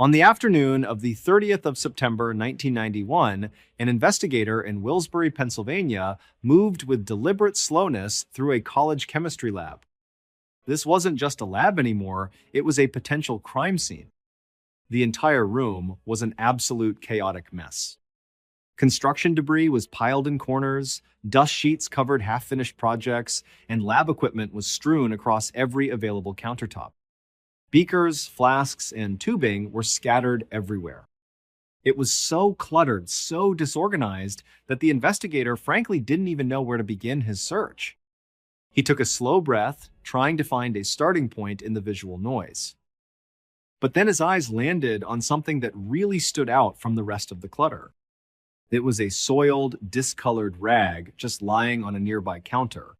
On the afternoon of the 30th of September 1991, an investigator in Wilkes-Barre, Pennsylvania, moved with deliberate slowness through a college chemistry lab. This wasn't just a lab anymore, it was a potential crime scene. The entire room was an absolute chaotic mess. Construction debris was piled in corners, dust sheets covered half-finished projects, and lab equipment was strewn across every available countertop. Beakers, flasks, and tubing were scattered everywhere. It was so cluttered, so disorganized, that the investigator frankly didn't even know where to begin his search. He took a slow breath, trying to find a starting point in the visual noise. But then his eyes landed on something that really stood out from the rest of the clutter. It was a soiled, discolored rag just lying on a nearby counter.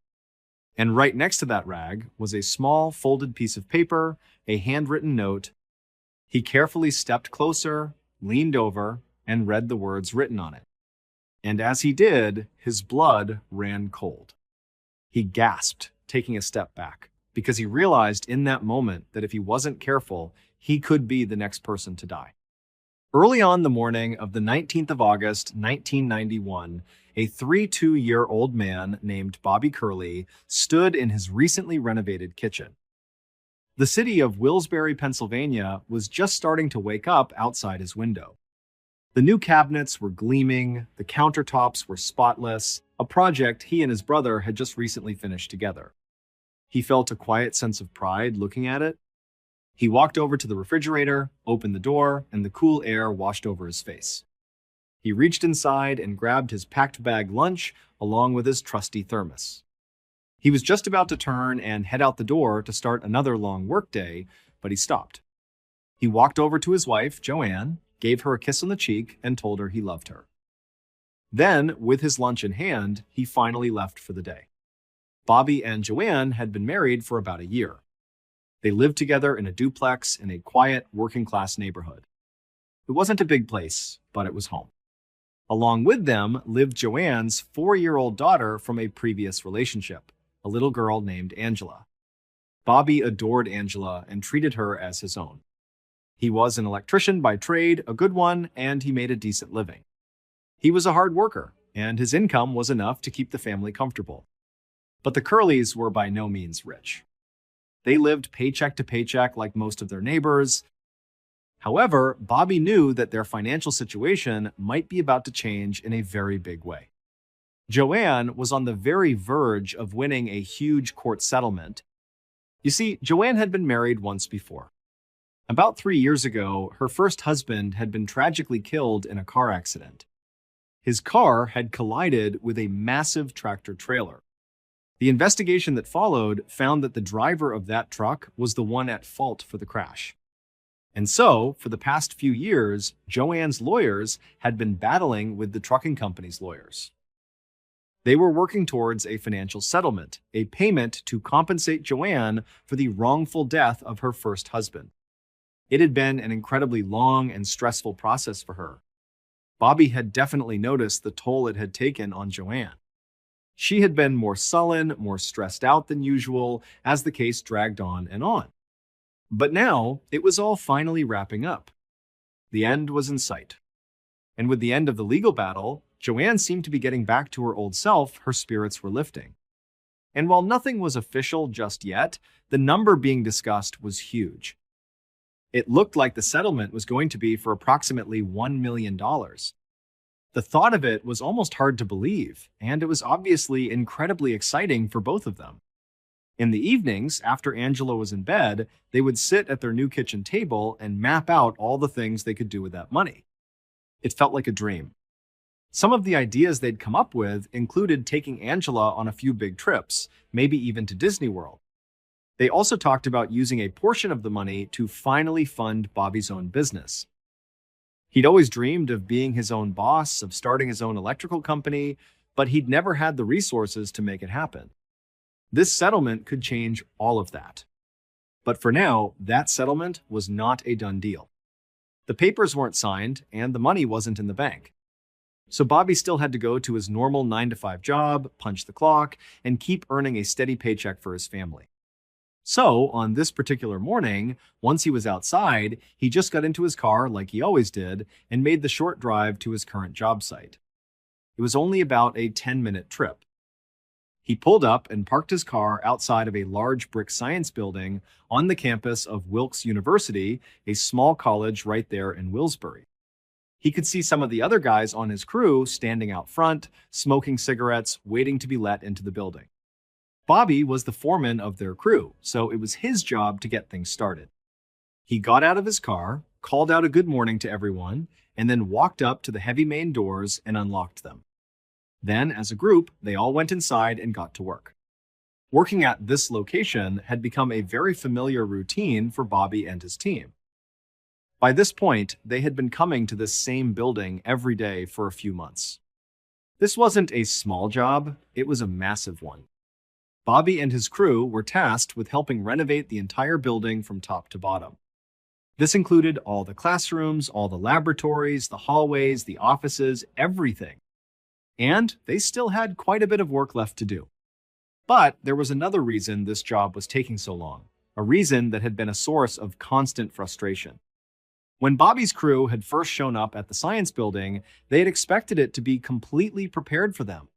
And right next to that rag was a small, folded piece of paper, a handwritten note. He carefully stepped closer, leaned over, and read the words written on it. And as he did, his blood ran cold. He gasped, taking a step back, because he realized in that moment that if he wasn't careful, he could be the next person to die. Early on the morning of the 19th of August, 1991, a 32-year-old man named Bobby Curley stood in his recently renovated kitchen. The city of Wilkes-Barre, Pennsylvania, was just starting to wake up outside his window. The new cabinets were gleaming, the countertops were spotless, a project he and his brother had just recently finished together. He felt a quiet sense of pride looking at it. He walked over to the refrigerator, opened the door, and the cool air washed over his face. He reached inside and grabbed his packed bag lunch along with his trusty thermos. He was just about to turn and head out the door to start another long workday, but he stopped. He walked over to his wife, Joanne, gave her a kiss on the cheek, and told her he loved her. Then, with his lunch in hand, he finally left for the day. Bobby and Joanne had been married for about a year. They lived together in a duplex in a quiet, working-class neighborhood. It wasn't a big place, but it was home. Along with them lived Joanne's 4-year-old daughter from a previous relationship, a little girl named Angela. Bobby adored Angela and treated her as his own. He was an electrician by trade, a good one, and he made a decent living. He was a hard worker, and his income was enough to keep the family comfortable. But the Curleys were by no means rich. They lived paycheck to paycheck like most of their neighbors. However, Bobby knew that their financial situation might be about to change in a very big way. Joanne was on the very verge of winning a huge court settlement. You see, Joanne had been married once before. About 3 years ago, her first husband had been tragically killed in a car accident. His car had collided with a massive tractor trailer. The investigation that followed found that the driver of that truck was the one at fault for the crash. And so, for the past few years, Joanne's lawyers had been battling with the trucking company's lawyers. They were working towards a financial settlement, a payment to compensate Joanne for the wrongful death of her first husband. It had been an incredibly long and stressful process for her. Bobby had definitely noticed the toll it had taken on Joanne. She had been more sullen, more stressed out than usual as the case dragged on and on. But now, it was all finally wrapping up. The end was in sight. And with the end of the legal battle, Joanne seemed to be getting back to her old self. Her spirits were lifting. And while nothing was official just yet, the number being discussed was huge. It looked like the settlement was going to be for approximately $1 million. The thought of it was almost hard to believe, and it was obviously incredibly exciting for both of them. In the evenings, after Angela was in bed, they would sit at their new kitchen table and map out all the things they could do with that money. It felt like a dream. Some of the ideas they'd come up with included taking Angela on a few big trips, maybe even to Disney World. They also talked about using a portion of the money to finally fund Bobby's own business. He'd always dreamed of being his own boss, of starting his own electrical company, but he'd never had the resources to make it happen. This settlement could change all of that. But for now, that settlement was not a done deal. The papers weren't signed, and the money wasn't in the bank. So Bobby still had to go to his normal 9-to-5 job, punch the clock, and keep earning a steady paycheck for his family. So, on this particular morning, once he was outside, he just got into his car like he always did and made the short drive to his current job site. It was only about a 10-minute trip. He pulled up and parked his car outside of a large brick science building on the campus of Wilkes University, a small college right there in Willsbury. He could see some of the other guys on his crew standing out front, smoking cigarettes, waiting to be let into the building. Bobby was the foreman of their crew, so it was his job to get things started. He got out of his car, called out a good morning to everyone, and then walked up to the heavy main doors and unlocked them. Then, as a group, they all went inside and got to work. Working at this location had become a very familiar routine for Bobby and his team. By this point, they had been coming to this same building every day for a few months. This wasn't a small job, it was a massive one. Bobby and his crew were tasked with helping renovate the entire building from top to bottom. This included all the classrooms, all the laboratories, the hallways, the offices, everything. And they still had quite a bit of work left to do. But there was another reason this job was taking so long, a reason that had been a source of constant frustration. When Bobby's crew had first shown up at the science building, they had expected it to be completely prepared for them.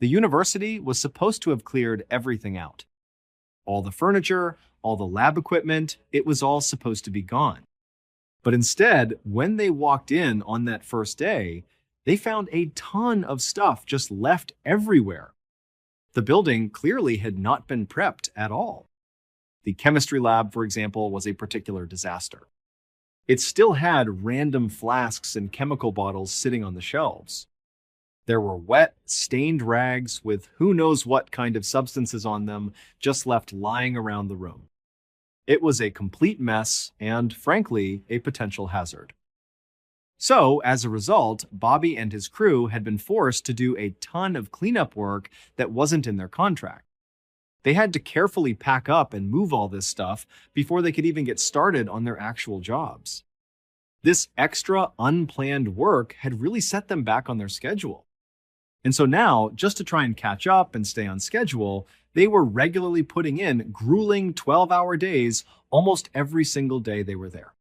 The university was supposed to have cleared everything out. All the furniture, all the lab equipment, it was all supposed to be gone. But instead, when they walked in on that first day, they found a ton of stuff just left everywhere. The building clearly had not been prepped at all. The chemistry lab, for example, was a particular disaster. It still had random flasks and chemical bottles sitting on the shelves. There were wet, stained rags with who knows what kind of substances on them just left lying around the room. It was a complete mess and, frankly, a potential hazard. So, as a result, Bobby and his crew had been forced to do a ton of cleanup work that wasn't in their contract. They had to carefully pack up and move all this stuff before they could even get started on their actual jobs. This extra, unplanned work had really set them back on their schedule. And so now, just to try and catch up and stay on schedule, they were regularly putting in grueling 12-hour days almost every single day they were there.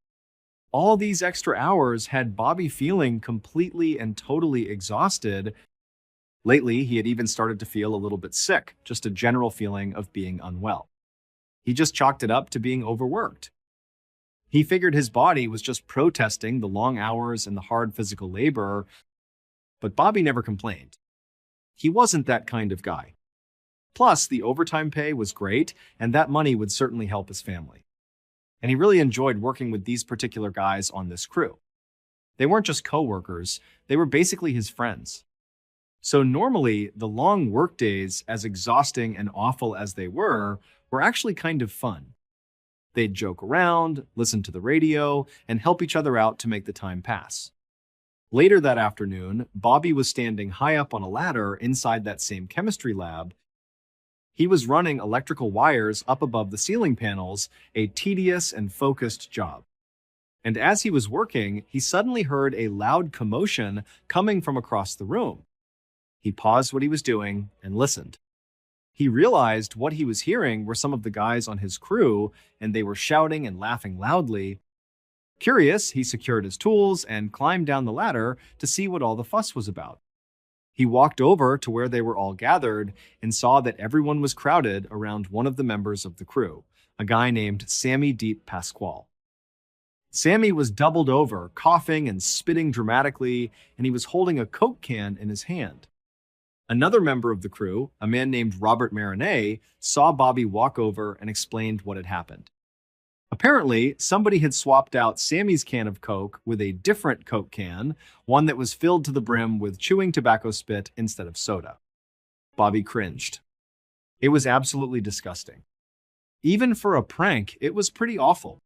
All these extra hours had Bobby feeling completely and totally exhausted. Lately, he had even started to feel a little bit sick, just a general feeling of being unwell. He just chalked it up to being overworked. He figured his body was just protesting the long hours and the hard physical labor, but Bobby never complained. He wasn't that kind of guy. Plus, the overtime pay was great, and that money would certainly help his family. And he really enjoyed working with these particular guys on this crew. They weren't just co-workers, they were basically his friends. So normally, the long workdays, as exhausting and awful as they were actually kind of fun. They'd joke around, listen to the radio, and help each other out to make the time pass. Later that afternoon, Bobby was standing high up on a ladder inside that same chemistry lab. He was running electrical wires up above the ceiling panels, a tedious and focused job. And as he was working, he suddenly heard a loud commotion coming from across the room. He paused what he was doing and listened. He realized what he was hearing were some of the guys on his crew, and they were shouting and laughing loudly. Curious, he secured his tools and climbed down the ladder to see what all the fuss was about. He walked over to where they were all gathered and saw that everyone was crowded around one of the members of the crew, a guy named Sammy Deep Pasquale. Sammy was doubled over, coughing and spitting dramatically, and he was holding a Coke can in his hand. Another member of the crew, a man named Robert Marinette, saw Bobby walk over and explained what had happened. Apparently, somebody had swapped out Sammy's can of Coke with a different Coke can, one that was filled to the brim with chewing tobacco spit instead of soda. Bobby cringed. It was absolutely disgusting. Even for a prank, it was pretty awful.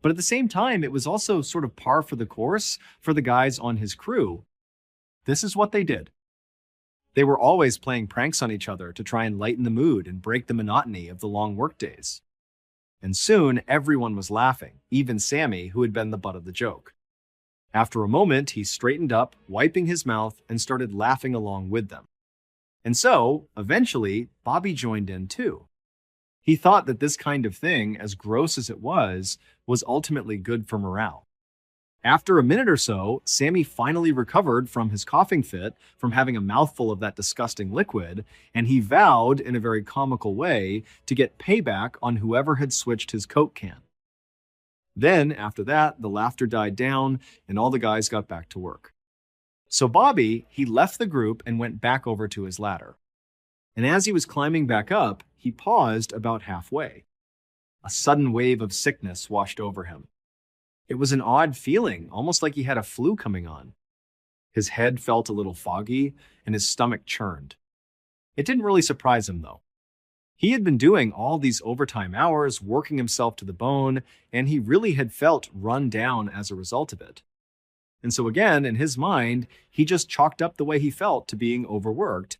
But at the same time, it was also sort of par for the course for the guys on his crew. This is what they did. They were always playing pranks on each other to try and lighten the mood and break the monotony of the long workdays. And soon, everyone was laughing, even Sammy, who had been the butt of the joke. After a moment, he straightened up, wiping his mouth, and started laughing along with them. And so, eventually, Bobby joined in too. He thought that this kind of thing, as gross as it was ultimately good for morale. After a minute or so, Sammy finally recovered from his coughing fit from having a mouthful of that disgusting liquid, and he vowed, in a very comical way, to get payback on whoever had switched his Coke can. Then, after that, the laughter died down, and all the guys got back to work. So Bobby, he left the group and went back over to his ladder. And as he was climbing back up, he paused about halfway. A sudden wave of sickness washed over him. It was an odd feeling, almost like he had a flu coming on. His head felt a little foggy, and his stomach churned. It didn't really surprise him, though. He had been doing all these overtime hours, working himself to the bone, and he really had felt run down as a result of it. And so again, in his mind, he just chalked up the way he felt to being overworked.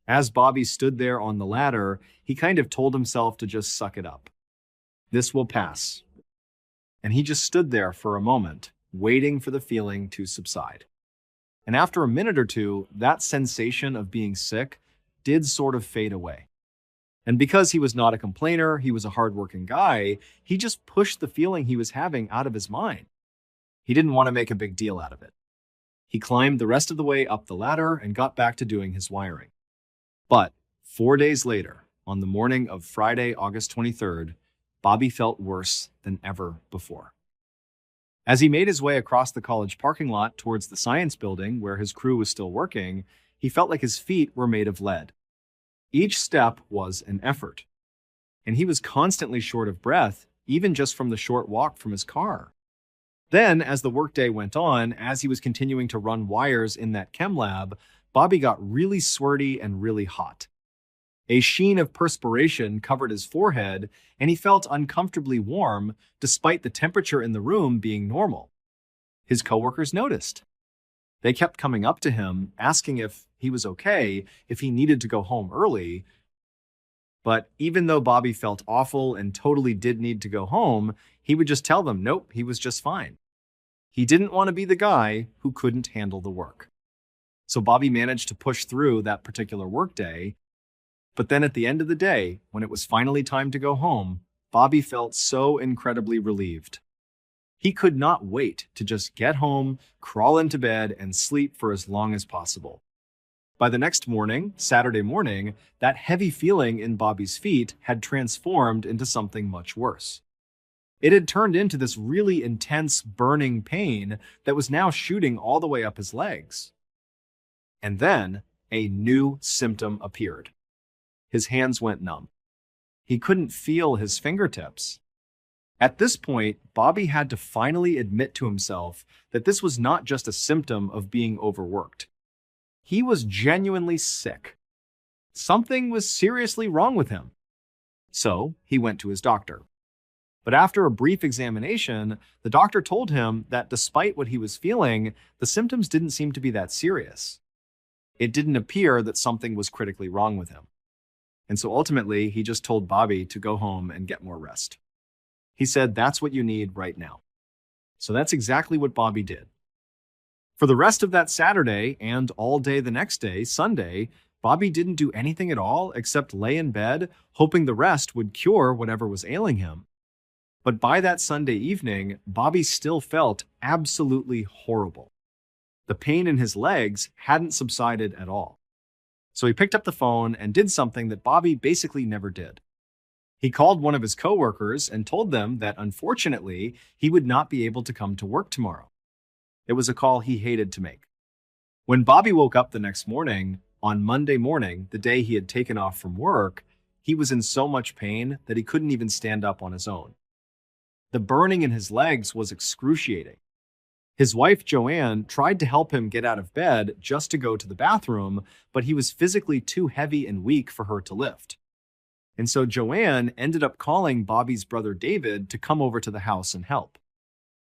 As Bobby stood there on the ladder, he kind of told himself to just suck it up. This will pass. And he just stood there for a moment, waiting for the feeling to subside. And after a minute or two, that sensation of being sick did sort of fade away. And because he was not a complainer, he was a hardworking guy, he just pushed the feeling he was having out of his mind. He didn't want to make a big deal out of it. He climbed the rest of the way up the ladder and got back to doing his wiring. But 4 days later, on the morning of Friday, August 23rd, Bobby felt worse than ever before. As he made his way across the college parking lot towards the science building where his crew was still working, he felt like his feet were made of lead. Each step was an effort. And he was constantly short of breath, even just from the short walk from his car. Then, as the workday went on, as he was continuing to run wires in that chem lab, Bobby got really sweaty and really hot. A sheen of perspiration covered his forehead, and he felt uncomfortably warm despite the temperature in the room being normal. His coworkers noticed. They kept coming up to him, asking if he was okay, if he needed to go home early. But even though Bobby felt awful and totally did need to go home, he would just tell them, nope, he was just fine. He didn't want to be the guy who couldn't handle the work. So Bobby managed to push through that particular workday. But then at the end of the day, when it was finally time to go home, Bobby felt so incredibly relieved. He could not wait to just get home, crawl into bed, and sleep for as long as possible. By the next morning, Saturday morning, that heavy feeling in Bobby's feet had transformed into something much worse. It had turned into this really intense burning pain that was now shooting all the way up his legs. And then a new symptom appeared. His hands went numb. He couldn't feel his fingertips. At this point, Bobby had to finally admit to himself that this was not just a symptom of being overworked. He was genuinely sick. Something was seriously wrong with him. So he went to his doctor. But after a brief examination, the doctor told him that despite what he was feeling, the symptoms didn't seem to be that serious. It didn't appear that something was critically wrong with him. And so ultimately, he just told Bobby to go home and get more rest. He said, that's what you need right now. So that's exactly what Bobby did. For the rest of that Saturday and all day the next day, Sunday, Bobby didn't do anything at all except lay in bed, hoping the rest would cure whatever was ailing him. But by that Sunday evening, Bobby still felt absolutely horrible. The pain in his legs hadn't subsided at all. So he picked up the phone and did something that Bobby basically never did. He called one of his coworkers and told them that unfortunately, he would not be able to come to work tomorrow. It was a call he hated to make. When Bobby woke up the next morning, on Monday morning, the day he had taken off from work, he was in so much pain that he couldn't even stand up on his own. The burning in his legs was excruciating. His wife, Joanne, tried to help him get out of bed just to go to the bathroom, but he was physically too heavy and weak for her to lift. And so Joanne ended up calling Bobby's brother David to come over to the house and help.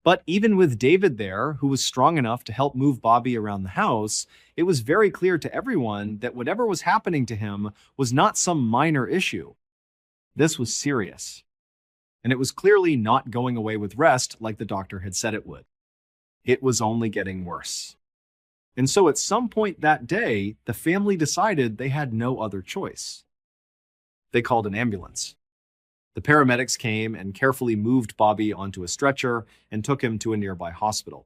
But even with David there, who was strong enough to help move Bobby around the house, it was very clear to everyone that whatever was happening to him was not some minor issue. This was serious. And it was clearly not going away with rest like the doctor had said it would. It was only getting worse. And so at some point that day, the family decided they had no other choice. They called an ambulance. The paramedics came and carefully moved Bobby onto a stretcher and took him to a nearby hospital.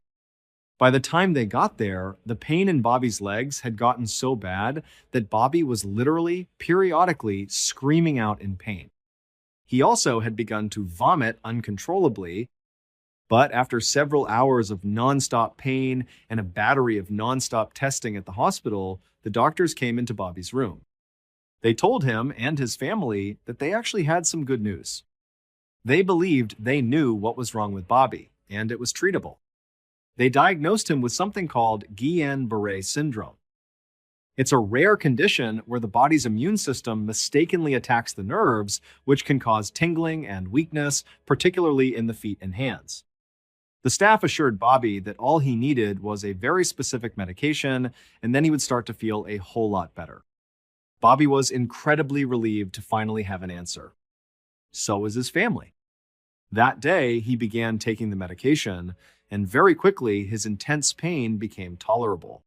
By the time they got there, the pain in Bobby's legs had gotten so bad that Bobby was literally, periodically screaming out in pain. He also had begun to vomit uncontrollably, but after several hours of nonstop pain and a battery of nonstop testing at the hospital, the doctors came into Bobby's room. They told him and his family that they actually had some good news. They believed they knew what was wrong with Bobby, and it was treatable. They diagnosed him with something called Guillain-Barré syndrome. It's a rare condition where the body's immune system mistakenly attacks the nerves, which can cause tingling and weakness, particularly in the feet and hands. The staff assured Bobby that all he needed was a very specific medication, and then he would start to feel a whole lot better. Bobby was incredibly relieved to finally have an answer. So was his family. That day, he began taking the medication, and very quickly, his intense pain became tolerable.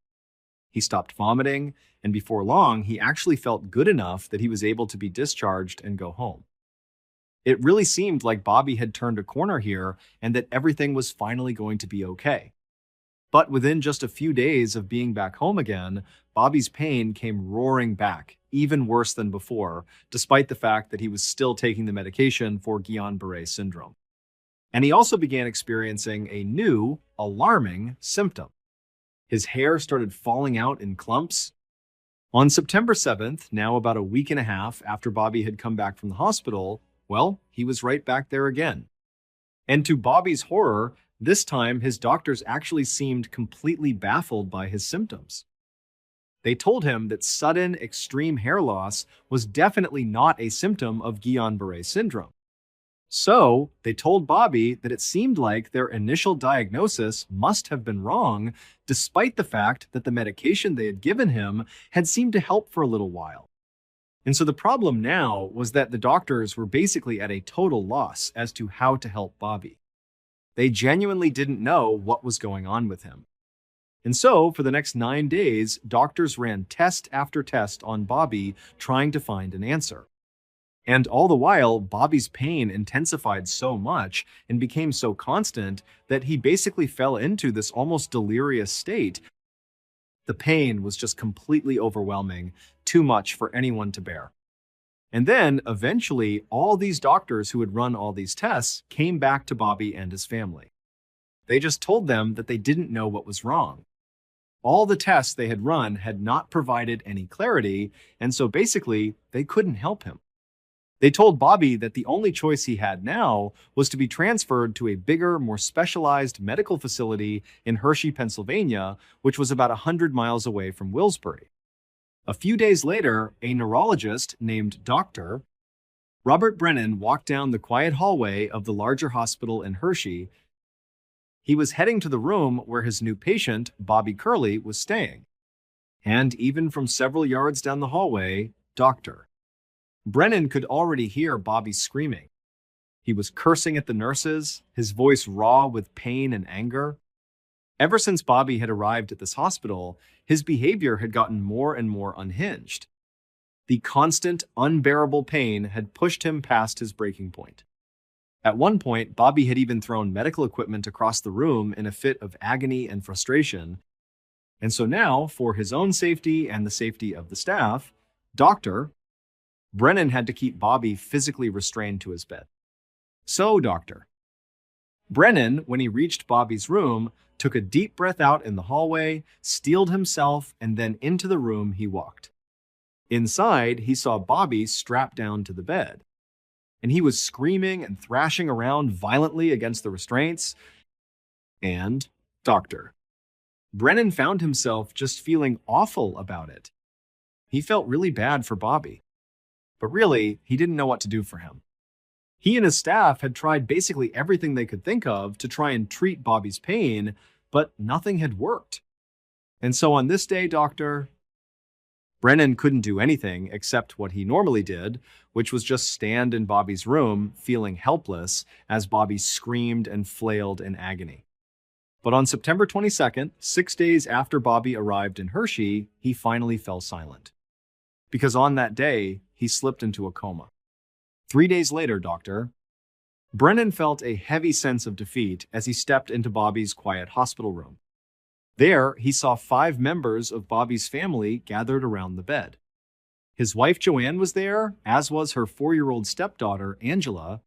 He stopped vomiting, and before long, he actually felt good enough that he was able to be discharged and go home. It really seemed like Bobby had turned a corner here and that everything was finally going to be okay. But within just a few days of being back home again, Bobby's pain came roaring back, even worse than before, despite the fact that he was still taking the medication for Guillain-Barré syndrome. And he also began experiencing a new, alarming symptom. His hair started falling out in clumps. On September 7th, now about a week and a half after Bobby had come back from the hospital, well, he was right back there again. And to Bobby's horror, this time his doctors actually seemed completely baffled by his symptoms. They told him that sudden, extreme hair loss was definitely not a symptom of Guillain-Barré syndrome. So, they told Bobby that it seemed like their initial diagnosis must have been wrong, despite the fact that the medication they had given him had seemed to help for a little while. And so the problem now was that the doctors were basically at a total loss as to how to help Bobby. They genuinely didn't know what was going on with him. And so, for the next 9 days, doctors ran test after test on Bobby, trying to find an answer. And all the while, Bobby's pain intensified so much and became so constant that he basically fell into this almost delirious state. The pain was just completely overwhelming, too much for anyone to bear. And then, eventually, all these doctors who had run all these tests came back to Bobby and his family. They just told them that they didn't know what was wrong. All the tests they had run had not provided any clarity, and so basically, they couldn't help him. They told Bobby that the only choice he had now was to be transferred to a bigger, more specialized medical facility in Hershey, Pennsylvania, which was about 100 miles away from Wilsbury. A few days later, a neurologist named Dr. Robert Brennan walked down the quiet hallway of the larger hospital in Hershey. He was heading to the room where his new patient, Bobby Curley, was staying. And even from several yards down the hallway, Dr. Brennan could already hear Bobby screaming. He was cursing at the nurses, his voice raw with pain and anger. Ever since Bobby had arrived at this hospital, his behavior had gotten more and more unhinged. The constant, unbearable pain had pushed him past his breaking point. At one point, Bobby had even thrown medical equipment across the room in a fit of agony and frustration. And so now, for his own safety and the safety of the staff, Dr. Brennan had to keep Bobby physically restrained to his bed. So, Dr. Brennan, when he reached Bobby's room, took a deep breath out in the hallway, steeled himself, and then into the room he walked. Inside, he saw Bobby strapped down to the bed, and he was screaming and thrashing around violently against the restraints. And, Dr. Brennan found himself just feeling awful about it. He felt really bad for Bobby. But really, he didn't know what to do for him. He and his staff had tried basically everything they could think of to try and treat Bobby's pain, but nothing had worked. And so on this day, Dr. Brennan couldn't do anything except what he normally did, which was just stand in Bobby's room, feeling helpless as Bobby screamed and flailed in agony. But on September 22nd, 6 days after Bobby arrived in Hershey, he finally fell silent. Because on that day, he slipped into a coma. 3 days later, Dr. Brennan felt a heavy sense of defeat as he stepped into Bobby's quiet hospital room. There, he saw 5 members of Bobby's family gathered around the bed. His wife Joanne was there, as was her 4-year-old stepdaughter, Angela.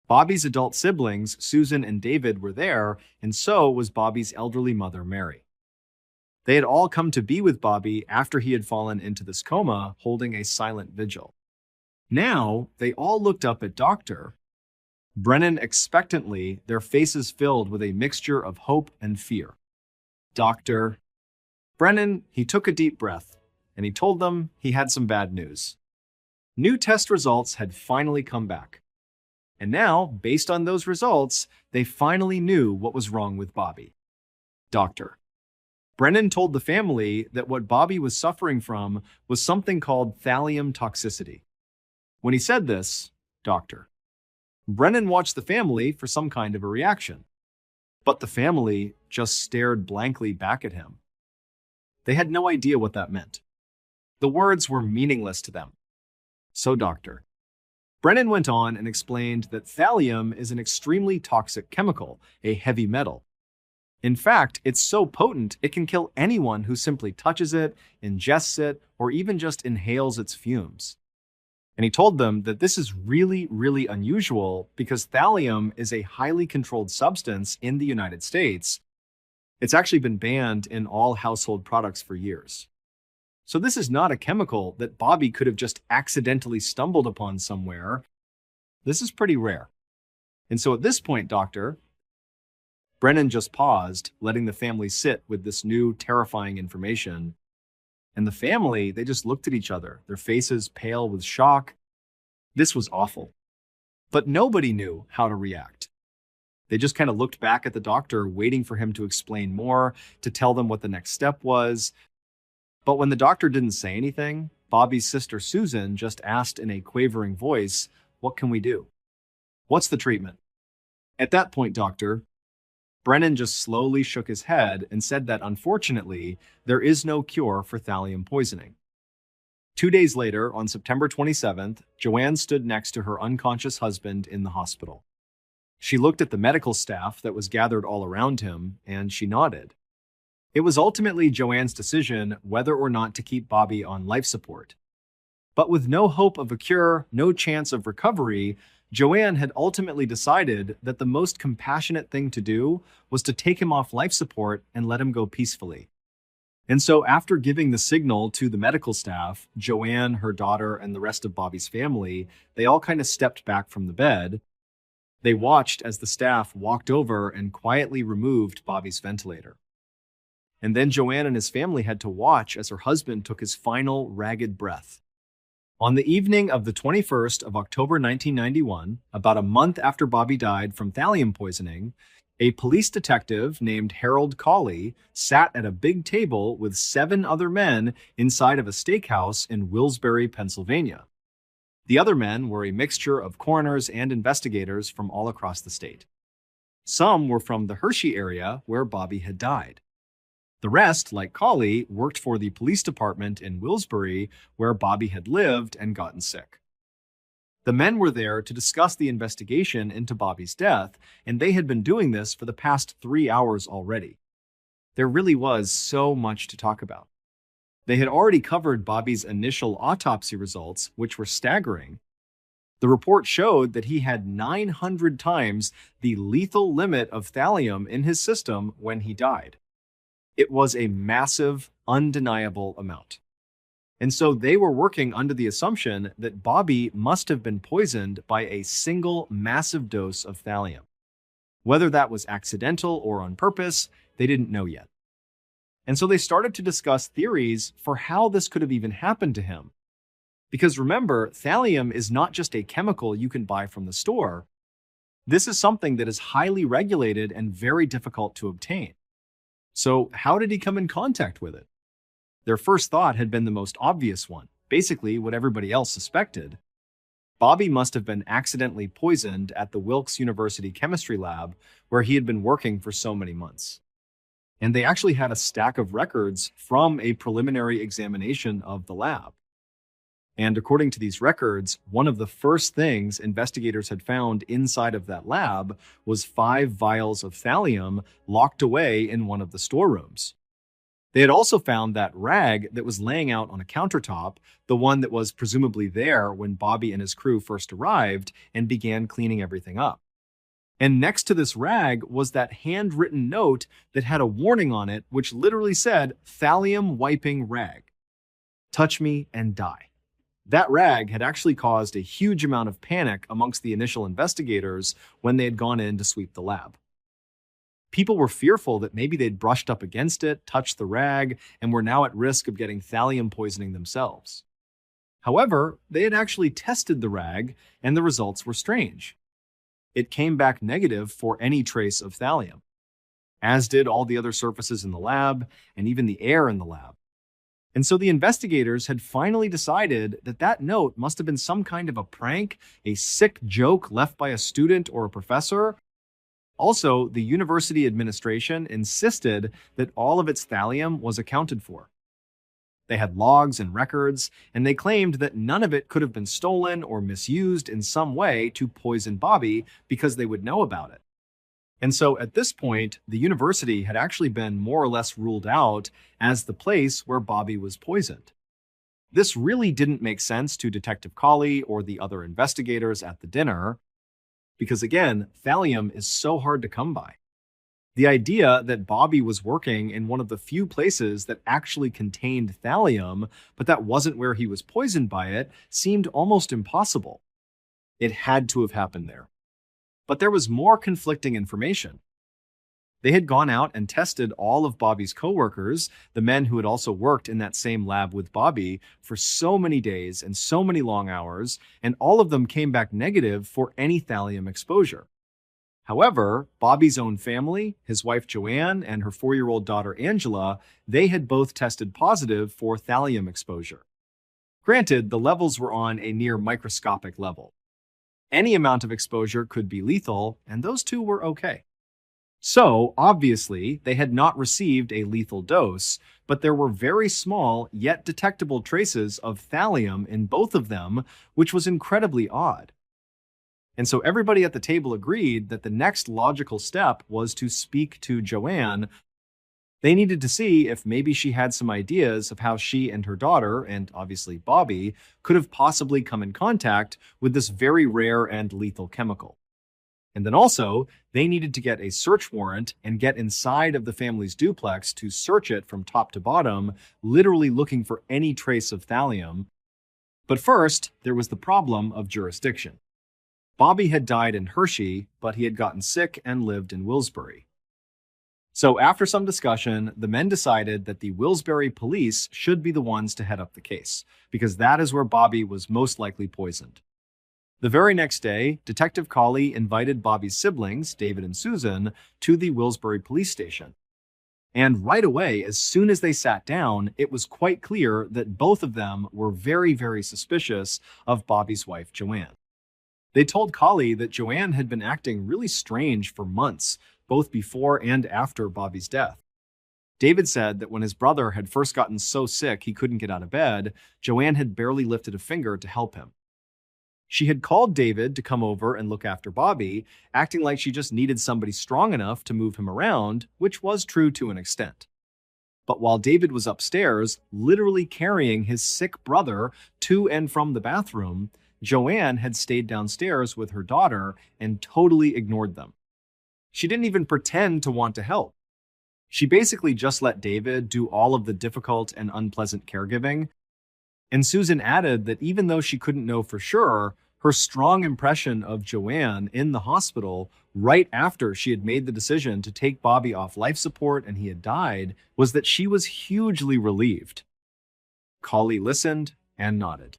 Bobby's adult siblings, Susan and David, were there, and so was Bobby's elderly mother, Mary. They had all come to be with Bobby after he had fallen into this coma, holding a silent vigil. Now, they all looked up at Dr. Brennan expectantly, their faces filled with a mixture of hope and fear. Dr. Brennan, he took a deep breath, and he told them he had some bad news. New test results had finally come back. And now, based on those results, they finally knew what was wrong with Bobby. Dr. Brennan told the family that what Bobby was suffering from was something called thallium toxicity. When he said this, Dr. Brennan watched the family for some kind of a reaction. But the family just stared blankly back at him. They had no idea what that meant. The words were meaningless to them. So Dr. Brennan went on and explained that thallium is an extremely toxic chemical, a heavy metal. In fact, it's so potent it can kill anyone who simply touches it, ingests it, or even just inhales its fumes. And he told them that this is really, really unusual because thallium is a highly controlled substance in the United States. It's actually been banned in all household products for years. So this is not a chemical that Bobby could have just accidentally stumbled upon somewhere. This is pretty rare. And so at this point, Dr. Brennan just paused, letting the family sit with this new terrifying information. And the family, they just looked at each other, their faces pale with shock. This was awful. But nobody knew how to react. They just kind of looked back at the doctor, waiting for him to explain more, to tell them what the next step was. But when the doctor didn't say anything, Bobby's sister Susan just asked in a quavering voice, "What can we do? What's the treatment?" At that point, Dr. Brennan just slowly shook his head and said that unfortunately, there is no cure for thallium poisoning. 2 days later, on September 27th, Joanne stood next to her unconscious husband in the hospital. She looked at the medical staff that was gathered all around him, and she nodded. It was ultimately Joanne's decision whether or not to keep Bobby on life support. But with no hope of a cure, no chance of recovery, Joanne had ultimately decided that the most compassionate thing to do was to take him off life support and let him go peacefully. And so after giving the signal to the medical staff, Joanne, her daughter, and the rest of Bobby's family, they all kind of stepped back from the bed. They watched as the staff walked over and quietly removed Bobby's ventilator. And then Joanne and his family had to watch as her husband took his final ragged breath. On the evening of the 21st of October 1991, about a month after Bobby died from thallium poisoning, a police detective named Harold Cawley sat at a big table with 7 other men inside of a steakhouse in Wilkes-Barre, Pennsylvania. The other men were a mixture of coroners and investigators from all across the state. Some were from the Hershey area where Bobby had died. The rest, like Cawley, worked for the police department in Wilkes-Barre, where Bobby had lived and gotten sick. The men were there to discuss the investigation into Bobby's death, and they had been doing this for the past 3 hours already. There really was so much to talk about. They had already covered Bobby's initial autopsy results, which were staggering. The report showed that he had 900 times the lethal limit of thallium in his system when he died. It was a massive, undeniable amount. And so they were working under the assumption that Bobby must have been poisoned by a single massive dose of thallium. Whether that was accidental or on purpose, they didn't know yet. And so they started to discuss theories for how this could have even happened to him. Because remember, thallium is not just a chemical you can buy from the store. This is something that is highly regulated and very difficult to obtain. So how did he come in contact with it? Their first thought had been the most obvious one, basically what everybody else suspected. Bobby must have been accidentally poisoned at the Wilkes University chemistry lab where he had been working for so many months. And they actually had a stack of records from a preliminary examination of the lab. And according to these records, one of the first things investigators had found inside of that lab was 5 vials of thallium locked away in one of the storerooms. They had also found that rag that was laying out on a countertop, the one that was presumably there when Bobby and his crew first arrived and began cleaning everything up. And next to this rag was that handwritten note that had a warning on it, which literally said, "Thallium wiping rag. Touch me and die." That rag had actually caused a huge amount of panic amongst the initial investigators when they had gone in to sweep the lab. People were fearful that maybe they'd brushed up against it, touched the rag, and were now at risk of getting thallium poisoning themselves. However, they had actually tested the rag, and the results were strange. It came back negative for any trace of thallium, as did all the other surfaces in the lab and even the air in the lab. And so the investigators had finally decided that that note must have been some kind of a prank, a sick joke left by a student or a professor. Also, the university administration insisted that all of its thallium was accounted for. They had logs and records, and they claimed that none of it could have been stolen or misused in some way to poison Bobby because they would know about it. And so at this point, the university had actually been more or less ruled out as the place where Bobby was poisoned. This really didn't make sense to Detective Colley or the other investigators at the dinner, because again, thallium is so hard to come by. The idea that Bobby was working in one of the few places that actually contained thallium, but that wasn't where he was poisoned by it, seemed almost impossible. It had to have happened there. But there was more conflicting information. They had gone out and tested all of Bobby's coworkers, the men who had also worked in that same lab with Bobby, for so many days and so many long hours, and all of them came back negative for any thallium exposure. However, Bobby's own family, his wife Joanne and her 4-year-old daughter Angela, they had both tested positive for thallium exposure. Granted, the levels were on a near microscopic level. Any amount of exposure could be lethal, and those two were okay. So, obviously, they had not received a lethal dose, but there were very small yet detectable traces of thallium in both of them, which was incredibly odd. And so everybody at the table agreed that the next logical step was to speak to Joanne. They needed to see if maybe she had some ideas of how she and her daughter, and obviously Bobby, could have possibly come in contact with this very rare and lethal chemical. And then also, they needed to get a search warrant and get inside of the family's duplex to search it from top to bottom, literally looking for any trace of thallium. But first, there was the problem of jurisdiction. Bobby had died in Hershey, but he had gotten sick and lived in Wilkes-Barre. So after some discussion, the men decided that the Wilkes-Barre police should be the ones to head up the case, because that is where Bobby was most likely poisoned. The very next day, Detective Colley invited Bobby's siblings, David and Susan, to the Wilkes-Barre police station. And right away, as soon as they sat down, it was quite clear that both of them were very, very suspicious of Bobby's wife, Joanne. They told Colley that Joanne had been acting really strange for months, both before and after Bobby's death. David said that when his brother had first gotten so sick he couldn't get out of bed, Joanne had barely lifted a finger to help him. She had called David to come over and look after Bobby, acting like she just needed somebody strong enough to move him around, which was true to an extent. But while David was upstairs, literally carrying his sick brother to and from the bathroom, Joanne had stayed downstairs with her daughter and totally ignored them. She didn't even pretend to want to help. She basically just let David do all of the difficult and unpleasant caregiving. And Susan added that even though she couldn't know for sure, her strong impression of Joanne in the hospital right after she had made the decision to take Bobby off life support and he had died was that she was hugely relieved. Colley listened and nodded.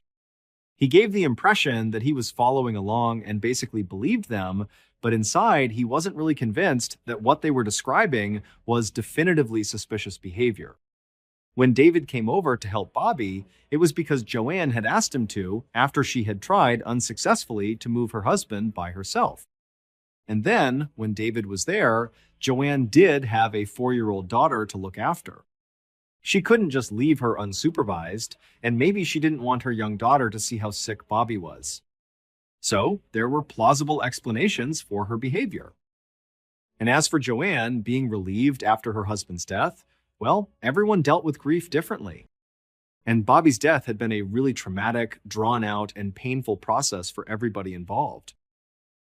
He gave the impression that he was following along and basically believed them, but inside he wasn't really convinced that what they were describing was definitively suspicious behavior. When David came over to help Bobby, it was because Joanne had asked him to after she had tried unsuccessfully to move her husband by herself. And then, when David was there, Joanne did have a 4-year-old daughter to look after. She couldn't just leave her unsupervised, and maybe she didn't want her young daughter to see how sick Bobby was. So, there were plausible explanations for her behavior. And as for Joanne being relieved after her husband's death, well, everyone dealt with grief differently. And Bobby's death had been a really traumatic, drawn-out, and painful process for everybody involved.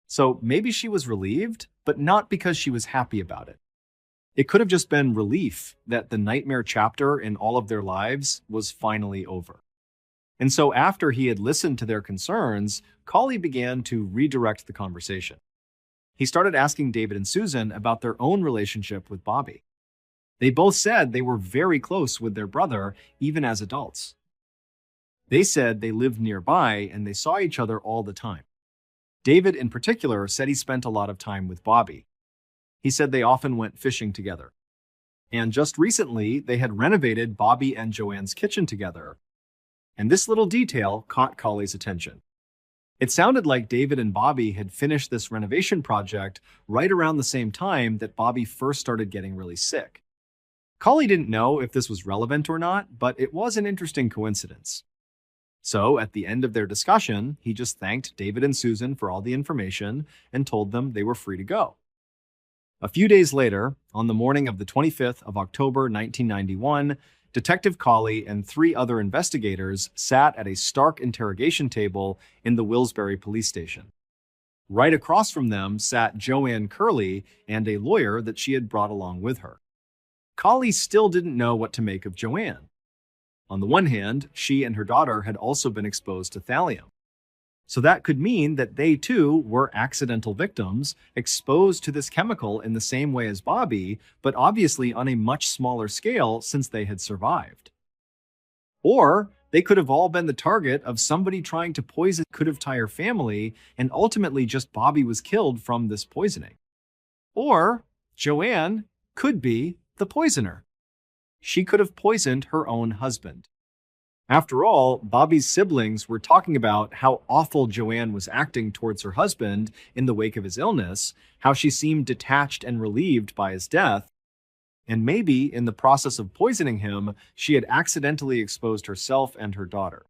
So maybe she was relieved, but not because she was happy about it. It could have just been relief that the nightmare chapter in all of their lives was finally over. And so after he had listened to their concerns, Colley began to redirect the conversation. He started asking David and Susan about their own relationship with Bobby. They both said they were very close with their brother, even as adults. They said they lived nearby and they saw each other all the time. David, in particular, said he spent a lot of time with Bobby. He said they often went fishing together. And just recently, they had renovated Bobby and Joanne's kitchen together. And this little detail caught Colley's attention. It sounded like David and Bobby had finished this renovation project right around the same time that Bobby first started getting really sick. Colley didn't know if this was relevant or not, but it was an interesting coincidence. So, at the end of their discussion, he just thanked David and Susan for all the information and told them they were free to go. A few days later, on the morning of the 25th of October 1991, Detective Colley and 3 other investigators sat at a stark interrogation table in the Wilsbury police station. Right across from them sat Joanne Curley and a lawyer that she had brought along with her. Colley still didn't know what to make of Joanne. On the one hand, she and her daughter had also been exposed to thallium. So that could mean that they too were accidental victims, exposed to this chemical in the same way as Bobby, but obviously on a much smaller scale since they had survived. Or they could have all been the target of somebody trying to poison the entire family, and ultimately just Bobby was killed from this poisoning. Or Joanne could be the poisoner. She could have poisoned her own husband. After all, Bobby's siblings were talking about how awful Joanne was acting towards her husband in the wake of his illness, how she seemed detached and relieved by his death, and maybe in the process of poisoning him, she had accidentally exposed herself and her daughter.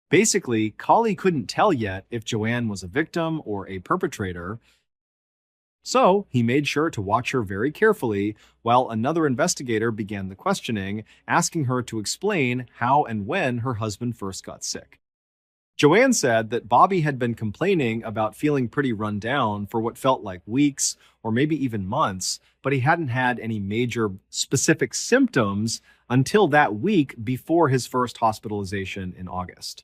Basically, Colley couldn't tell yet if Joanne was a victim or a perpetrator, so he made sure to watch her very carefully while another investigator began the questioning, asking her to explain how and when her husband first got sick. Joanne said that Bobby had been complaining about feeling pretty run down for what felt like weeks or maybe even months, but he hadn't had any major specific symptoms until that week before his first hospitalization in August.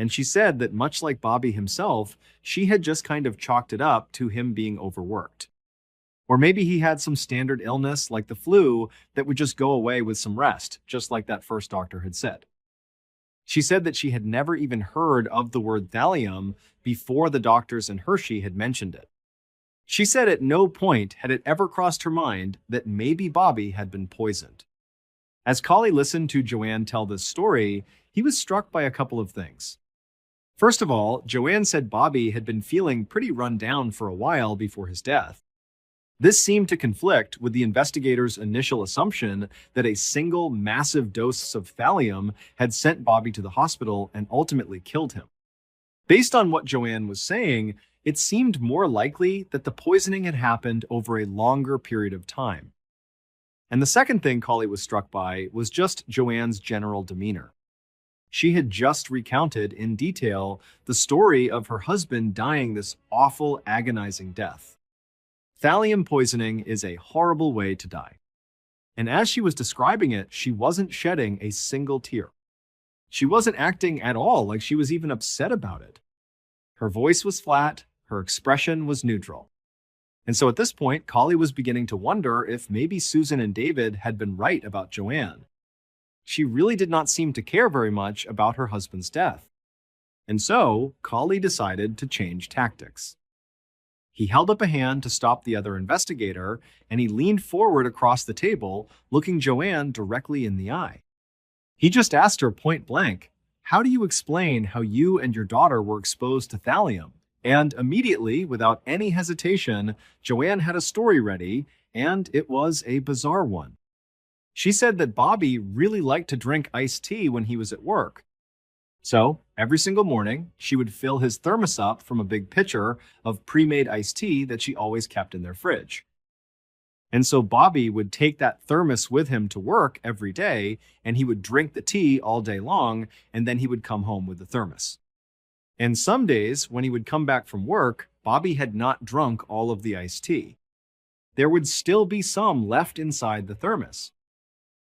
And she said that much like Bobby himself, she had just kind of chalked it up to him being overworked. Or maybe he had some standard illness like the flu that would just go away with some rest, just like that first doctor had said. She said that she had never even heard of the word thallium before the doctors in Hershey had mentioned it. She said at no point had it ever crossed her mind that maybe Bobby had been poisoned. As Colley listened to Joanne tell this story, he was struck by a couple of things. First of all, Joanne said Bobby had been feeling pretty run down for a while before his death. This seemed to conflict with the investigators' initial assumption that a single massive dose of thallium had sent Bobby to the hospital and ultimately killed him. Based on what Joanne was saying, it seemed more likely that the poisoning had happened over a longer period of time. And the second thing Colley was struck by was just Joanne's general demeanor. She had just recounted in detail the story of her husband dying this awful, agonizing death. Thallium poisoning is a horrible way to die. And as she was describing it, she wasn't shedding a single tear. She wasn't acting at all like she was even upset about it. Her voice was flat, her expression was neutral. And so at this point, Colley was beginning to wonder if maybe Susan and David had been right about Joanne. She really did not seem to care very much about her husband's death. And so, Colley decided to change tactics. He held up a hand to stop the other investigator, and he leaned forward across the table, looking Joanne directly in the eye. He just asked her point blank, "How do you explain how you and your daughter were exposed to thallium?" And immediately, without any hesitation, Joanne had a story ready, and it was a bizarre one. She said that Bobby really liked to drink iced tea when he was at work. So, every single morning, she would fill his thermos up from a big pitcher of pre-made iced tea that she always kept in their fridge. And so Bobby would take that thermos with him to work every day, and he would drink the tea all day long, and then he would come home with the thermos. And some days, when he would come back from work, Bobby had not drunk all of the iced tea. There would still be some left inside the thermos.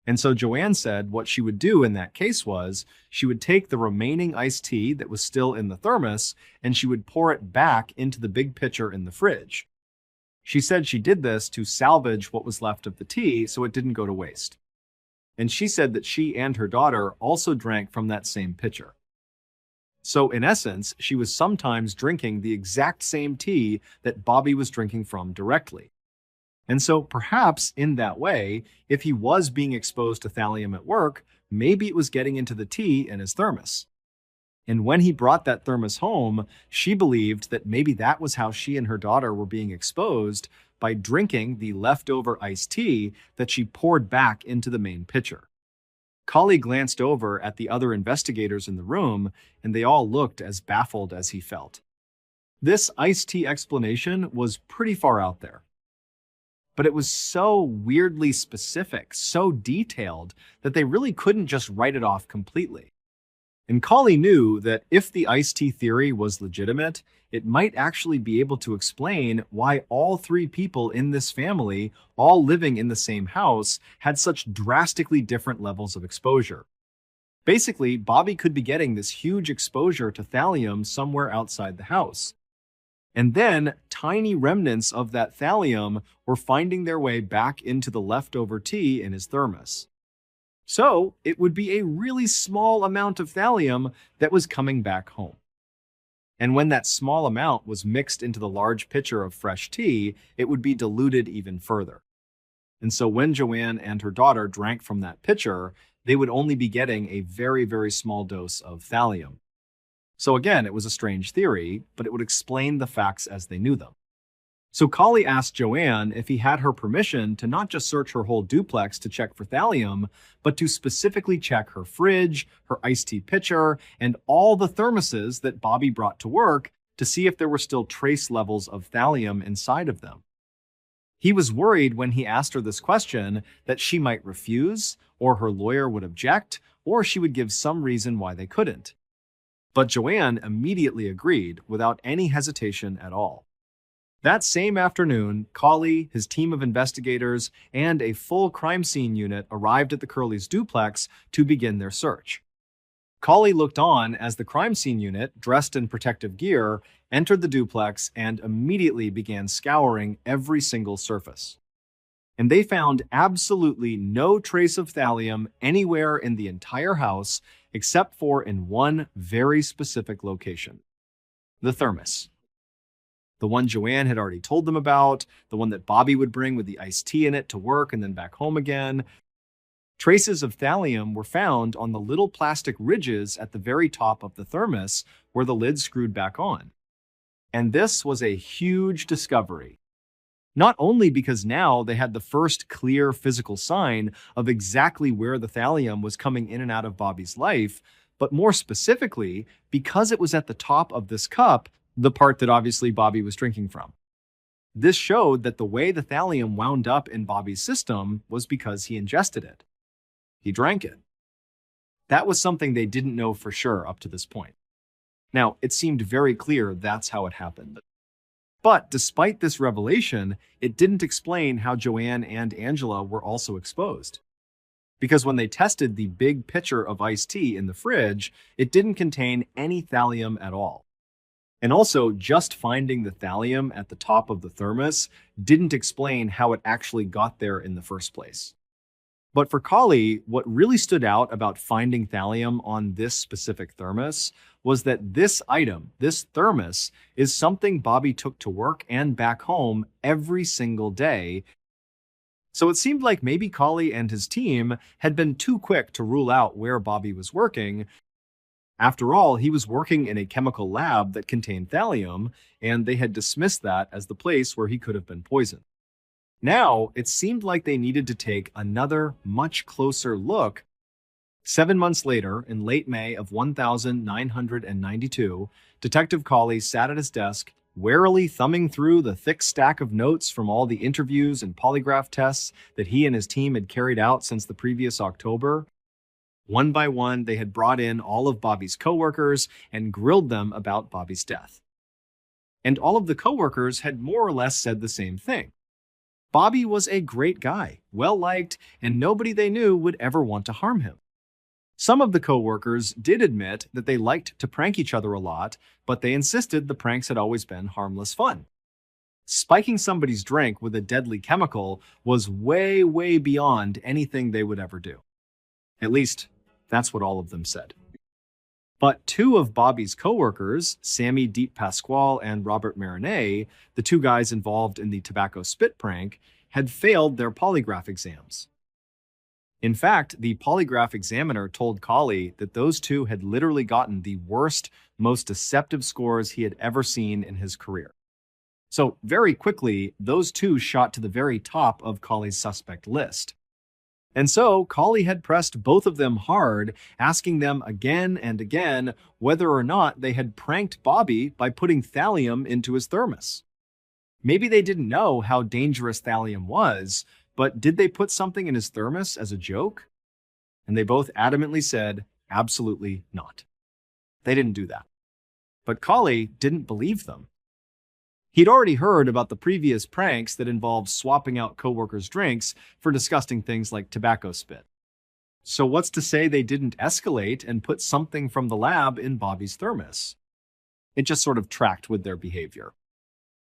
And so Joanne said what she would do in that case was she would take the remaining iced tea that was still in the thermos and she would pour it back into the big pitcher in the fridge. She said she did this to salvage what was left of the tea so it didn't go to waste. And she said that she and her daughter also drank from that same pitcher. So in essence, she was sometimes drinking the exact same tea that Bobby was drinking from directly. And so perhaps in that way, if he was being exposed to thallium at work, maybe it was getting into the tea in his thermos. And when he brought that thermos home, she believed that maybe that was how she and her daughter were being exposed by drinking the leftover iced tea that she poured back into the main pitcher. Colley glanced over at the other investigators in the room, and they all looked as baffled as he felt. This iced tea explanation was pretty far out there. But it was so weirdly specific, so detailed, that they really couldn't just write it off completely. And Colley knew that if the iced tea theory was legitimate, it might actually be able to explain why all three people in this family, all living in the same house, had such drastically different levels of exposure. Basically, Bobby could be getting this huge exposure to thallium somewhere outside the house. And then tiny remnants of that thallium were finding their way back into the leftover tea in his thermos. So it would be a really small amount of thallium that was coming back home. And when that small amount was mixed into the large pitcher of fresh tea, it would be diluted even further. And so when Joanne and her daughter drank from that pitcher, they would only be getting a very, very small dose of thallium. So again, it was a strange theory, but it would explain the facts as they knew them. So Colley asked Joanne if he had her permission to not just search her whole duplex to check for thallium, but to specifically check her fridge, her iced tea pitcher, and all the thermoses that Bobby brought to work to see if there were still trace levels of thallium inside of them. He was worried when he asked her this question that she might refuse, or her lawyer would object, or she would give some reason why they couldn't. But Joanne immediately agreed without any hesitation at all. That same afternoon, Colley, his team of investigators, and a full crime scene unit arrived at the Curleys' duplex to begin their search. Colley looked on as the crime scene unit, dressed in protective gear, entered the duplex and immediately began scouring every single surface. And they found absolutely no trace of thallium anywhere in the entire house except for in one very specific location: the thermos. The one Joanne had already told them about, the one that Bobby would bring with the iced tea in it to work and then back home again. Traces of thallium were found on the little plastic ridges at the very top of the thermos where the lid screwed back on. And this was a huge discovery. Not only because now they had the first clear physical sign of exactly where the thallium was coming in and out of Bobby's life, but more specifically, because it was at the top of this cup, the part that obviously Bobby was drinking from. This showed that the way the thallium wound up in Bobby's system was because he ingested it. He drank it. That was something they didn't know for sure up to this point. Now, it seemed very clear that's how it happened. But despite this revelation, it didn't explain how Joanne and Angela were also exposed. Because when they tested the big pitcher of iced tea in the fridge, it didn't contain any thallium at all. And also, just finding the thallium at the top of the thermos didn't explain how it actually got there in the first place. But for Colley, what really stood out about finding thallium on this specific thermos was that this item, this thermos, is something Bobby took to work and back home every single day. So it seemed like maybe Colley and his team had been too quick to rule out where Bobby was working. After all, he was working in a chemical lab that contained thallium, and they had dismissed that as the place where he could have been poisoned. Now, it seemed like they needed to take another, much closer look. 7 months later, in late May of 1992, Detective Colley sat at his desk, warily thumbing through the thick stack of notes from all the interviews and polygraph tests that he and his team had carried out since the previous October. One by one, they had brought in all of Bobby's coworkers and grilled them about Bobby's death. And all of the coworkers had more or less said the same thing. Bobby was a great guy, well-liked, and nobody they knew would ever want to harm him. Some of the coworkers did admit that they liked to prank each other a lot, but they insisted the pranks had always been harmless fun. Spiking somebody's drink with a deadly chemical was way, way beyond anything they would ever do. At least, that's what all of them said. But two of Bobby's coworkers, Sammy Deep Pasquale and Robert Marinette, the two guys involved in the tobacco spit prank, had failed their polygraph exams. In fact, the polygraph examiner told Colley that those two had literally gotten the worst, most deceptive scores he had ever seen in his career. So very quickly, those two shot to the very top of Colley's suspect list. And so Colley had pressed both of them hard, asking them again and again whether or not they had pranked Bobby by putting thallium into his thermos. Maybe they didn't know how dangerous thallium was, but did they put something in his thermos as a joke? And they both adamantly said, absolutely not. They didn't do that. But Colley didn't believe them. He'd already heard about the previous pranks that involved swapping out coworkers' drinks for disgusting things like tobacco spit. So what's to say they didn't escalate and put something from the lab in Bobby's thermos? It just sort of tracked with their behavior.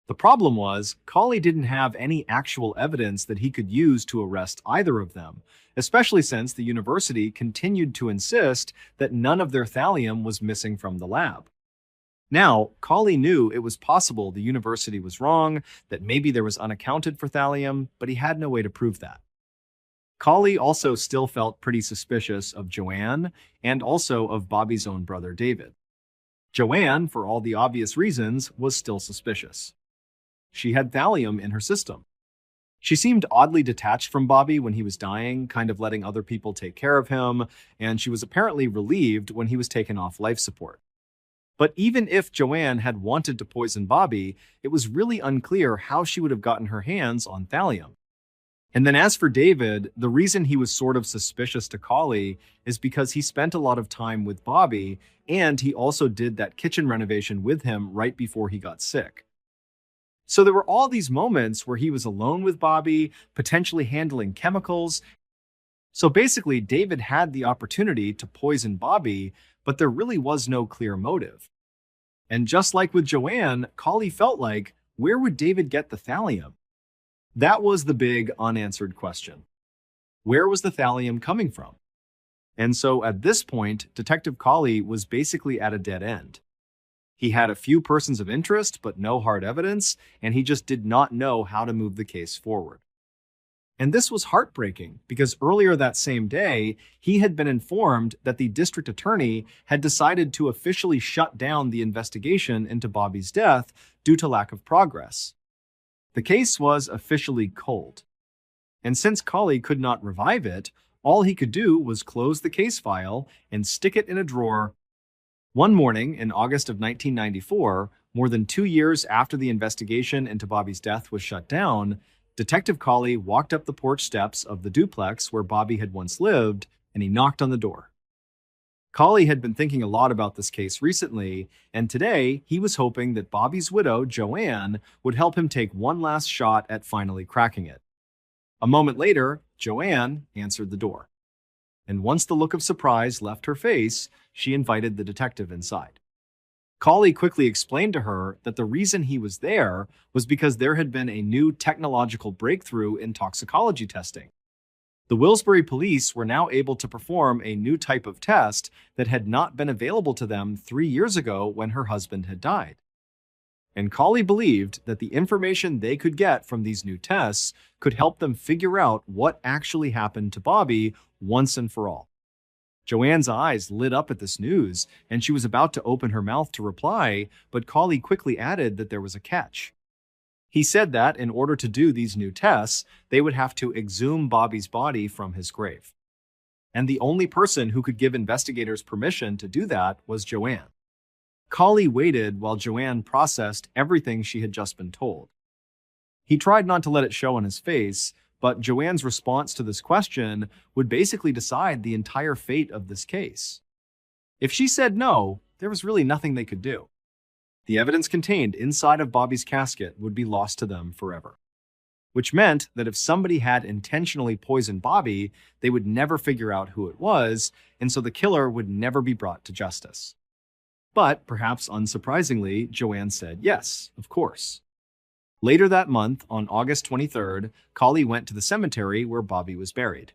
The problem was, Colley didn't have any actual evidence that he could use to arrest either of them, especially since the university continued to insist that none of their thallium was missing from the lab. Now, Colley knew it was possible the university was wrong, that maybe there was unaccounted for thallium, but he had no way to prove that. Colley also still felt pretty suspicious of Joanne and also of Bobby's own brother David. Joanne, for all the obvious reasons, was still suspicious. She had thallium in her system. She seemed oddly detached from Bobby when he was dying, kind of letting other people take care of him, and she was apparently relieved when he was taken off life support. But even if Joanne had wanted to poison Bobby, it was really unclear how she would have gotten her hands on thallium. And then as for David, the reason he was sort of suspicious to Colley is because he spent a lot of time with Bobby, and he also did that kitchen renovation with him right before he got sick. So there were all these moments where he was alone with Bobby, potentially handling chemicals. So basically, David had the opportunity to poison Bobby, but there really was no clear motive. And just like with Joanne, Colley felt like, where would David get the thallium? That was the big unanswered question. Where was the thallium coming from? And so at this point, Detective Colley was basically at a dead end. He had a few persons of interest, but no hard evidence, and he just did not know how to move the case forward. And this was heartbreaking because earlier that same day, he had been informed that the district attorney had decided to officially shut down the investigation into Bobby's death due to lack of progress. The case was officially cold. And since Colley could not revive it, all he could do was close the case file and stick it in a drawer. One morning in August of 1994, more than 2 years after the investigation into Bobby's death was shut down, Detective Colley walked up the porch steps of the duplex where Bobby had once lived, and he knocked on the door. Colley had been thinking a lot about this case recently, and today he was hoping that Bobby's widow, Joanne, would help him take one last shot at finally cracking it. A moment later, Joanne answered the door. And once the look of surprise left her face, she invited the detective inside. Colley quickly explained to her that the reason he was there was because there had been a new technological breakthrough in toxicology testing. The Wilkes-Barre police were now able to perform a new type of test that had not been available to them 3 years ago when her husband had died. And Colley believed that the information they could get from these new tests could help them figure out what actually happened to Bobby once and for all. Joanne's eyes lit up at this news, and she was about to open her mouth to reply, but Colley quickly added that there was a catch. He said that in order to do these new tests, they would have to exhume Bobby's body from his grave. And the only person who could give investigators permission to do that was Joanne. Colley waited while Joanne processed everything she had just been told. He tried not to let it show on his face, but Joanne's response to this question would basically decide the entire fate of this case. If she said no, there was really nothing they could do. The evidence contained inside of Bobby's casket would be lost to them forever. Which meant that if somebody had intentionally poisoned Bobby, they would never figure out who it was, and so the killer would never be brought to justice. But, perhaps unsurprisingly, Joanne said yes, of course. Later that month, on August 23rd, Colley went to the cemetery where Bobby was buried.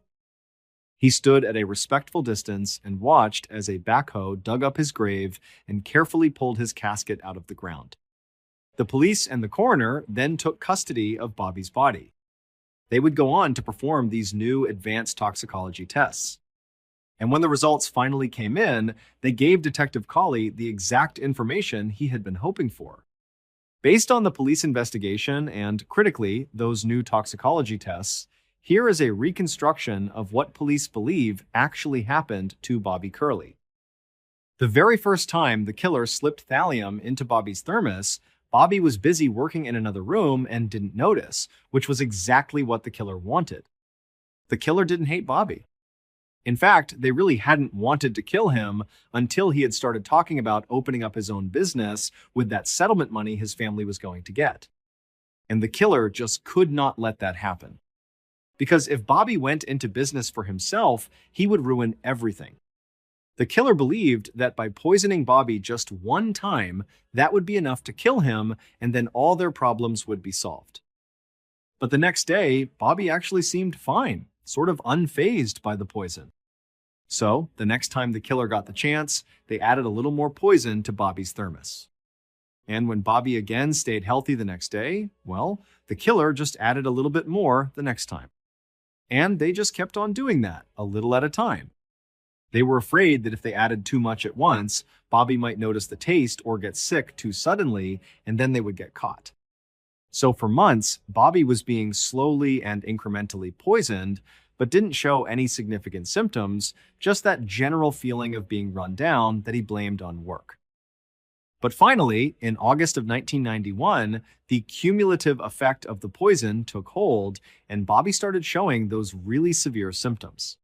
He stood at a respectful distance and watched as a backhoe dug up his grave and carefully pulled his casket out of the ground. The police and the coroner then took custody of Bobby's body. They would go on to perform these new advanced toxicology tests. And when the results finally came in, they gave Detective Colley the exact information he had been hoping for. Based on the police investigation and, critically, those new toxicology tests, here is a reconstruction of what police believe actually happened to Bobby Curley. The very first time the killer slipped thallium into Bobby's thermos, Bobby was busy working in another room and didn't notice, which was exactly what the killer wanted. The killer didn't hate Bobby. In fact, they really hadn't wanted to kill him until he had started talking about opening up his own business with that settlement money his family was going to get. And the killer just could not let that happen. Because if Bobby went into business for himself, he would ruin everything. The killer believed that by poisoning Bobby just one time, that would be enough to kill him, and then all their problems would be solved. But the next day, Bobby actually seemed fine, sort of unfazed by the poison. So, the next time the killer got the chance, they added a little more poison to Bobby's thermos. And when Bobby again stayed healthy the next day, well, the killer just added a little bit more the next time. And they just kept on doing that, a little at a time. They were afraid that if they added too much at once, Bobby might notice the taste or get sick too suddenly, and then they would get caught. So for months, Bobby was being slowly and incrementally poisoned, but didn't show any significant symptoms, just that general feeling of being run down that he blamed on work. But finally, in August of 1991, the cumulative effect of the poison took hold, and Bobby started showing those really severe symptoms.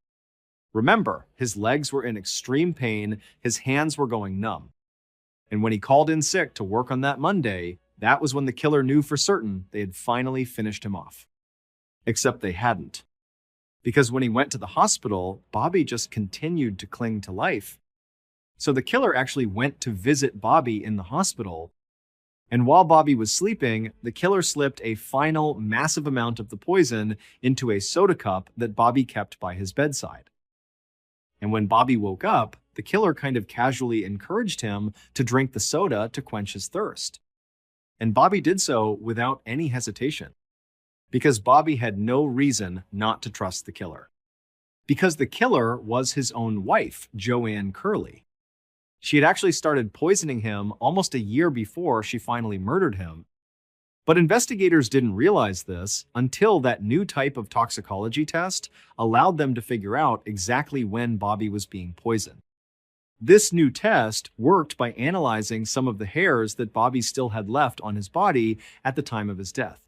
Remember, his legs were in extreme pain, his hands were going numb. And when he called in sick to work on that Monday, that was when the killer knew for certain they had finally finished him off. Except they hadn't. Because when he went to the hospital, Bobby just continued to cling to life. So the killer actually went to visit Bobby in the hospital. And while Bobby was sleeping, the killer slipped a final massive amount of the poison into a soda cup that Bobby kept by his bedside. And when Bobby woke up, the killer kind of casually encouraged him to drink the soda to quench his thirst. And Bobby did so without any hesitation. Because Bobby had no reason not to trust the killer. Because the killer was his own wife, Joanne Curley. She had actually started poisoning him almost a year before she finally murdered him. But investigators didn't realize this until that new type of toxicology test allowed them to figure out exactly when Bobby was being poisoned. This new test worked by analyzing some of the hairs that Bobby still had left on his body at the time of his death.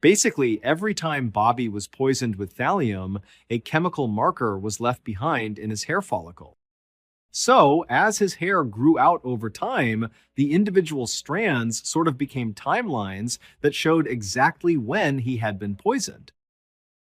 Basically, every time Bobby was poisoned with thallium, a chemical marker was left behind in his hair follicle. So, as his hair grew out over time, the individual strands sort of became timelines that showed exactly when he had been poisoned.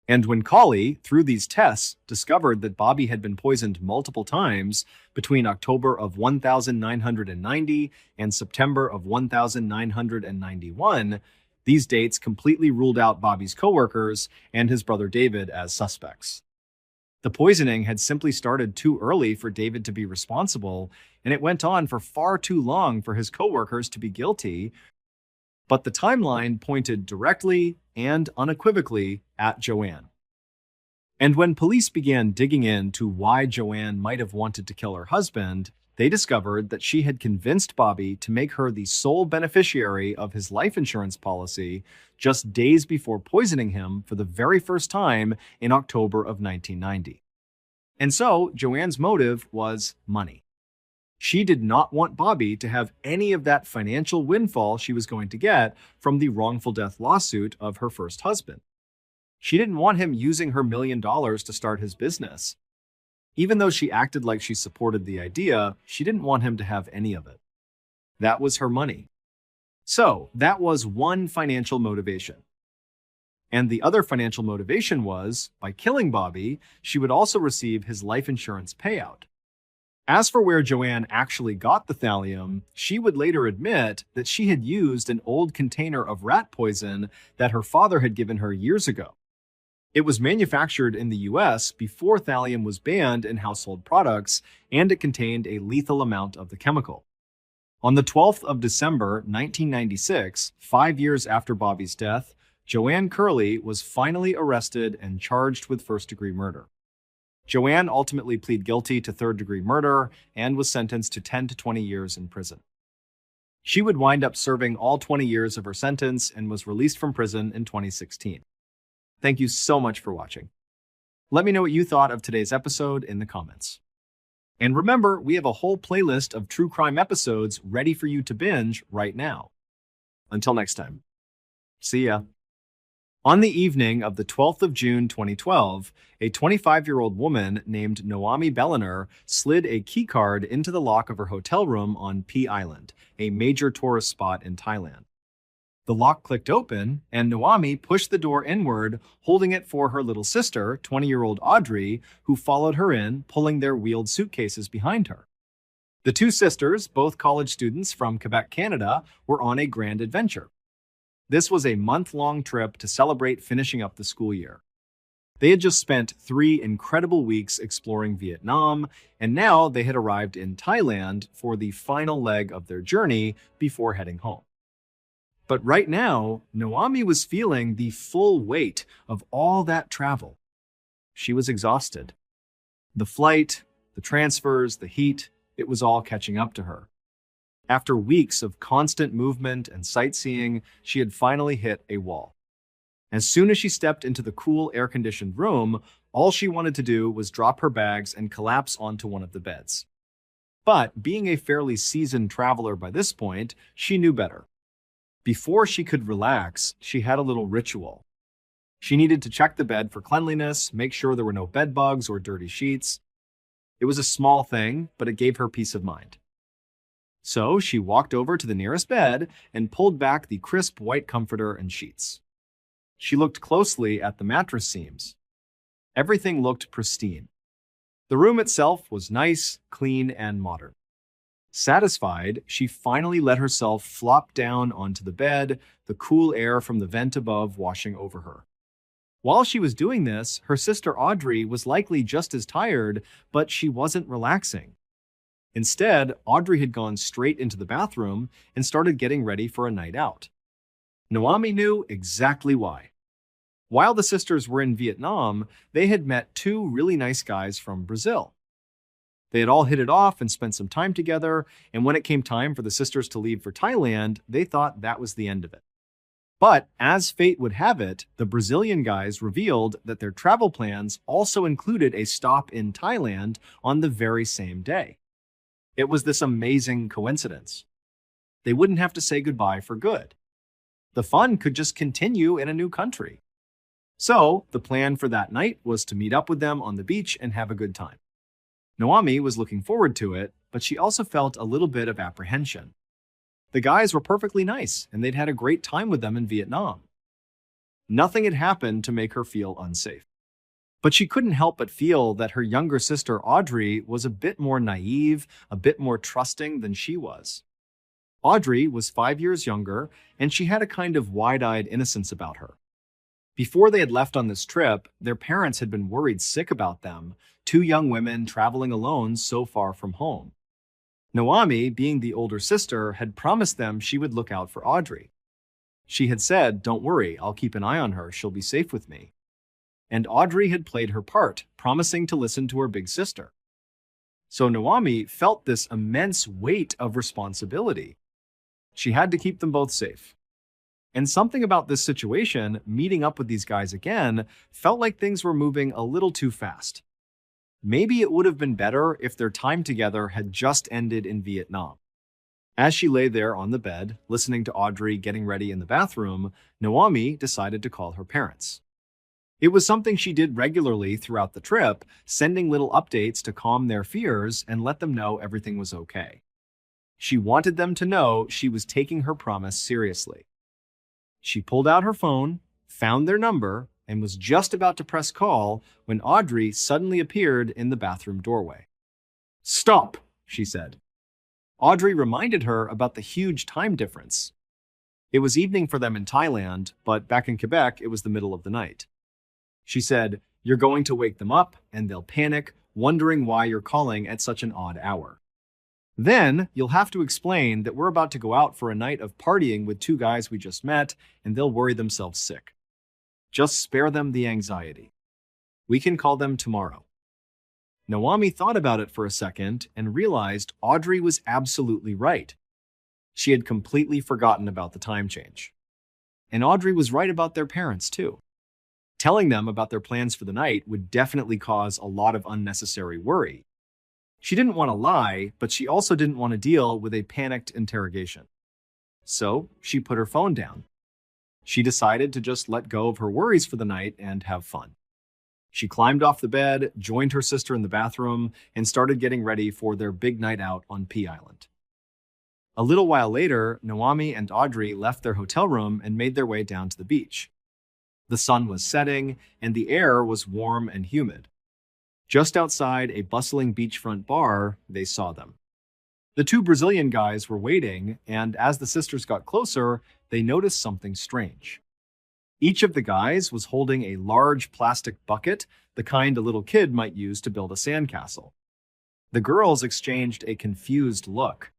And when Colley, through these tests, discovered that Bobby had been poisoned multiple times between October of 1990 and September of 1991, these dates completely ruled out Bobby's coworkers and his brother David as suspects. The poisoning had simply started too early for David to be responsible, and it went on for far too long for his coworkers to be guilty, but the timeline pointed directly and unequivocally at Joanne. And when police began digging into why Joanne might have wanted to kill her husband, They discovered that she had convinced Bobby to make her the sole beneficiary of his life insurance policy just days before poisoning him for the very first time in October of 1990. And so, Joanne's motive was money. She did not want Bobby to have any of that financial windfall she was going to get from the wrongful death lawsuit of her first husband. She didn't want him using her $1 million to start his business. Even though she acted like she supported the idea, she didn't want him to have any of it. That was her money. So, that was one financial motivation. And the other financial motivation was, by killing Bobby, she would also receive his life insurance payout. As for where Joanne actually got the thallium, she would later admit that she had used an old container of rat poison that her father had given her years ago. It was manufactured in the US before thallium was banned in household products, and it contained a lethal amount of the chemical. On the 12th of December, 1996, 5 years after Bobby's death, Joanne Curley was finally arrested and charged with first-degree murder. Joanne ultimately pleaded guilty to third-degree murder and was sentenced to 10 to 20 years in prison. She would wind up serving all 20 years of her sentence and was released from prison in 2016. Thank you so much for watching. Let me know what you thought of today's episode in the comments. And remember, we have a whole playlist of true crime episodes ready for you to binge right now. Until next time. See ya. On the evening of the 12th of June 2012, a 25-year-old woman named Mrballen slid a keycard into the lock of her hotel room on Phi Island, a major tourist spot in Thailand. The lock clicked open, and Noami pushed the door inward, holding it for her little sister, 20-year-old Audrey, who followed her in, pulling their wheeled suitcases behind her. The two sisters, both college students from Quebec, Canada, were on a grand adventure. This was a month-long trip to celebrate finishing up the school year. They had just spent 3 incredible weeks exploring Vietnam, and now they had arrived in Thailand for the final leg of their journey before heading home. But right now, Noami was feeling the full weight of all that travel. She was exhausted. The flight, the transfers, the heat, it was all catching up to her. After weeks of constant movement and sightseeing, she had finally hit a wall. As soon as she stepped into the cool, air-conditioned room, all she wanted to do was drop her bags and collapse onto one of the beds. But being a fairly seasoned traveler by this point, she knew better. Before she could relax, she had a little ritual. She needed to check the bed for cleanliness, make sure there were no bed bugs or dirty sheets. It was a small thing, but it gave her peace of mind. So she walked over to the nearest bed and pulled back the crisp white comforter and sheets. She looked closely at the mattress seams. Everything looked pristine. The room itself was nice, clean, and modern. Satisfied, she finally let herself flop down onto the bed, the cool air from the vent above washing over her. While she was doing this, her sister Audrey was likely just as tired, but she wasn't relaxing. Instead, Audrey had gone straight into the bathroom and started getting ready for a night out. Noami knew exactly why. While the sisters were in Vietnam, they had met 2 really nice guys from Brazil. They had all hit it off and spent some time together, and when it came time for the sisters to leave for Thailand, they thought that was the end of it. But as fate would have it, the Brazilian guys revealed that their travel plans also included a stop in Thailand on the very same day. It was this amazing coincidence. They wouldn't have to say goodbye for good. The fun could just continue in a new country. So, the plan for that night was to meet up with them on the beach and have a good time. Noami was looking forward to it, but she also felt a little bit of apprehension. The guys were perfectly nice, and they'd had a great time with them in Vietnam. Nothing had happened to make her feel unsafe. But she couldn't help but feel that her younger sister Audrey was a bit more naive, a bit more trusting than she was. Audrey was 5 years younger, and she had a kind of wide-eyed innocence about her. Before they had left on this trip, their parents had been worried sick about them, 2 young women traveling alone so far from home. Noami, being the older sister, had promised them she would look out for Audrey. She had said, "Don't worry, I'll keep an eye on her, she'll be safe with me." And Audrey had played her part, promising to listen to her big sister. So Naomi felt this immense weight of responsibility. She had to keep them both safe. And something about this situation, meeting up with these guys again, felt like things were moving a little too fast. Maybe it would have been better if their time together had just ended in Vietnam. As she lay there on the bed, listening to Audrey getting ready in the bathroom, Naomi decided to call her parents. It was something she did regularly throughout the trip, sending little updates to calm their fears and let them know everything was okay. She wanted them to know she was taking her promise seriously. She pulled out her phone, found their number, and was just about to press call when Audrey suddenly appeared in the bathroom doorway. "Stop," she said. Audrey reminded her about the huge time difference. It was evening for them in Thailand, but back in Quebec, it was the middle of the night. She said, "You're going to wake them up, and they'll panic, wondering why you're calling at such an odd hour. Then you'll have to explain that we're about to go out for a night of partying with two guys we just met, and they'll worry themselves sick. Just spare them the anxiety. We can call them tomorrow." Naomi thought about it for a second and realized Audrey was absolutely right. She had completely forgotten about the time change. And Audrey was right about their parents, too. Telling them about their plans for the night would definitely cause a lot of unnecessary worry. She didn't want to lie, but she also didn't want to deal with a panicked interrogation. So she put her phone down. She decided to just let go of her worries for the night and have fun. She climbed off the bed, joined her sister in the bathroom, and started getting ready for their big night out on P Island. A little while later, Naomi and Audrey left their hotel room and made their way down to the beach. The sun was setting, and the air was warm and humid. Just outside a bustling beachfront bar, they saw them. The two Brazilian guys were waiting, and as the sisters got closer, they noticed something strange. Each of the guys was holding a large plastic bucket, the kind a little kid might use to build a sandcastle. The girls exchanged a confused look.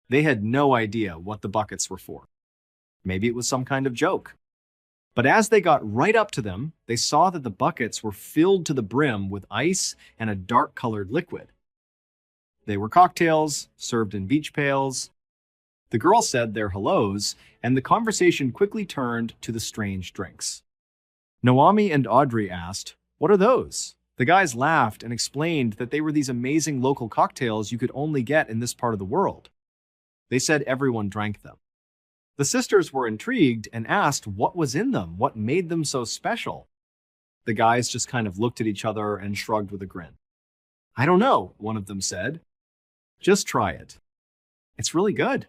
They had no idea what the buckets were for. Maybe it was some kind of joke. But as they got right up to them, they saw that the buckets were filled to the brim with ice and a dark-colored liquid. They were cocktails, served in beach pails. The girls said their hellos, and the conversation quickly turned to the strange drinks. Naomi and Audrey asked, "What are those?" The guys laughed and explained that they were these amazing local cocktails you could only get in this part of the world. They said everyone drank them. The sisters were intrigued and asked what was in them, what made them so special. The guys just kind of looked at each other and shrugged with a grin. "I don't know," one of them said. "Just try it. It's really good.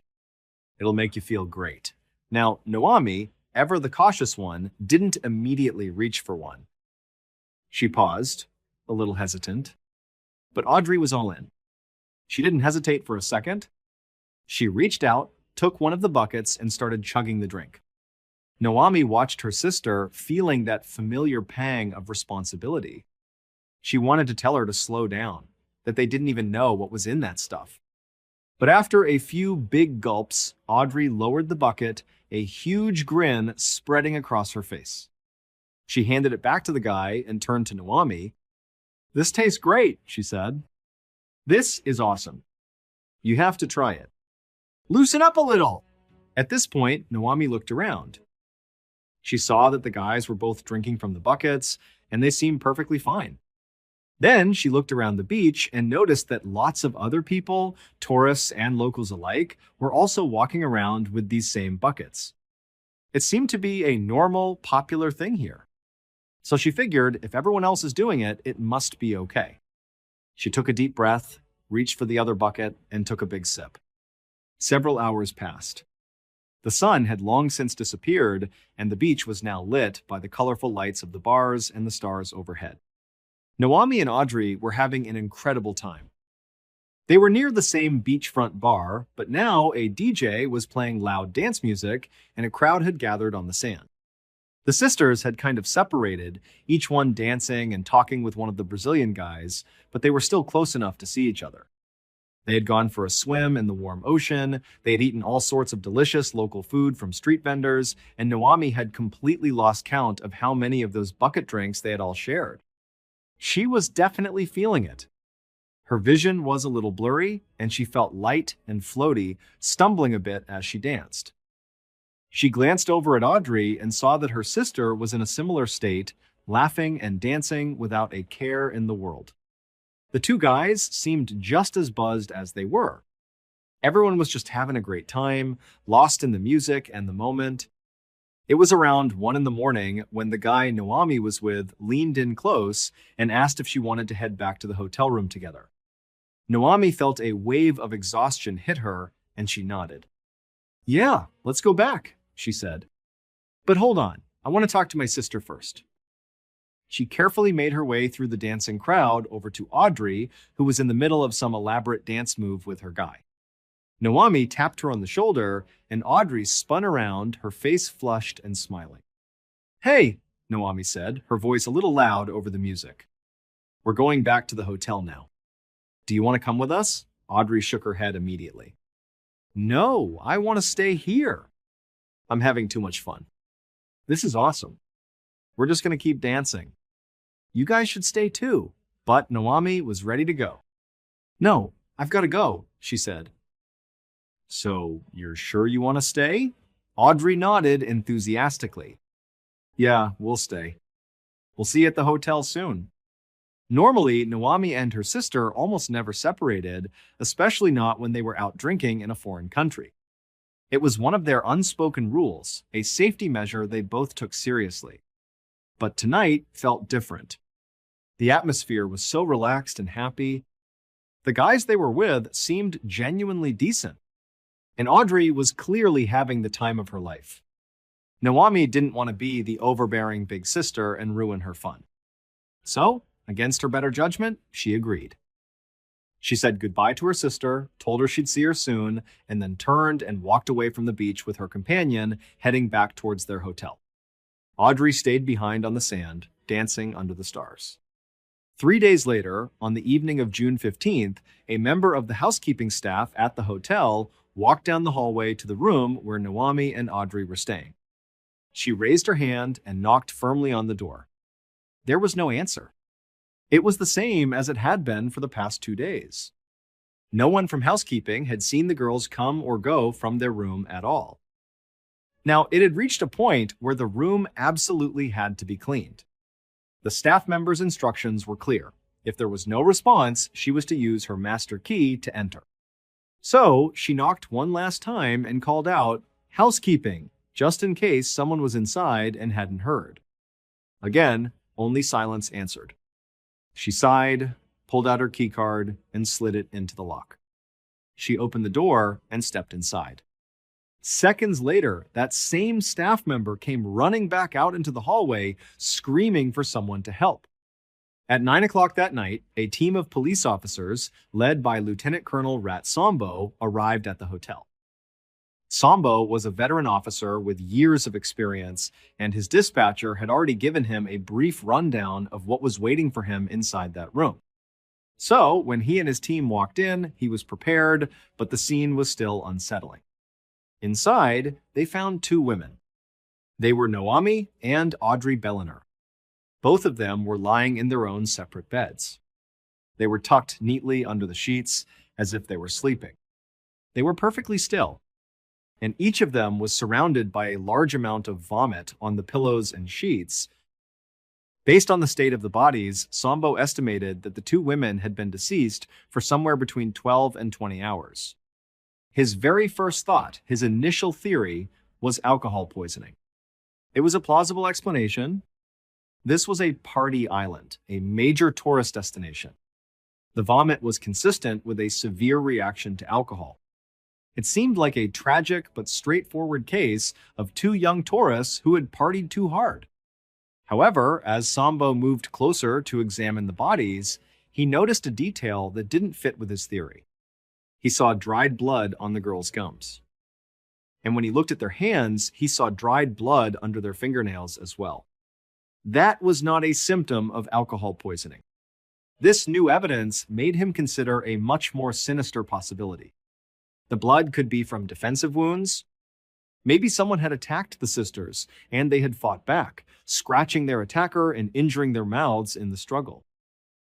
It'll make you feel great." Now, Naomi, ever the cautious one, didn't immediately reach for one. She paused, a little hesitant. But Audrey was all in. She didn't hesitate for a second. She reached out, took one of the buckets, and started chugging the drink. Naomi watched her sister, feeling that familiar pang of responsibility. She wanted to tell her to slow down, that they didn't even know what was in that stuff. But after a few big gulps, Audrey lowered the bucket, a huge grin spreading across her face. She handed it back to the guy and turned to Naomi. "This tastes great," she said. "This is awesome. You have to try it. Loosen up a little." At this point, Naomi looked around. She saw that the guys were both drinking from the buckets, and they seemed perfectly fine. Then she looked around the beach and noticed that lots of other people, tourists and locals alike, were also walking around with these same buckets. It seemed to be a normal, popular thing here. So she figured if everyone else is doing it, it must be okay. She took a deep breath, reached for the other bucket, and took a big sip. Several hours passed. The sun had long since disappeared, and the beach was now lit by the colorful lights of the bars and the stars overhead. Naomi and Audrey were having an incredible time. They were near the same beachfront bar, but now a DJ was playing loud dance music, and a crowd had gathered on the sand. The sisters had kind of separated, each one dancing and talking with one of the Brazilian guys, but they were still close enough to see each other. They had gone for a swim in the warm ocean, they had eaten all sorts of delicious local food from street vendors, and Naomi had completely lost count of how many of those bucket drinks they had all shared. She was definitely feeling it. Her vision was a little blurry, and she felt light and floaty, stumbling a bit as she danced. She glanced over at Audrey and saw that her sister was in a similar state, laughing and dancing without a care in the world. The two guys seemed just as buzzed as they were. Everyone was just having a great time, lost in the music and the moment. It was around 1 in the morning when the guy Naomi was with leaned in close and asked if she wanted to head back to the hotel room together. Naomi felt a wave of exhaustion hit her, and she nodded. "Yeah, let's go back," she said. "But hold on, I want to talk to my sister first." She carefully made her way through the dancing crowd over to Audrey, who was in the middle of some elaborate dance move with her guy. Naomi tapped her on the shoulder, and Audrey spun around, her face flushed and smiling. "Hey," Naomi said, her voice a little loud over the music. "We're going back to the hotel now. Do you want to come with us?" Audrey shook her head immediately. "No, I want to stay here. I'm having too much fun. This is awesome. We're just going to keep dancing. You guys should stay too." But Naomi was ready to go. "No, I've got to go," she said. "So you're sure you want to stay?" Audrey nodded enthusiastically. "Yeah, we'll stay. We'll see you at the hotel soon." Normally, Naomi and her sister almost never separated, especially not when they were out drinking in a foreign country. It was one of their unspoken rules, a safety measure they both took seriously. But tonight felt different. The atmosphere was so relaxed and happy. The guys they were with seemed genuinely decent, and Audrey was clearly having the time of her life. Naomi didn't want to be the overbearing big sister and ruin her fun. So, against her better judgment, she agreed. She said goodbye to her sister, told her she'd see her soon, and then turned and walked away from the beach with her companion, heading back towards their hotel. Audrey stayed behind on the sand, dancing under the stars. 3 days later, on the evening of June 15th, a member of the housekeeping staff at the hotel walked down the hallway to the room where Naomi and Audrey were staying. She raised her hand and knocked firmly on the door. There was no answer. It was the same as it had been for the past 2 days. No one from housekeeping had seen the girls come or go from their room at all. Now, it had reached a point where the room absolutely had to be cleaned. The staff member's instructions were clear. If there was no response, she was to use her master key to enter. So, she knocked one last time and called out, "Housekeeping," just in case someone was inside and hadn't heard. Again, only silence answered. She sighed, pulled out her keycard, and slid it into the lock. She opened the door and stepped inside. Seconds later, that same staff member came running back out into the hallway, screaming for someone to help. At 9 o'clock that night, a team of police officers, led by Lieutenant Colonel Rat Sambo, arrived at the hotel. Sambo was a veteran officer with years of experience, and his dispatcher had already given him a brief rundown of what was waiting for him inside that room. So, when he and his team walked in, he was prepared, but the scene was still unsettling. Inside, they found 2 women. They were Naomi and Audrey Bellener. Both of them were lying in their own separate beds. They were tucked neatly under the sheets, as if they were sleeping. They were perfectly still, and each of them was surrounded by a large amount of vomit on the pillows and sheets. Based on the state of the bodies, Sambo estimated that the 2 women had been deceased for somewhere between 12 and 20 hours. His very first thought, his initial theory, was alcohol poisoning. It was a plausible explanation. This was a party island, a major tourist destination. The vomit was consistent with a severe reaction to alcohol. It seemed like a tragic but straightforward case of 2 young tourists who had partied too hard. However, as Sambo moved closer to examine the bodies, he noticed a detail that didn't fit with his theory. He saw dried blood on the girls' gums. And when he looked at their hands, he saw dried blood under their fingernails as well. That was not a symptom of alcohol poisoning. This new evidence made him consider a much more sinister possibility. The blood could be from defensive wounds. Maybe someone had attacked the sisters, and they had fought back, scratching their attacker and injuring their mouths in the struggle.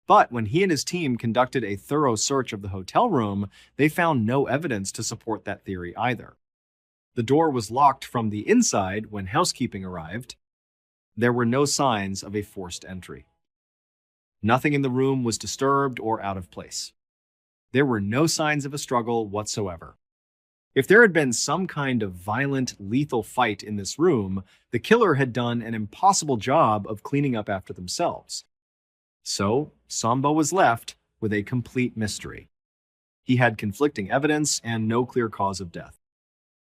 But when he and his team conducted a thorough search of the hotel room, they found no evidence to support that theory either. The door was locked from the inside when housekeeping arrived. There were no signs of a forced entry. Nothing in the room was disturbed or out of place. There were no signs of a struggle whatsoever. If there had been some kind of violent, lethal fight in this room, the killer had done an impossible job of cleaning up after themselves. So, Sambo was left with a complete mystery. He had conflicting evidence and no clear cause of death.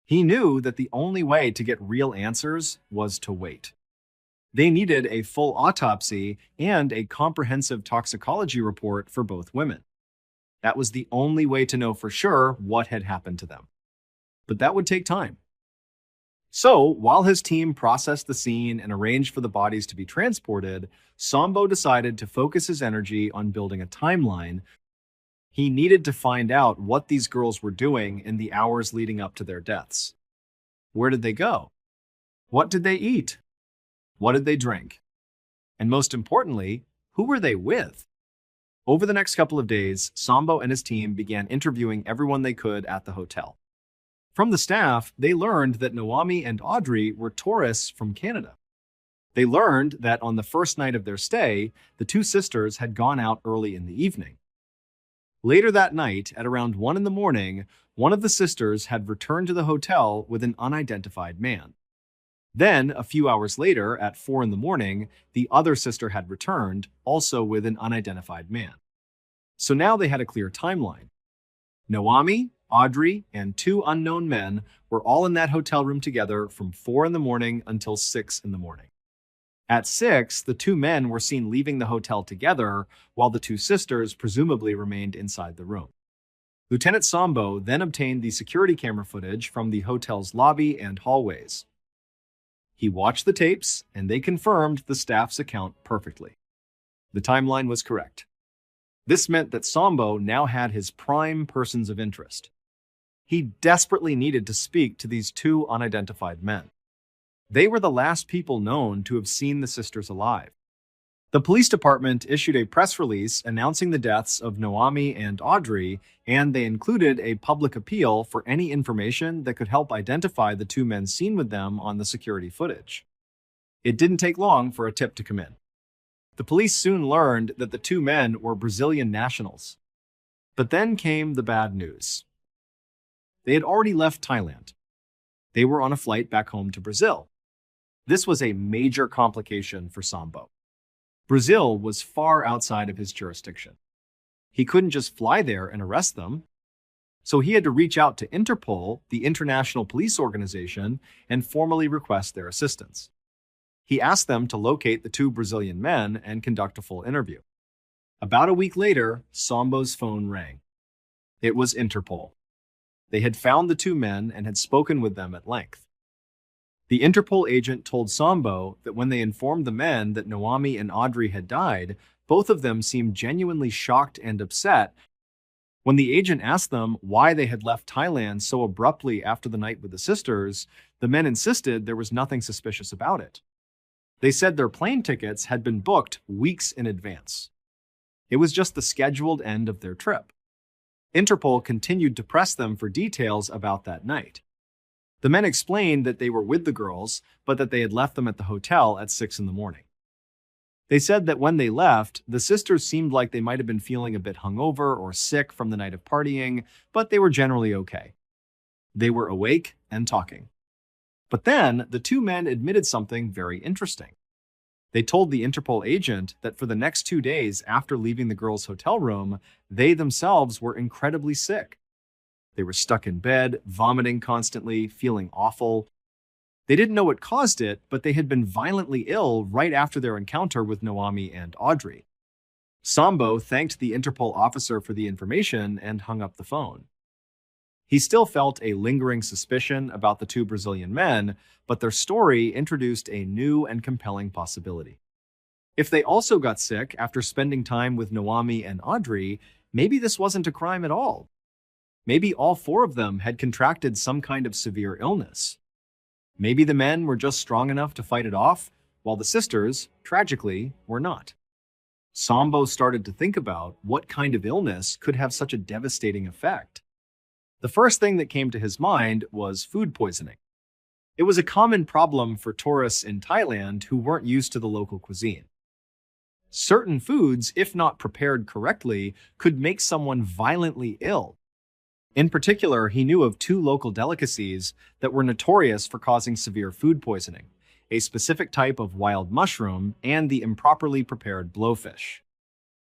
He knew that the only way to get real answers was to wait. They needed a full autopsy and a comprehensive toxicology report for both women. That was the only way to know for sure what had happened to them. But that would take time. So, while his team processed the scene and arranged for the bodies to be transported, Sambo decided to focus his energy on building a timeline. He needed to find out what these girls were doing in the hours leading up to their deaths. Where did they go? What did they eat? What did they drink? And most importantly, who were they with? Over the next couple of days, Sambo and his team began interviewing everyone they could at the hotel. From the staff, they learned that Naomi and Audrey were tourists from Canada. They learned that on the first night of their stay, the two sisters had gone out early in the evening. Later that night, at around 1 in the morning, one of the sisters had returned to the hotel with an unidentified man. Then, a few hours later, at 4 in the morning, the other sister had returned, also with an unidentified man. So now they had a clear timeline. Naomi, Audrey, and 2 unknown men were all in that hotel room together from 4 in the morning until 6 in the morning. At 6, the 2 men were seen leaving the hotel together, while the 2 sisters presumably remained inside the room. Lieutenant Sambo then obtained the security camera footage from the hotel's lobby and hallways. He watched the tapes, and they confirmed the staff's account perfectly. The timeline was correct. This meant that Sambo now had his prime persons of interest. He desperately needed to speak to these 2 unidentified men. They were the last people known to have seen the sisters alive. The police department issued a press release announcing the deaths of Naomi and Audrey, and they included a public appeal for any information that could help identify the 2 men seen with them on the security footage. It didn't take long for a tip to come in. The police soon learned that the 2 men were Brazilian nationals. But then came the bad news. They had already left Thailand. They were on a flight back home to Brazil. This was a major complication for Sambo. Brazil was far outside of his jurisdiction. He couldn't just fly there and arrest them. So he had to reach out to Interpol, the international police organization, and formally request their assistance. He asked them to locate the 2 Brazilian men and conduct a full interview. About a week later, Sambo's phone rang. It was Interpol. They had found the 2 men and had spoken with them at length. The Interpol agent told Sambo that when they informed the men that Naomi and Audrey had died, both of them seemed genuinely shocked and upset. When the agent asked them why they had left Thailand so abruptly after the night with the sisters, the men insisted there was nothing suspicious about it. They said their plane tickets had been booked weeks in advance. It was just the scheduled end of their trip. Interpol continued to press them for details about that night. The men explained that they were with the girls, but that they had left them at the hotel at 6 in the morning. They said that when they left, the sisters seemed like they might have been feeling a bit hungover or sick from the night of partying, but they were generally okay. They were awake and talking. But then, the 2 men admitted something very interesting. They told the Interpol agent that for the next 2 days after leaving the girls' hotel room, they themselves were incredibly sick. They were stuck in bed, vomiting constantly, feeling awful. They didn't know what caused it, but they had been violently ill right after their encounter with Naomi and Audrey. Sambo thanked the Interpol officer for the information and hung up the phone. He still felt a lingering suspicion about the 2 Brazilian men, but their story introduced a new and compelling possibility. If they also got sick after spending time with Naomi and Audrey, maybe this wasn't a crime at all. Maybe all 4 of them had contracted some kind of severe illness. Maybe the men were just strong enough to fight it off, while the sisters, tragically, were not. Sambo started to think about what kind of illness could have such a devastating effect. The first thing that came to his mind was food poisoning. It was a common problem for tourists in Thailand who weren't used to the local cuisine. Certain foods, if not prepared correctly, could make someone violently ill. In particular, he knew of two local delicacies that were notorious for causing severe food poisoning: a specific type of wild mushroom and the improperly prepared blowfish.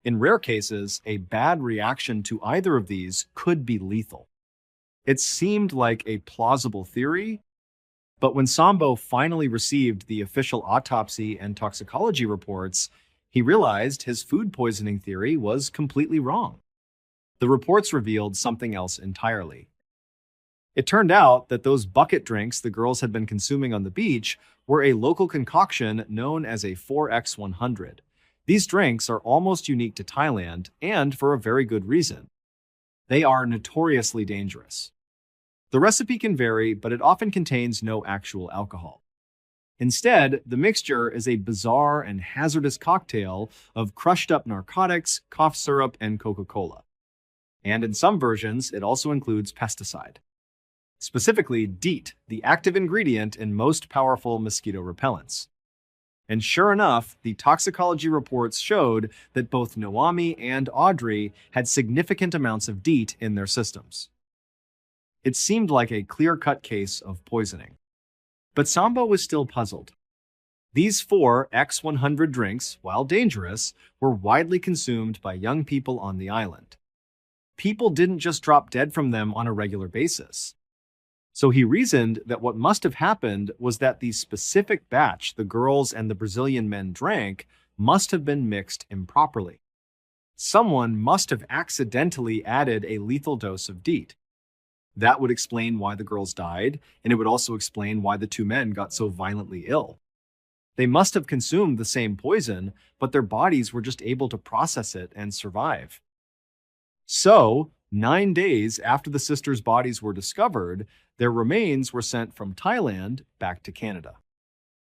In rare cases, a bad reaction to either of these could be lethal. It seemed like a plausible theory, but when Sambo finally received the official autopsy and toxicology reports, he realized his food poisoning theory was completely wrong. The reports revealed something else entirely. It turned out that those bucket drinks the girls had been consuming on the beach were a local concoction known as a 4x100. These drinks are almost unique to Thailand, and for a very good reason. They are notoriously dangerous. The recipe can vary, but it often contains no actual alcohol. Instead, the mixture is a bizarre and hazardous cocktail of crushed up narcotics, cough syrup, and Coca-Cola. And in some versions, it also includes pesticide. Specifically, DEET, the active ingredient in most powerful mosquito repellents. And sure enough, the toxicology reports showed that both Noami and Audrey had significant amounts of DEET in their systems. It seemed like a clear-cut case of poisoning. But Sambo was still puzzled. These 4x100 drinks, while dangerous, were widely consumed by young people on the island. People didn't just drop dead from them on a regular basis. So he reasoned that what must have happened was that the specific batch the girls and the Brazilian men drank must have been mixed improperly. Someone must have accidentally added a lethal dose of DEET. That would explain why the girls died, and it would also explain why the two men got so violently ill. They must have consumed the same poison, but their bodies were just able to process it and survive. So, 9 days after the sisters' bodies were discovered, their remains were sent from Thailand back to Canada.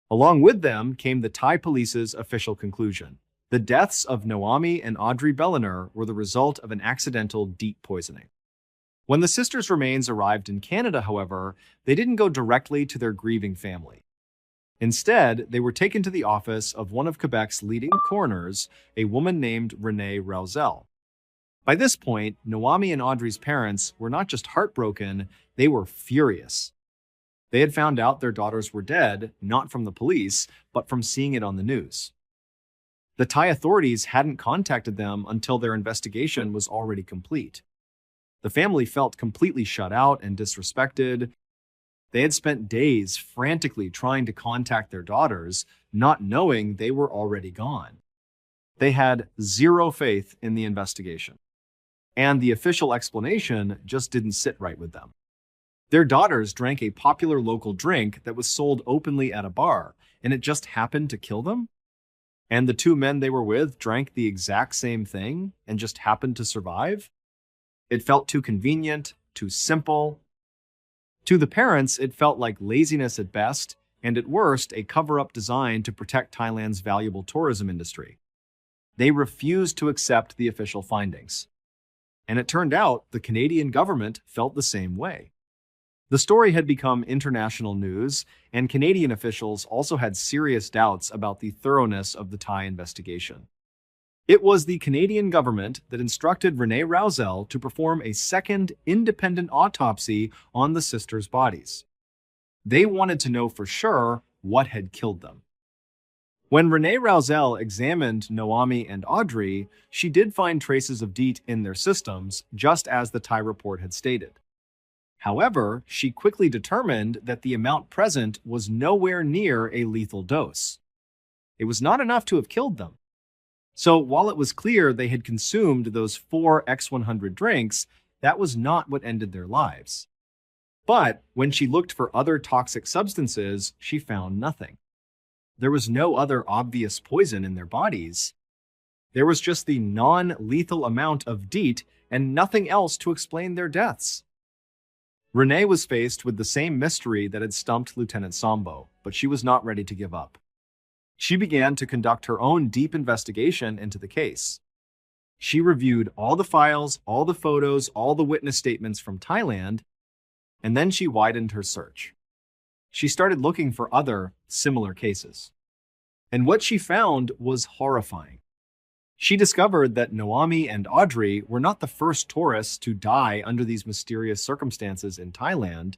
Along with them came the Thai police's official conclusion. The deaths of Noami and Audrey Belliner were the result of an accidental DEET poisoning. When the sisters' remains arrived in Canada, however, they didn't go directly to their grieving family. Instead, they were taken to the office of one of Quebec's leading coroners, a woman named Renee Rousel. By this point, Noami and Audrey's parents were not just heartbroken, they were furious. They had found out their daughters were dead, not from the police, but from seeing it on the news. The Thai authorities hadn't contacted them until their investigation was already complete. The family felt completely shut out and disrespected. They had spent days frantically trying to contact their daughters, not knowing they were already gone. They had zero faith in the investigation. And the official explanation just didn't sit right with them. Their daughters drank a popular local drink that was sold openly at a bar, and it just happened to kill them? And the two men they were with drank the exact same thing and just happened to survive? It felt too convenient, too simple. To the parents, it felt like laziness at best, and at worst, a cover-up designed to protect Thailand's valuable tourism industry. They refused to accept the official findings. And it turned out the Canadian government felt the same way. The story had become international news, and Canadian officials also had serious doubts about the thoroughness of the Thai investigation. It was the Canadian government that instructed Renee Rousel to perform a second independent autopsy on the sisters' bodies. They wanted to know for sure what had killed them. When Renee Rousel examined Noami and Audrey, she did find traces of DEET in their systems, just as the Thai report had stated. However, she quickly determined that the amount present was nowhere near a lethal dose. It was not enough to have killed them. So while it was clear they had consumed those 4x100 drinks, that was not what ended their lives. But when she looked for other toxic substances, she found nothing. There was no other obvious poison in their bodies. There was just the non-lethal amount of DEET and nothing else to explain their deaths. Renee was faced with the same mystery that had stumped Lieutenant Sambo, but she was not ready to give up. She began to conduct her own deep investigation into the case. She reviewed all the files, all the photos, all the witness statements from Thailand, and then she widened her search. She started looking for other similar cases. And what she found was horrifying. She discovered that Naomi and Audrey were not the first tourists to die under these mysterious circumstances in Thailand.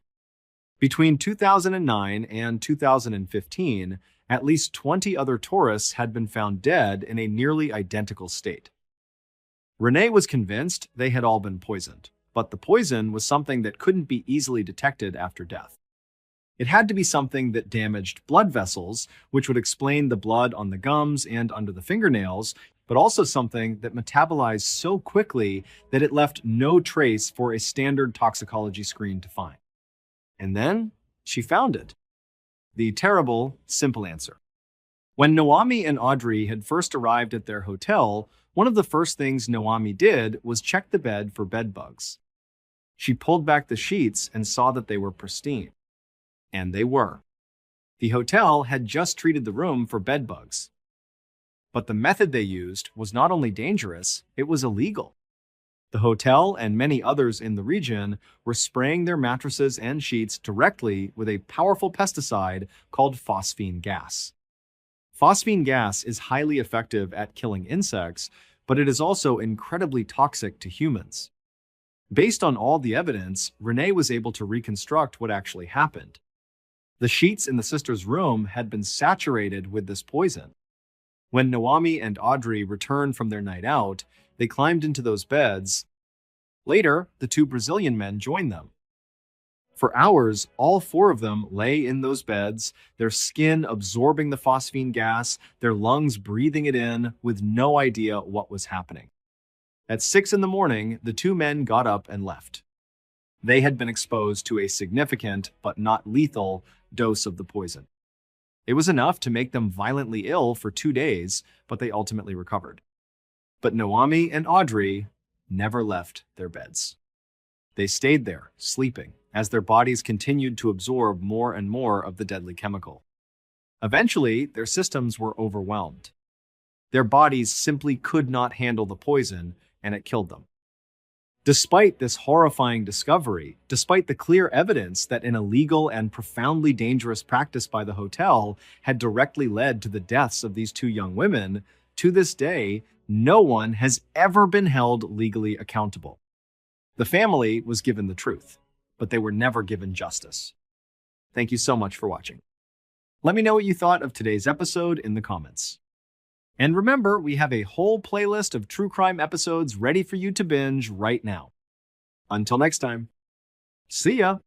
Between 2009 and 2015, at least 20 other tourists had been found dead in a nearly identical state. Renee was convinced they had all been poisoned, but the poison was something that couldn't be easily detected after death. It had to be something that damaged blood vessels, which would explain the blood on the gums and under the fingernails, but also something that metabolized so quickly that it left no trace for a standard toxicology screen to find. And then she found it. The terrible, simple answer. When Naomi and Audrey had first arrived at their hotel, one of the first things Naomi did was check the bed for bed bugs. She pulled back the sheets and saw that they were pristine. And they were. The hotel had just treated the room for bed bugs. But the method they used was not only dangerous, it was illegal. The hotel and many others in the region were spraying their mattresses and sheets directly with a powerful pesticide called phosphine gas. Phosphine gas is highly effective at killing insects, but it is also incredibly toxic to humans. Based on all the evidence, Renee was able to reconstruct what actually happened. The sheets in the sisters' room had been saturated with this poison. When Naomi and Audrey returned from their night out, they climbed into those beds. Later, the two Brazilian men joined them. For hours, all four of them lay in those beds, their skin absorbing the phosphine gas, their lungs breathing it in, with no idea what was happening. At 6 in the morning, the two men got up and left. They had been exposed to a significant, but not lethal, dose of the poison. It was enough to make them violently ill for 2 days, but they ultimately recovered. But Naomi and Audrey never left their beds. They stayed there, sleeping, as their bodies continued to absorb more and more of the deadly chemical. Eventually, their systems were overwhelmed. Their bodies simply could not handle the poison, and it killed them. Despite this horrifying discovery, despite the clear evidence that an illegal and profoundly dangerous practice by the hotel had directly led to the deaths of these two young women, to this day, no one has ever been held legally accountable. The family was given the truth, but they were never given justice. Thank you so much for watching. Let me know what you thought of today's episode in the comments. And remember, we have a whole playlist of true crime episodes ready for you to binge right now. Until next time, see ya!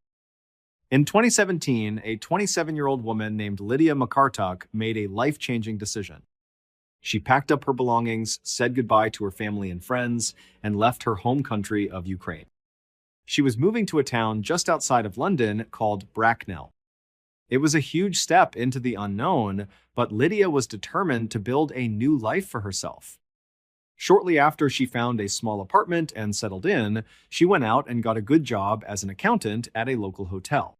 In 2017, a 27-year-old woman named Lydia McCartuck made a life-changing decision. She packed up her belongings, said goodbye to her family and friends, and left her home country of Ukraine. She was moving to a town just outside of London called Bracknell. It was a huge step into the unknown, but Lydia was determined to build a new life for herself. Shortly after she found a small apartment and settled in, she went out and got a good job as an accountant at a local hotel.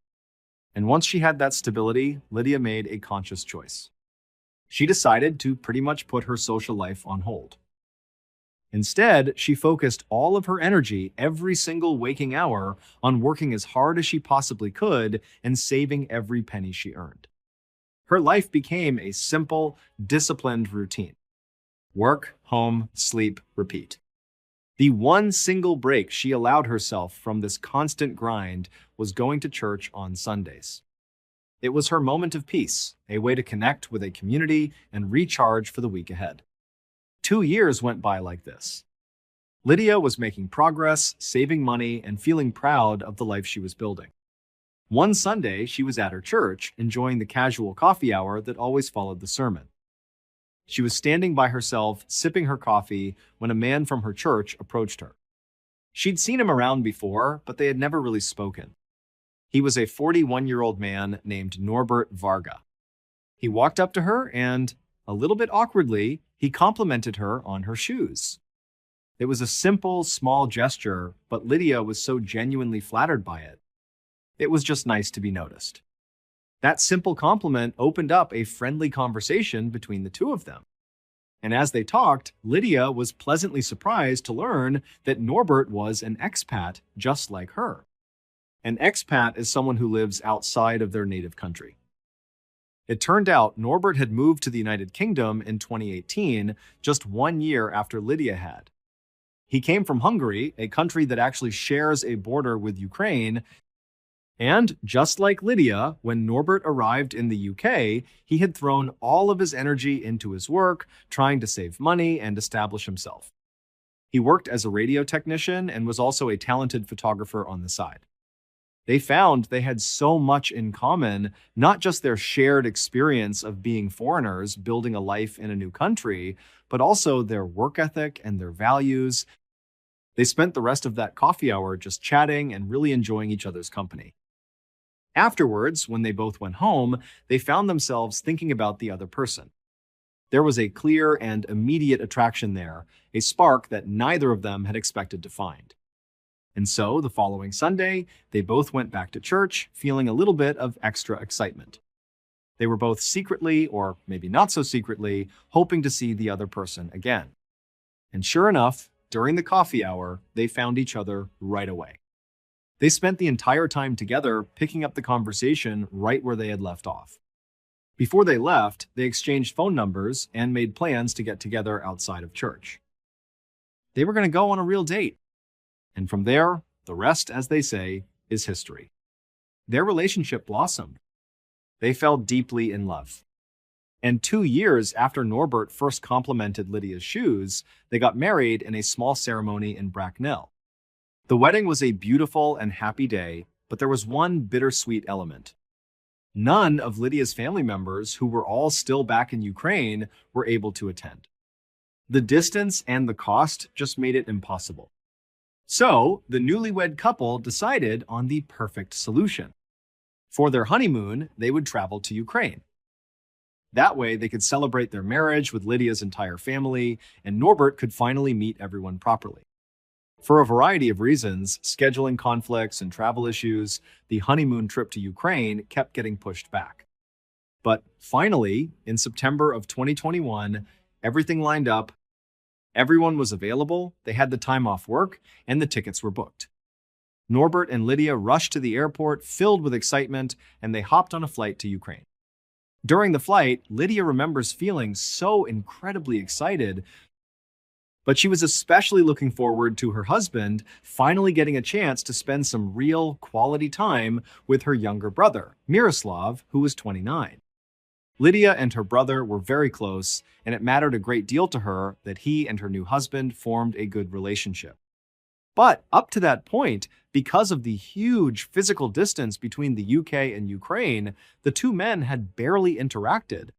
And once she had that stability, Lydia made a conscious choice. She decided to pretty much put her social life on hold. Instead, she focused all of her energy every single waking hour on working as hard as she possibly could and saving every penny she earned. Her life became a simple, disciplined routine. Work, home, sleep, repeat. The one single break she allowed herself from this constant grind was going to church on Sundays. It was her moment of peace, a way to connect with a community and recharge for the week ahead. 2 years went by like this. Lydia was making progress, saving money, and feeling proud of the life she was building. One Sunday, she was at her church, enjoying the casual coffee hour that always followed the sermon. She was standing by herself, sipping her coffee, when a man from her church approached her. She'd seen him around before, but they had never really spoken. He was a 41-year-old man named Norbert Varga. He walked up to her and, a little bit awkwardly, he complimented her on her shoes. It was a simple, small gesture, but Lydia was so genuinely flattered by it. It was just nice to be noticed. That simple compliment opened up a friendly conversation between the two of them. And as they talked, Lydia was pleasantly surprised to learn that Norbert was an expat just like her. An expat is someone who lives outside of their native country. It turned out Norbert had moved to the United Kingdom in 2018, just 1 year after Lydia had. He came from Hungary, a country that actually shares a border with Ukraine, and just like Lydia, when Norbert arrived in the UK, he had thrown all of his energy into his work, trying to save money and establish himself. He worked as a radio technician and was also a talented photographer on the side. They found they had so much in common, not just their shared experience of being foreigners, building a life in a new country, but also their work ethic and their values. They spent the rest of that coffee hour just chatting and really enjoying each other's company. Afterwards, when they both went home, they found themselves thinking about the other person. There was a clear and immediate attraction there, a spark that neither of them had expected to find. And so, the following Sunday, they both went back to church, feeling a little bit of extra excitement. They were both secretly, or maybe not so secretly, hoping to see the other person again. And sure enough, during the coffee hour, they found each other right away. They spent the entire time together, picking up the conversation right where they had left off. Before they left, they exchanged phone numbers and made plans to get together outside of church. They were going to go on a real date. And from there, the rest, as they say, is history. Their relationship blossomed. They fell deeply in love. And 2 years after Norbert first complimented Lydia's shoes, they got married in a small ceremony in Bracknell. The wedding was a beautiful and happy day, but there was one bittersweet element. None of Lydia's family members, who were all still back in Ukraine, were able to attend. The distance and the cost just made it impossible. So, the newlywed couple decided on the perfect solution. For their honeymoon, they would travel to Ukraine. That way, they could celebrate their marriage with Lydia's entire family, and Norbert could finally meet everyone properly. For a variety of reasons, scheduling conflicts and travel issues, the honeymoon trip to Ukraine kept getting pushed back. But finally, in September of 2021, everything lined up. Everyone was available, they had the time off work, and the tickets were booked. Norbert and Lydia rushed to the airport, filled with excitement, and they hopped on a flight to Ukraine. During the flight, Lydia remembers feeling so incredibly excited, but she was especially looking forward to her husband finally getting a chance to spend some real quality time with her younger brother, Miroslav, who was 29. Lydia and her brother were very close, and it mattered a great deal to her that he and her new husband formed a good relationship. But up to that point, because of the huge physical distance between the UK and Ukraine, the two men had barely interacted.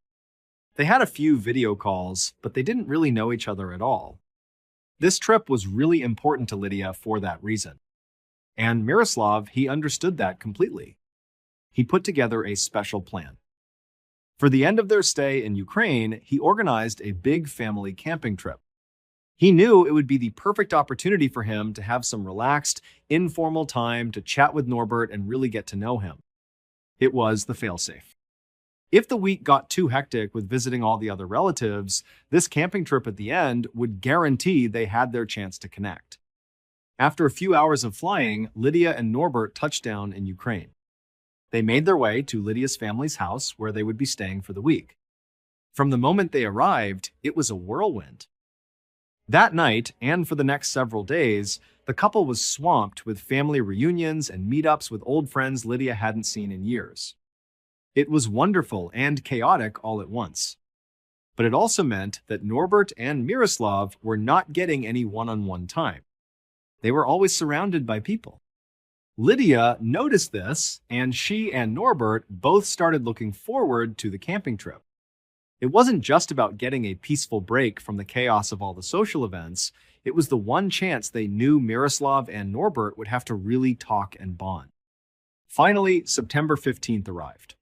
They had a few video calls, but they didn't really know each other at all. This trip was really important to Lydia for that reason. And Miroslav, he understood that completely. He put together a special plan. For the end of their stay in Ukraine, he organized a big family camping trip. He knew it would be the perfect opportunity for him to have some relaxed, informal time to chat with Norbert and really get to know him. It was the failsafe. If the week got too hectic with visiting all the other relatives, this camping trip at the end would guarantee they had their chance to connect. After a few hours of flying, Lydia and Norbert touched down in Ukraine. They made their way to Lydia's family's house where they would be staying for the week. From the moment they arrived, it was a whirlwind. That night, and for the next several days, the couple was swamped with family reunions and meetups with old friends Lydia hadn't seen in years. It was wonderful and chaotic all at once. But it also meant that Norbert and Miroslav were not getting any one-on-one time. They were always surrounded by people. Lydia noticed this, and she and Norbert both started looking forward to the camping trip. It wasn't just about getting a peaceful break from the chaos of all the social events. It was the one chance they knew Miroslav and Norbert would have to really talk and bond. Finally, September 15th arrived.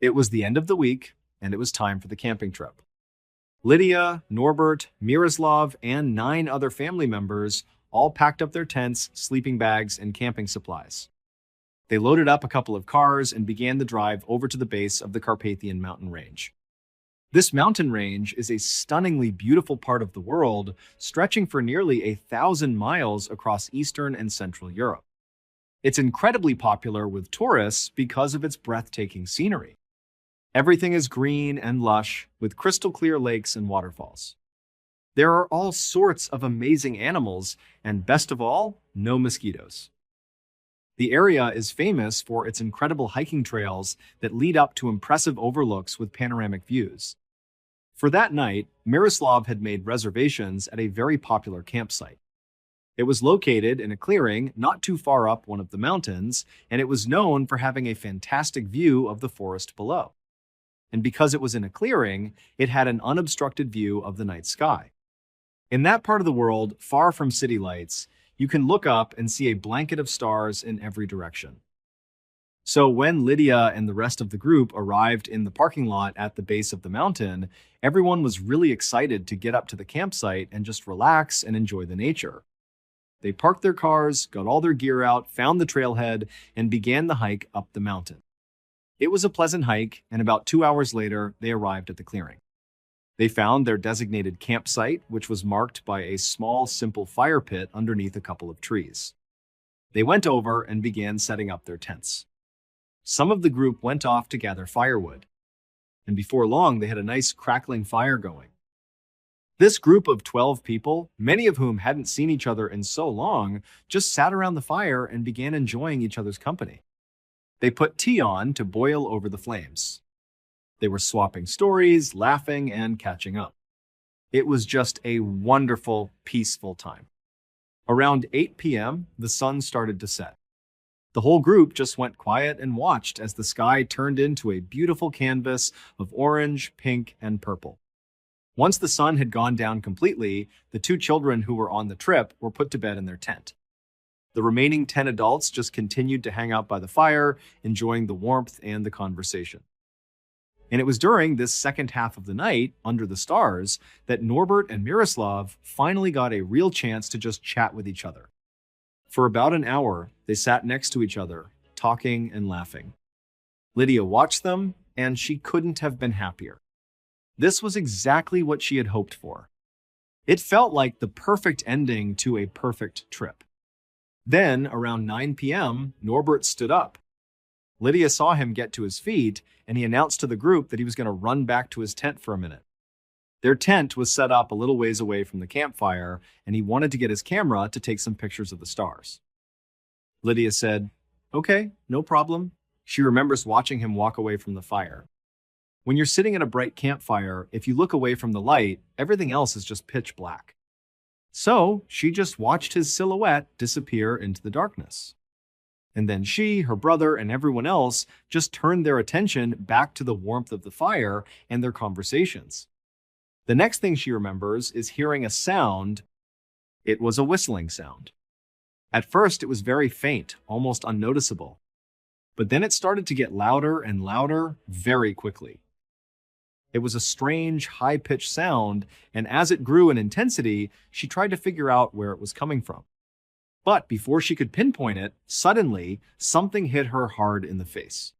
It was the end of the week, and it was time for the camping trip. Lydia, Norbert, Miroslav, and 9 other family members all packed up their tents, sleeping bags, and camping supplies. They loaded up a couple of cars and began the drive over to the base of the Carpathian mountain range. This mountain range is a stunningly beautiful part of the world, stretching for nearly 1,000 miles across Eastern and Central Europe. It's incredibly popular with tourists because of its breathtaking scenery. Everything is green and lush, with crystal clear lakes and waterfalls. There are all sorts of amazing animals, and best of all, no mosquitoes. The area is famous for its incredible hiking trails that lead up to impressive overlooks with panoramic views. For that night, Miroslav had made reservations at a very popular campsite. It was located in a clearing not too far up one of the mountains, and it was known for having a fantastic view of the forest below. And because it was in a clearing, it had an unobstructed view of the night sky. In that part of the world, far from city lights, you can look up and see a blanket of stars in every direction. So when Lydia and the rest of the group arrived in the parking lot at the base of the mountain, everyone was really excited to get up to the campsite and just relax and enjoy the nature. They parked their cars, got all their gear out, found the trailhead, and began the hike up the mountain. It was a pleasant hike, and about 2 hours later, they arrived at the clearing. They found their designated campsite, which was marked by a small, simple fire pit underneath a couple of trees. They went over and began setting up their tents. Some of the group went off to gather firewood, and before long, they had a nice crackling fire going. This group of 12 people, many of whom hadn't seen each other in so long, just sat around the fire and began enjoying each other's company. They put tea on to boil over the flames. They were swapping stories, laughing, and catching up. It was just a wonderful, peaceful time. Around 8 p.m., the sun started to set. The whole group just went quiet and watched as the sky turned into a beautiful canvas of orange, pink, and purple. Once the sun had gone down completely, the 2 children who were on the trip were put to bed in their tent. The remaining 10 adults just continued to hang out by the fire, enjoying the warmth and the conversation. And it was during this second half of the night, under the stars, that Norbert and Miroslav finally got a real chance to just chat with each other. For about an hour, they sat next to each other, talking and laughing. Lydia watched them, and she couldn't have been happier. This was exactly what she had hoped for. It felt like the perfect ending to a perfect trip. Then, around 9 p.m., Norbert stood up. Lydia saw him get to his feet, and he announced to the group that he was going to run back to his tent for a minute. Their tent was set up a little ways away from the campfire, and he wanted to get his camera to take some pictures of the stars. Lydia said, "Okay, no problem." She remembers watching him walk away from the fire. When you're sitting at a bright campfire, if you look away from the light, everything else is just pitch black. So she just watched his silhouette disappear into the darkness. And then she, her brother, and everyone else just turned their attention back to the warmth of the fire and their conversations. The next thing she remembers is hearing a sound. It was a whistling sound. At first, it was very faint, almost unnoticeable. But then it started to get louder and louder very quickly. It was a strange, high-pitched sound, and as it grew in intensity, she tried to figure out where it was coming from. But before she could pinpoint it, suddenly, something hit her hard in the face.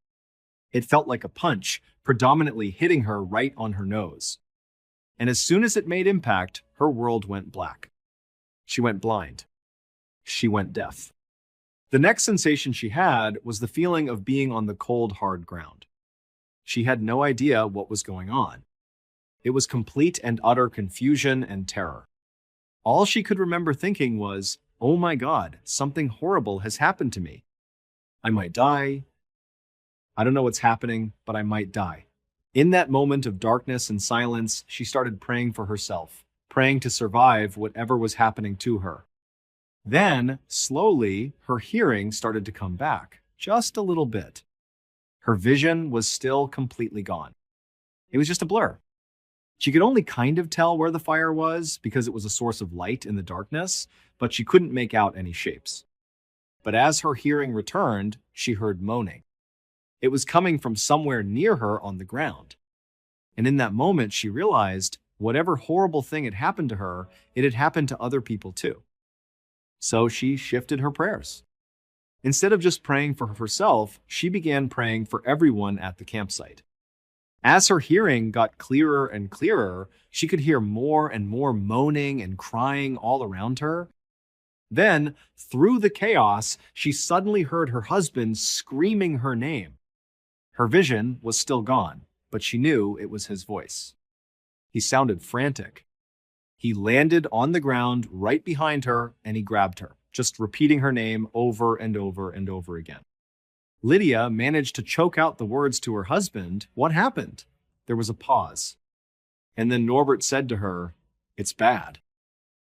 It felt like a punch, predominantly hitting her right on her nose. And as soon as it made impact, her world went black. She went blind. She went deaf. The next sensation she had was the feeling of being on the cold, hard ground. She had no idea what was going on. It was complete and utter confusion and terror. All she could remember thinking was, "Oh my God, something horrible has happened to me. I might die. I don't know what's happening, but I might die." In that moment of darkness and silence, she started praying for herself, praying to survive whatever was happening to her. Then, slowly, her hearing started to come back, just a little bit. Her vision was still completely gone. It was just a blur. She could only kind of tell where the fire was because it was a source of light in the darkness, but she couldn't make out any shapes. But as her hearing returned, she heard moaning. It was coming from somewhere near her on the ground. And in that moment, she realized whatever horrible thing had happened to her, it had happened to other people too. So she shifted her prayers. Instead of just praying for herself, she began praying for everyone at the campsite. As her hearing got clearer and clearer, she could hear more and more moaning and crying all around her. Then, through the chaos, she suddenly heard her husband screaming her name. Her vision was still gone, but she knew it was his voice. He sounded frantic. He landed on the ground right behind her and he grabbed her, just repeating her name over and over and over again. Lydia managed to choke out the words to her husband. What happened? There was a pause. And then Norbert said to her, "It's bad.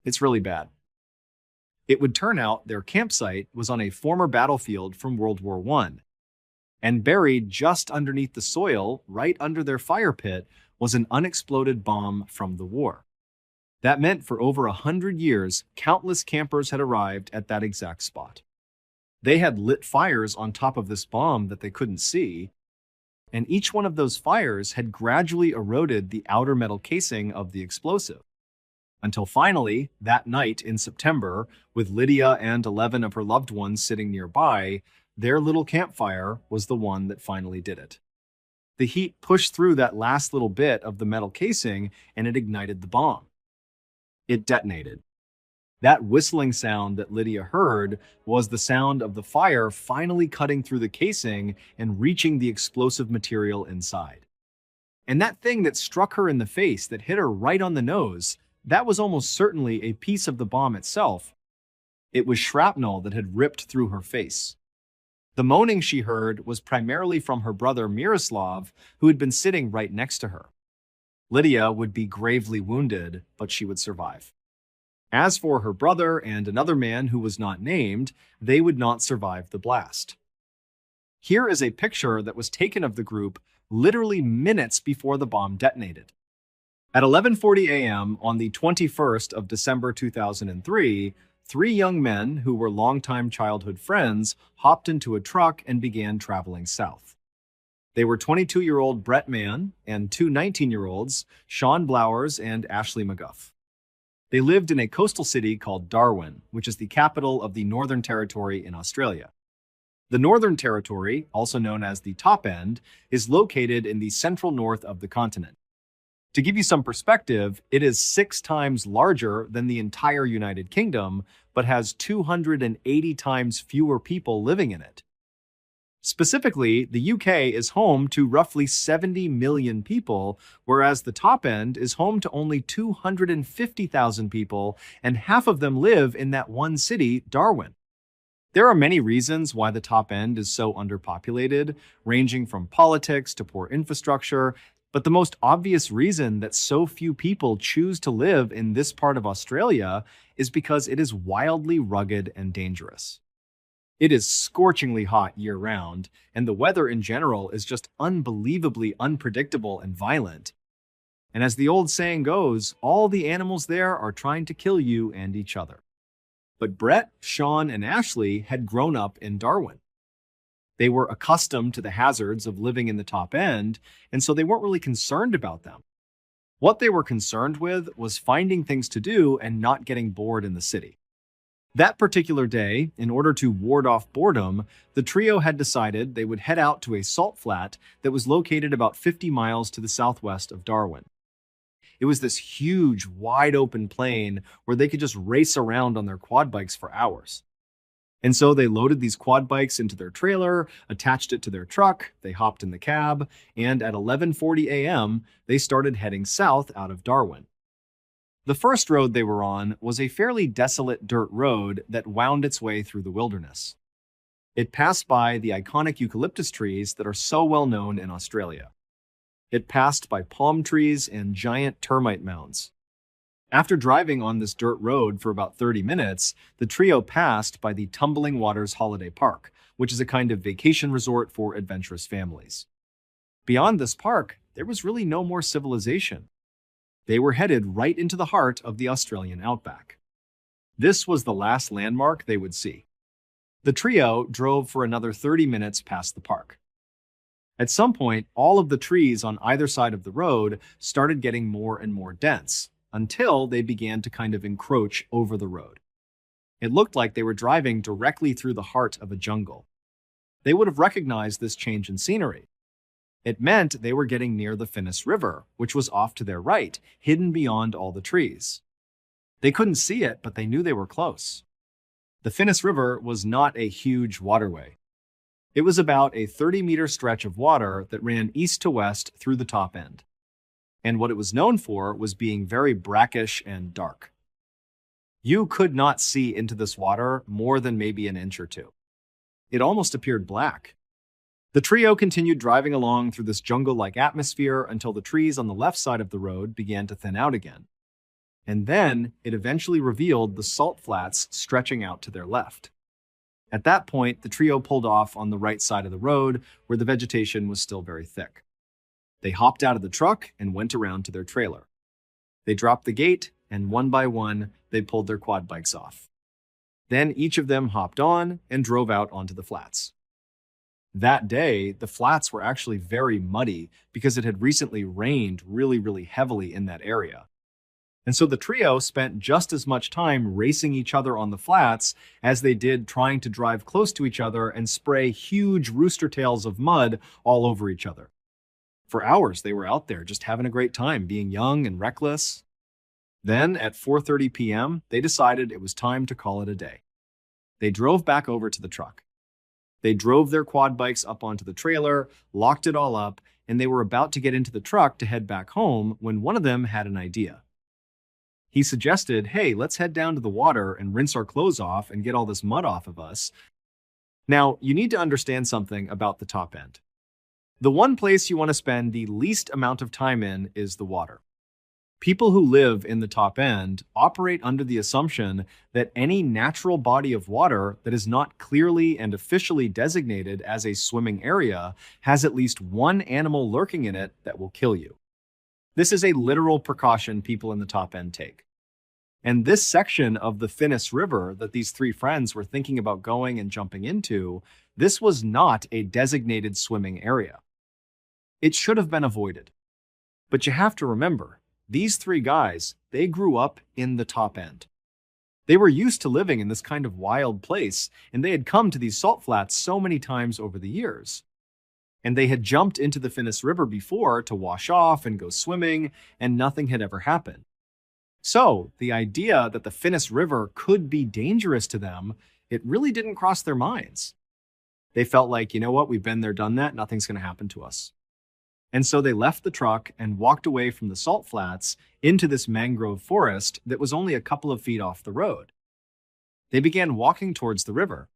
It's really bad." It would turn out their campsite was on a former battlefield from World War I. And buried just underneath the soil, right under their fire pit, was an unexploded bomb from the war. That meant for over 100 years, countless campers had arrived at that exact spot. They had lit fires on top of this bomb that they couldn't see, and each one of those fires had gradually eroded the outer metal casing of the explosive. Until finally, that night in September, with Lydia and 11 of her loved ones sitting nearby, their little campfire was the one that finally did it. The heat pushed through that last little bit of the metal casing and it ignited the bomb. It detonated. That whistling sound that Lydia heard was the sound of the fire finally cutting through the casing and reaching the explosive material inside. And that thing that struck her in the face, that hit her right on the nose, that was almost certainly a piece of the bomb itself. It was shrapnel that had ripped through her face. The moaning she heard was primarily from her brother Miroslav, who had been sitting right next to her. Lydia would be gravely wounded, but she would survive. As for her brother and another man who was not named, they would not survive the blast. Here is a picture that was taken of the group literally minutes before the bomb detonated. At 11:40 a.m. on the 21st of December 2003, three young men who were longtime childhood friends hopped into a truck and began traveling south. They were 22-year-old Brett Mann and two 19-year-olds, Sean Blowers and Ashley McGuff. They lived in a coastal city called Darwin, which is the capital of the Northern Territory in Australia. The Northern Territory, also known as the Top End, is located in the central north of the continent. To give you some perspective, it is 6 times larger than the entire United Kingdom, but has 280 times fewer people living in it. Specifically, the UK is home to roughly 70 million people, whereas the Top End is home to only 250,000 people, and half of them live in that one city, Darwin. There are many reasons why the Top End is so underpopulated, ranging from politics to poor infrastructure, but the most obvious reason that so few people choose to live in this part of Australia is because it is wildly rugged and dangerous. It is scorchingly hot year-round, and the weather in general is just unbelievably unpredictable and violent. And as the old saying goes, all the animals there are trying to kill you and each other. But Brett, Sean, and Ashley had grown up in Darwin. They were accustomed to the hazards of living in the Top End, and so they weren't really concerned about them. What they were concerned with was finding things to do and not getting bored in the city. That particular day, in order to ward off boredom, the trio had decided they would head out to a salt flat that was located about 50 miles to the southwest of Darwin. It was this huge, wide-open plain where they could just race around on their quad bikes for hours. And so they loaded these quad bikes into their trailer, attached it to their truck, they hopped in the cab, and at 11:40 a.m., they started heading south out of Darwin. The first road they were on was a fairly desolate dirt road that wound its way through the wilderness. It passed by the iconic eucalyptus trees that are so well known in Australia. It passed by palm trees and giant termite mounds. After driving on this dirt road for about 30 minutes, the trio passed by the Tumbling Waters Holiday Park, which is a kind of vacation resort for adventurous families. Beyond this park, there was really no more civilization. They were headed right into the heart of the Australian outback. This was the last landmark they would see. The trio drove for another 30 minutes past the park. At some point, all of the trees on either side of the road started getting more and more dense, until they began to kind of encroach over the road. It looked like they were driving directly through the heart of a jungle. They would have recognized this change in scenery. It meant they were getting near the Finnis River, which was off to their right, hidden beyond all the trees. They couldn't see it, but they knew they were close. The Finnis River was not a huge waterway. It was about a 30-meter stretch of water that ran east to west through the top end. And what it was known for was being very brackish and dark. You could not see into this water more than maybe an inch or two. It almost appeared black. The trio continued driving along through this jungle-like atmosphere until the trees on the left side of the road began to thin out again. And then it eventually revealed the salt flats stretching out to their left. At that point, the trio pulled off on the right side of the road, where the vegetation was still very thick. They hopped out of the truck and went around to their trailer. They dropped the gate, and one by one, they pulled their quad bikes off. Then each of them hopped on and drove out onto the flats. That day, the flats were actually very muddy because it had recently rained really heavily in that area. And so the trio spent just as much time racing each other on the flats as they did trying to drive close to each other and spray huge rooster tails of mud all over each other. For hours, they were out there just having a great time, being young and reckless. Then, at 4:30 p.m., they decided it was time to call it a day. They drove back over to the truck. They drove their quad bikes up onto the trailer, locked it all up, and they were about to get into the truck to head back home when one of them had an idea. He suggested, hey, let's head down to the water and rinse our clothes off and get all this mud off of us. Now, you need to understand something about the top end. The one place you want to spend the least amount of time in is the water. People who live in the top end operate under the assumption that any natural body of water that is not clearly and officially designated as a swimming area has at least one animal lurking in it that will kill you. This is a literal precaution people in the top end take. And this section of the Finnis River that these three friends were thinking about going and jumping into, this was not a designated swimming area. It should have been avoided. But you have to remember, these three guys, they grew up in the top end. They were used to living in this kind of wild place, and they had come to these salt flats so many times over the years. And they had jumped into the Finnis River before to wash off and go swimming, and nothing had ever happened. So, the idea that the Finnis River could be dangerous to them, it really didn't cross their minds. They felt like, you know what, we've been there, done that, nothing's going to happen to us. And so they left the truck and walked away from the salt flats into this mangrove forest that was only a couple of feet off the road. They began walking towards the river.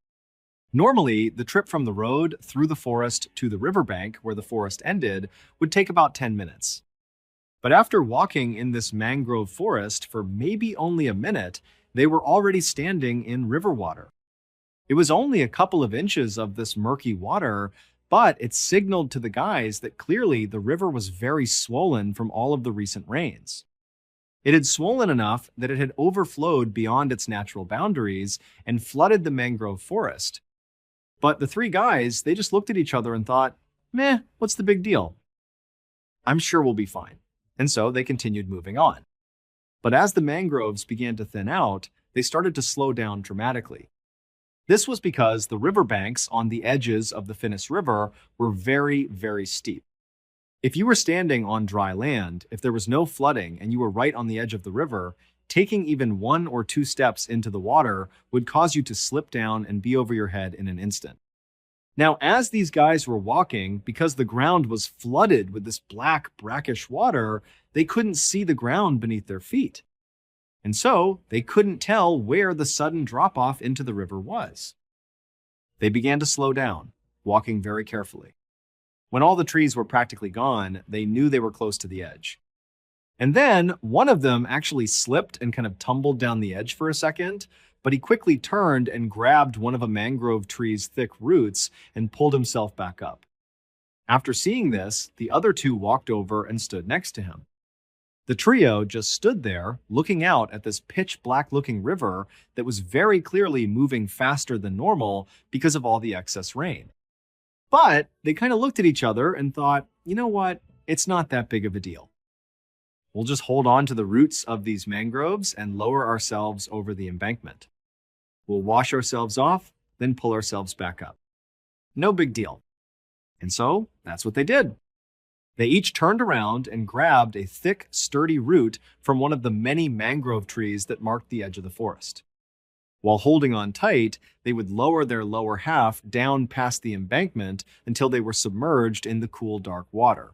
Normally, the trip from the road through the forest to the riverbank where the forest ended would take about 10 minutes. But after walking in this mangrove forest for maybe only a minute, they were already standing in river water. It was only a couple of inches of this murky water, but it signaled to the guys that clearly the river was very swollen from all of the recent rains. It had swollen enough that it had overflowed beyond its natural boundaries and flooded the mangrove forest. But the three guys, they just looked at each other and thought, meh, what's the big deal? I'm sure we'll be fine. And so they continued moving on. But as the mangroves began to thin out, they started to slow down dramatically. This was because the riverbanks on the edges of the Finnis River were very steep. If you were standing on dry land, if there was no flooding and you were right on the edge of the river, taking even 1 or 2 steps into the water would cause you to slip down and be over your head in an instant. Now, as these guys were walking, because the ground was flooded with this black, brackish water, they couldn't see the ground beneath their feet. And so, they couldn't tell where the sudden drop-off into the river was. They began to slow down, walking very carefully. When all the trees were practically gone, they knew they were close to the edge. And then, one of them actually slipped and kind of tumbled down the edge for a second, but he quickly turned and grabbed one of a mangrove tree's thick roots and pulled himself back up. After seeing this, the other 2 walked over and stood next to him. The trio just stood there, looking out at this pitch-black-looking river that was very clearly moving faster than normal because of all the excess rain. But they kind of looked at each other and thought, you know what, it's not that big of a deal. We'll just hold on to the roots of these mangroves and lower ourselves over the embankment. We'll wash ourselves off, then pull ourselves back up. No big deal. And so that's what they did. They each turned around and grabbed a thick, sturdy root from one of the many mangrove trees that marked the edge of the forest. While holding on tight, they would lower their lower half down past the embankment until they were submerged in the cool, dark water.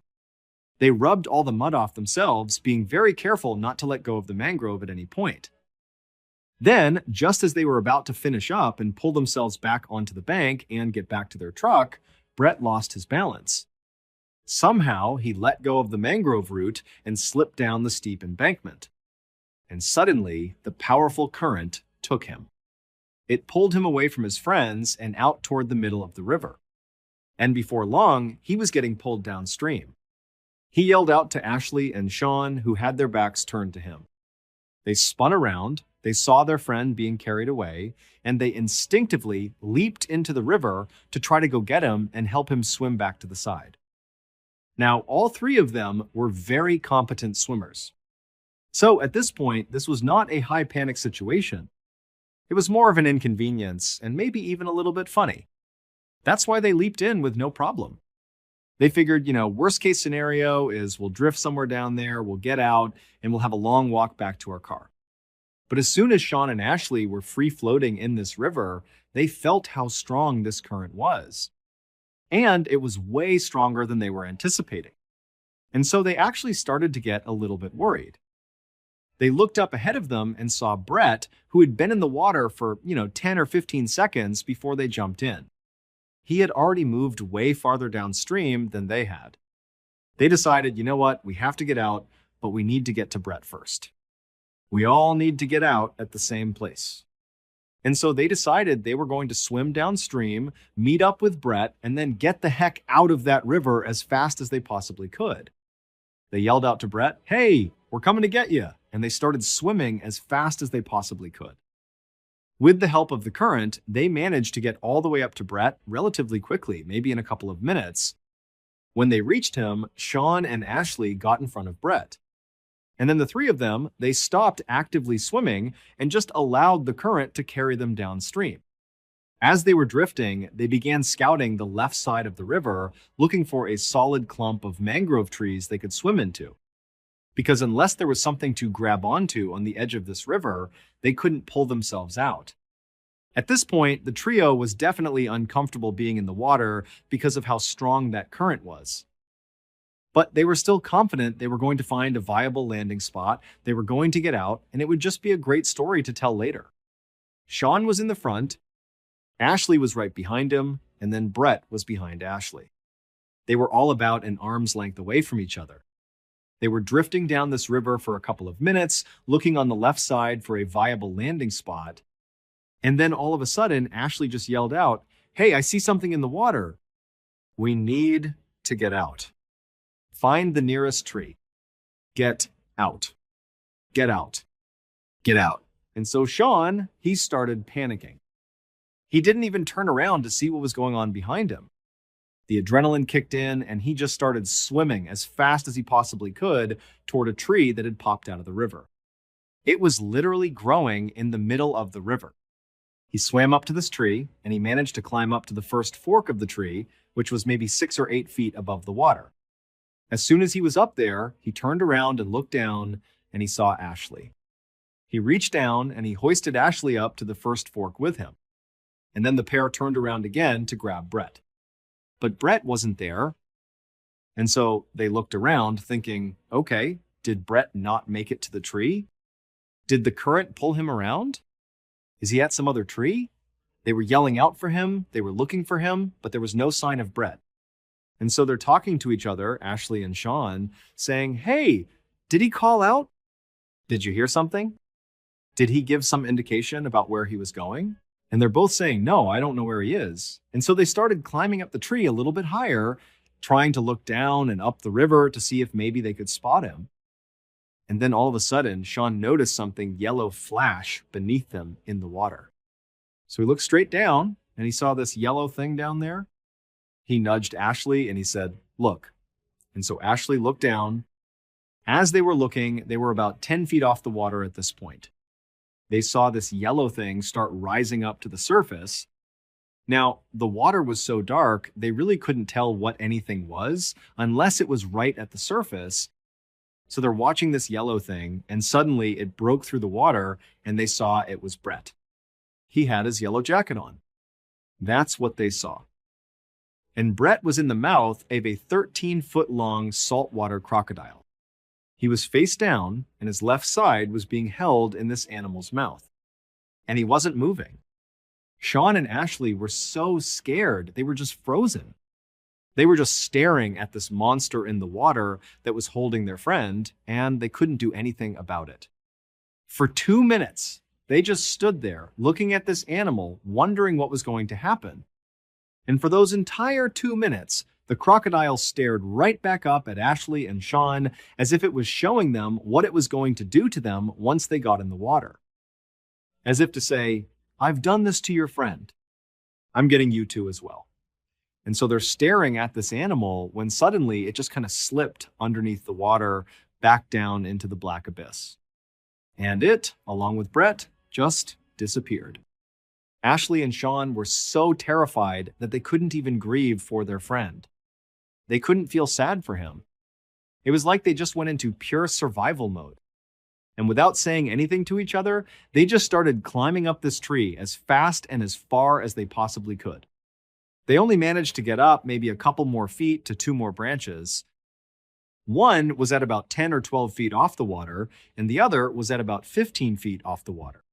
They rubbed all the mud off themselves, being very careful not to let go of the mangrove at any point. Then, just as they were about to finish up and pull themselves back onto the bank and get back to their truck, Brett lost his balance. Somehow, he let go of the mangrove root and slipped down the steep embankment. And suddenly, the powerful current took him. It pulled him away from his friends and out toward the middle of the river. And before long, he was getting pulled downstream. He yelled out to Ashley and Sean, who had their backs turned to him. They spun around, they saw their friend being carried away, and they instinctively leaped into the river to try to go get him and help him swim back to the side. Now, all three of them were very competent swimmers. So at this point, this was not a high panic situation. It was more of an inconvenience and maybe even a little bit funny. That's why they leaped in with no problem. They figured, worst case scenario is we'll drift somewhere down there, we'll get out, and we'll have a long walk back to our car. But as soon as Sean and Ashley were free floating in this river, they felt how strong this current was. And it was way stronger than they were anticipating. And so they actually started to get a little bit worried. They looked up ahead of them and saw Brett, who had been in the water for, 10 or 15 seconds before they jumped in. He had already moved way farther downstream than they had. They decided, you know what, we have to get out, but we need to get to Brett first. We all need to get out at the same place. And so they decided they were going to swim downstream, meet up with Brett, and then get the heck out of that river as fast as they possibly could. They yelled out to Brett, "Hey, we're coming to get you," and they started swimming as fast as they possibly could. With the help of the current, they managed to get all the way up to Brett relatively quickly, maybe in a couple of minutes. When they reached him, Sean and Ashley got in front of Brett. And then the three of them, they stopped actively swimming and just allowed the current to carry them downstream. As they were drifting, they began scouting the left side of the river, looking for a solid clump of mangrove trees they could swim into. Because unless there was something to grab onto on the edge of this river, they couldn't pull themselves out. At this point, the trio was definitely uncomfortable being in the water because of how strong that current was. But they were still confident they were going to find a viable landing spot, they were going to get out, and it would just be a great story to tell later. Sean was in the front, Ashley was right behind him, and then Brett was behind Ashley. They were all about an arm's length away from each other. They were drifting down this river for a couple of minutes, looking on the left side for a viable landing spot. And then all of a sudden, Ashley just yelled out, "Hey, I see something in the water. We need to get out. Find the nearest tree. Get out. Get out. Get out." And so Sean, he started panicking. He didn't even turn around to see what was going on behind him. The adrenaline kicked in, and he just started swimming as fast as he possibly could toward a tree that had popped out of the river. It was literally growing in the middle of the river. He swam up to this tree, and he managed to climb up to the first fork of the tree, which was maybe 6 or 8 feet above the water. As soon as he was up there, he turned around and looked down, and he saw Ashley. He reached down, and he hoisted Ashley up to the first fork with him. And then the pair turned around again to grab Brett. But Brett wasn't there. And so they looked around thinking, okay, did Brett not make it to the tree? Did the current pull him around? Is he at some other tree? They were yelling out for him, they were looking for him, but there was no sign of Brett. And so they're talking to each other, Ashley and Sean, saying, "Hey, did he call out? Did you hear something? Did he give some indication about where he was going?" And they're both saying, "No, I don't know where he is." And so they started climbing up the tree a little bit higher, trying to look down and up the river to see if maybe they could spot him. And then all of a sudden, Sean noticed something yellow flash beneath them in the water. So he looked straight down and he saw this yellow thing down there. He nudged Ashley and he said, "Look." And so Ashley looked down. As they were looking, they were about 10 feet off the water at this point. They saw this yellow thing start rising up to the surface. Now, the water was so dark, they really couldn't tell what anything was unless it was right at the surface. So they're watching this yellow thing, and suddenly it broke through the water, and they saw it was Brett. He had his yellow jacket on. That's what they saw. And Brett was in the mouth of a 13-foot-long saltwater crocodile. He was face down, and his left side was being held in this animal's mouth. And he wasn't moving. Sean and Ashley were so scared, they were just frozen. They were just staring at this monster in the water that was holding their friend, and they couldn't do anything about it. For 2 minutes, they just stood there, looking at this animal, wondering what was going to happen. And for those entire 2 minutes, the crocodile stared right back up at Ashley and Sean as if it was showing them what it was going to do to them once they got in the water. As if to say, I've done this to your friend. I'm getting you too as well. And so they're staring at this animal when suddenly it just kind of slipped underneath the water back down into the black abyss. And it, along with Brett, just disappeared. Ashley and Sean were so terrified that they couldn't even grieve for their friend. They couldn't feel sad for him. It was like they just went into pure survival mode. And without saying anything to each other, they just started climbing up this tree as fast and as far as they possibly could. They only managed to get up maybe a couple more feet to 2 more branches. One was at about 10 or 12 feet off the water, and the other was at about 15 feet off the water.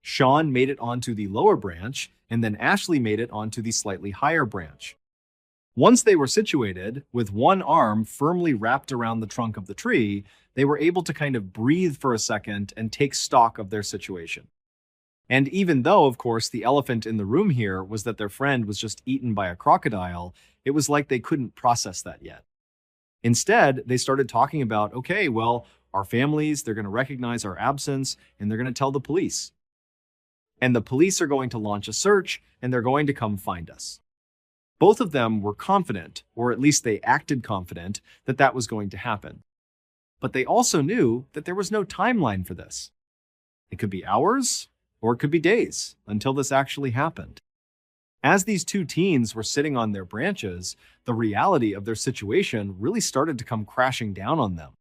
Sean made it onto the lower branch, and then Ashley made it onto the slightly higher branch. Once they were situated, with one arm firmly wrapped around the trunk of the tree, they were able to kind of breathe for a second and take stock of their situation. And even though, of course, the elephant in the room here was that their friend was just eaten by a crocodile, it was like they couldn't process that yet. Instead, they started talking about, okay, well, our families, they're going to recognize our absence, and they're going to tell the police. And the police are going to launch a search, and they're going to come find us. Both of them were confident, or at least they acted confident, that that was going to happen. But they also knew that there was no timeline for this. It could be hours, or it could be days, until this actually happened. As these 2 teens were sitting on their branches, the reality of their situation really started to come crashing down on them.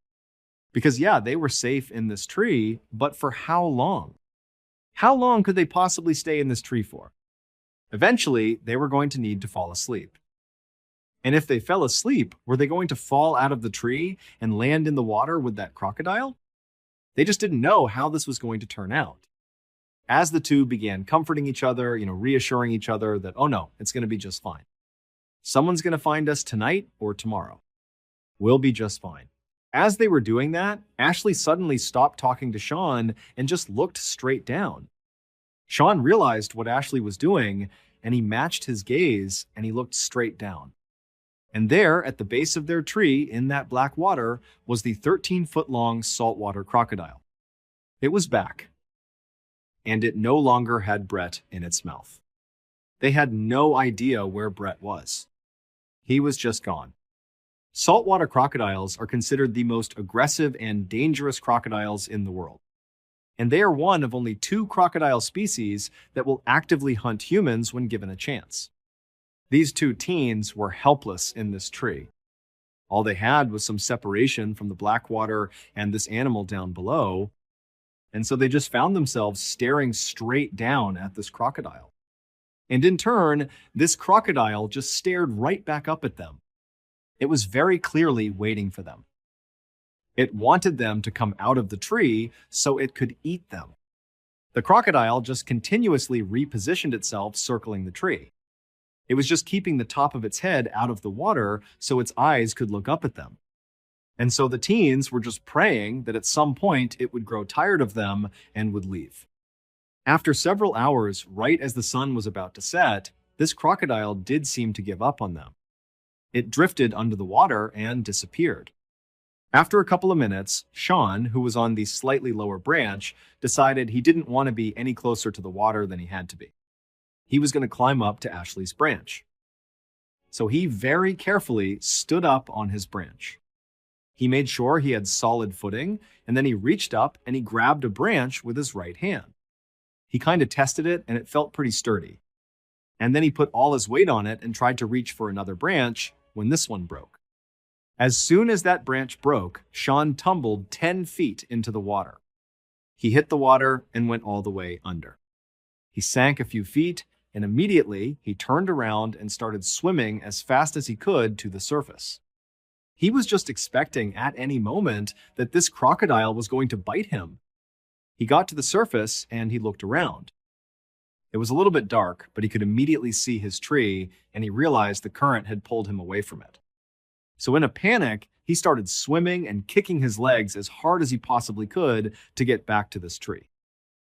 Because yeah, they were safe in this tree, but for how long? How long could they possibly stay in this tree for? Eventually, they were going to need to fall asleep. And if they fell asleep, were they going to fall out of the tree and land in the water with that crocodile? They just didn't know how this was going to turn out. As the 2 began comforting each other, reassuring each other that, oh no, it's going to be just fine. Someone's going to find us tonight or tomorrow. We'll be just fine. As they were doing that, Ashley suddenly stopped talking to Sean and just looked straight down. Sean realized what Ashley was doing, and he matched his gaze and he looked straight down. And there, at the base of their tree in that black water, was the 13-foot-long saltwater crocodile. It was back. And it no longer had Brett in its mouth. They had no idea where Brett was. He was just gone. Saltwater crocodiles are considered the most aggressive and dangerous crocodiles in the world. And they are one of only 2 crocodile species that will actively hunt humans when given a chance. These 2 teens were helpless in this tree. All they had was some separation from the black water and this animal down below, and so they just found themselves staring straight down at this crocodile. And in turn, this crocodile just stared right back up at them. It was very clearly waiting for them. It wanted them to come out of the tree so it could eat them. The crocodile just continuously repositioned itself circling the tree. It was just keeping the top of its head out of the water so its eyes could look up at them. And so the teens were just praying that at some point it would grow tired of them and would leave. After several hours, right as the sun was about to set, this crocodile did seem to give up on them. It drifted under the water and disappeared. After a couple of minutes, Sean, who was on the slightly lower branch, decided he didn't want to be any closer to the water than he had to be. He was going to climb up to Ashley's branch. So he very carefully stood up on his branch. He made sure he had solid footing, and then he reached up and he grabbed a branch with his right hand. He kind of tested it and it felt pretty sturdy. And then he put all his weight on it and tried to reach for another branch when this one broke. As soon as that branch broke, Sean tumbled 10 feet into the water. He hit the water and went all the way under. He sank a few feet, and immediately he turned around and started swimming as fast as he could to the surface. He was just expecting at any moment that this crocodile was going to bite him. He got to the surface and he looked around. It was a little bit dark, but he could immediately see his tree, and he realized the current had pulled him away from it. So in a panic, he started swimming and kicking his legs as hard as he possibly could to get back to this tree.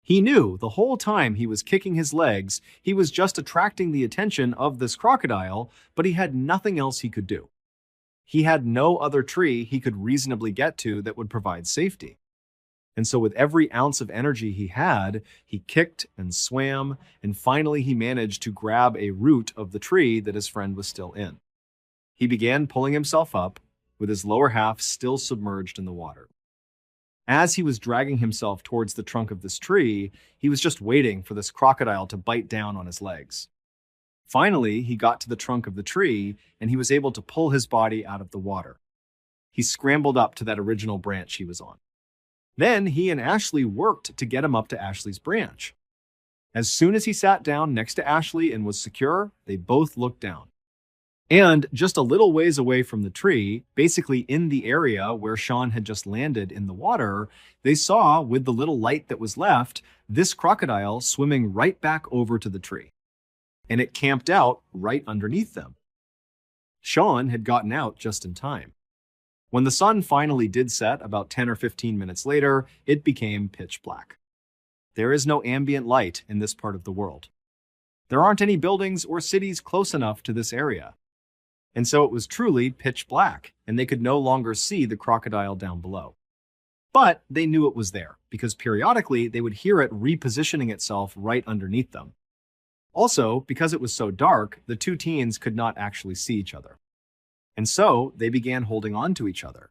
He knew the whole time he was kicking his legs, he was just attracting the attention of this crocodile, but he had nothing else he could do. He had no other tree he could reasonably get to that would provide safety. And so with every ounce of energy he had, he kicked and swam, and finally he managed to grab a root of the tree that his friend was still in. He began pulling himself up, with his lower half still submerged in the water. As he was dragging himself towards the trunk of this tree, he was just waiting for this crocodile to bite down on his legs. Finally, he got to the trunk of the tree, and he was able to pull his body out of the water. He scrambled up to that original branch he was on. Then he and Ashley worked to get him up to Ashley's branch. As soon as he sat down next to Ashley and was secure, they both looked down. And just a little ways away from the tree, basically in the area where Sean had just landed in the water, they saw, with the little light that was left, this crocodile swimming right back over to the tree. And it camped out right underneath them. Sean had gotten out just in time. When the sun finally did set about 10 or 15 minutes later, it became pitch black. There is no ambient light in this part of the world. There aren't any buildings or cities close enough to this area. And so it was truly pitch black, and they could no longer see the crocodile down below. But they knew it was there, because periodically they would hear it repositioning itself right underneath them. Also, because it was so dark, the two teens could not actually see each other. And so they began holding on to each other.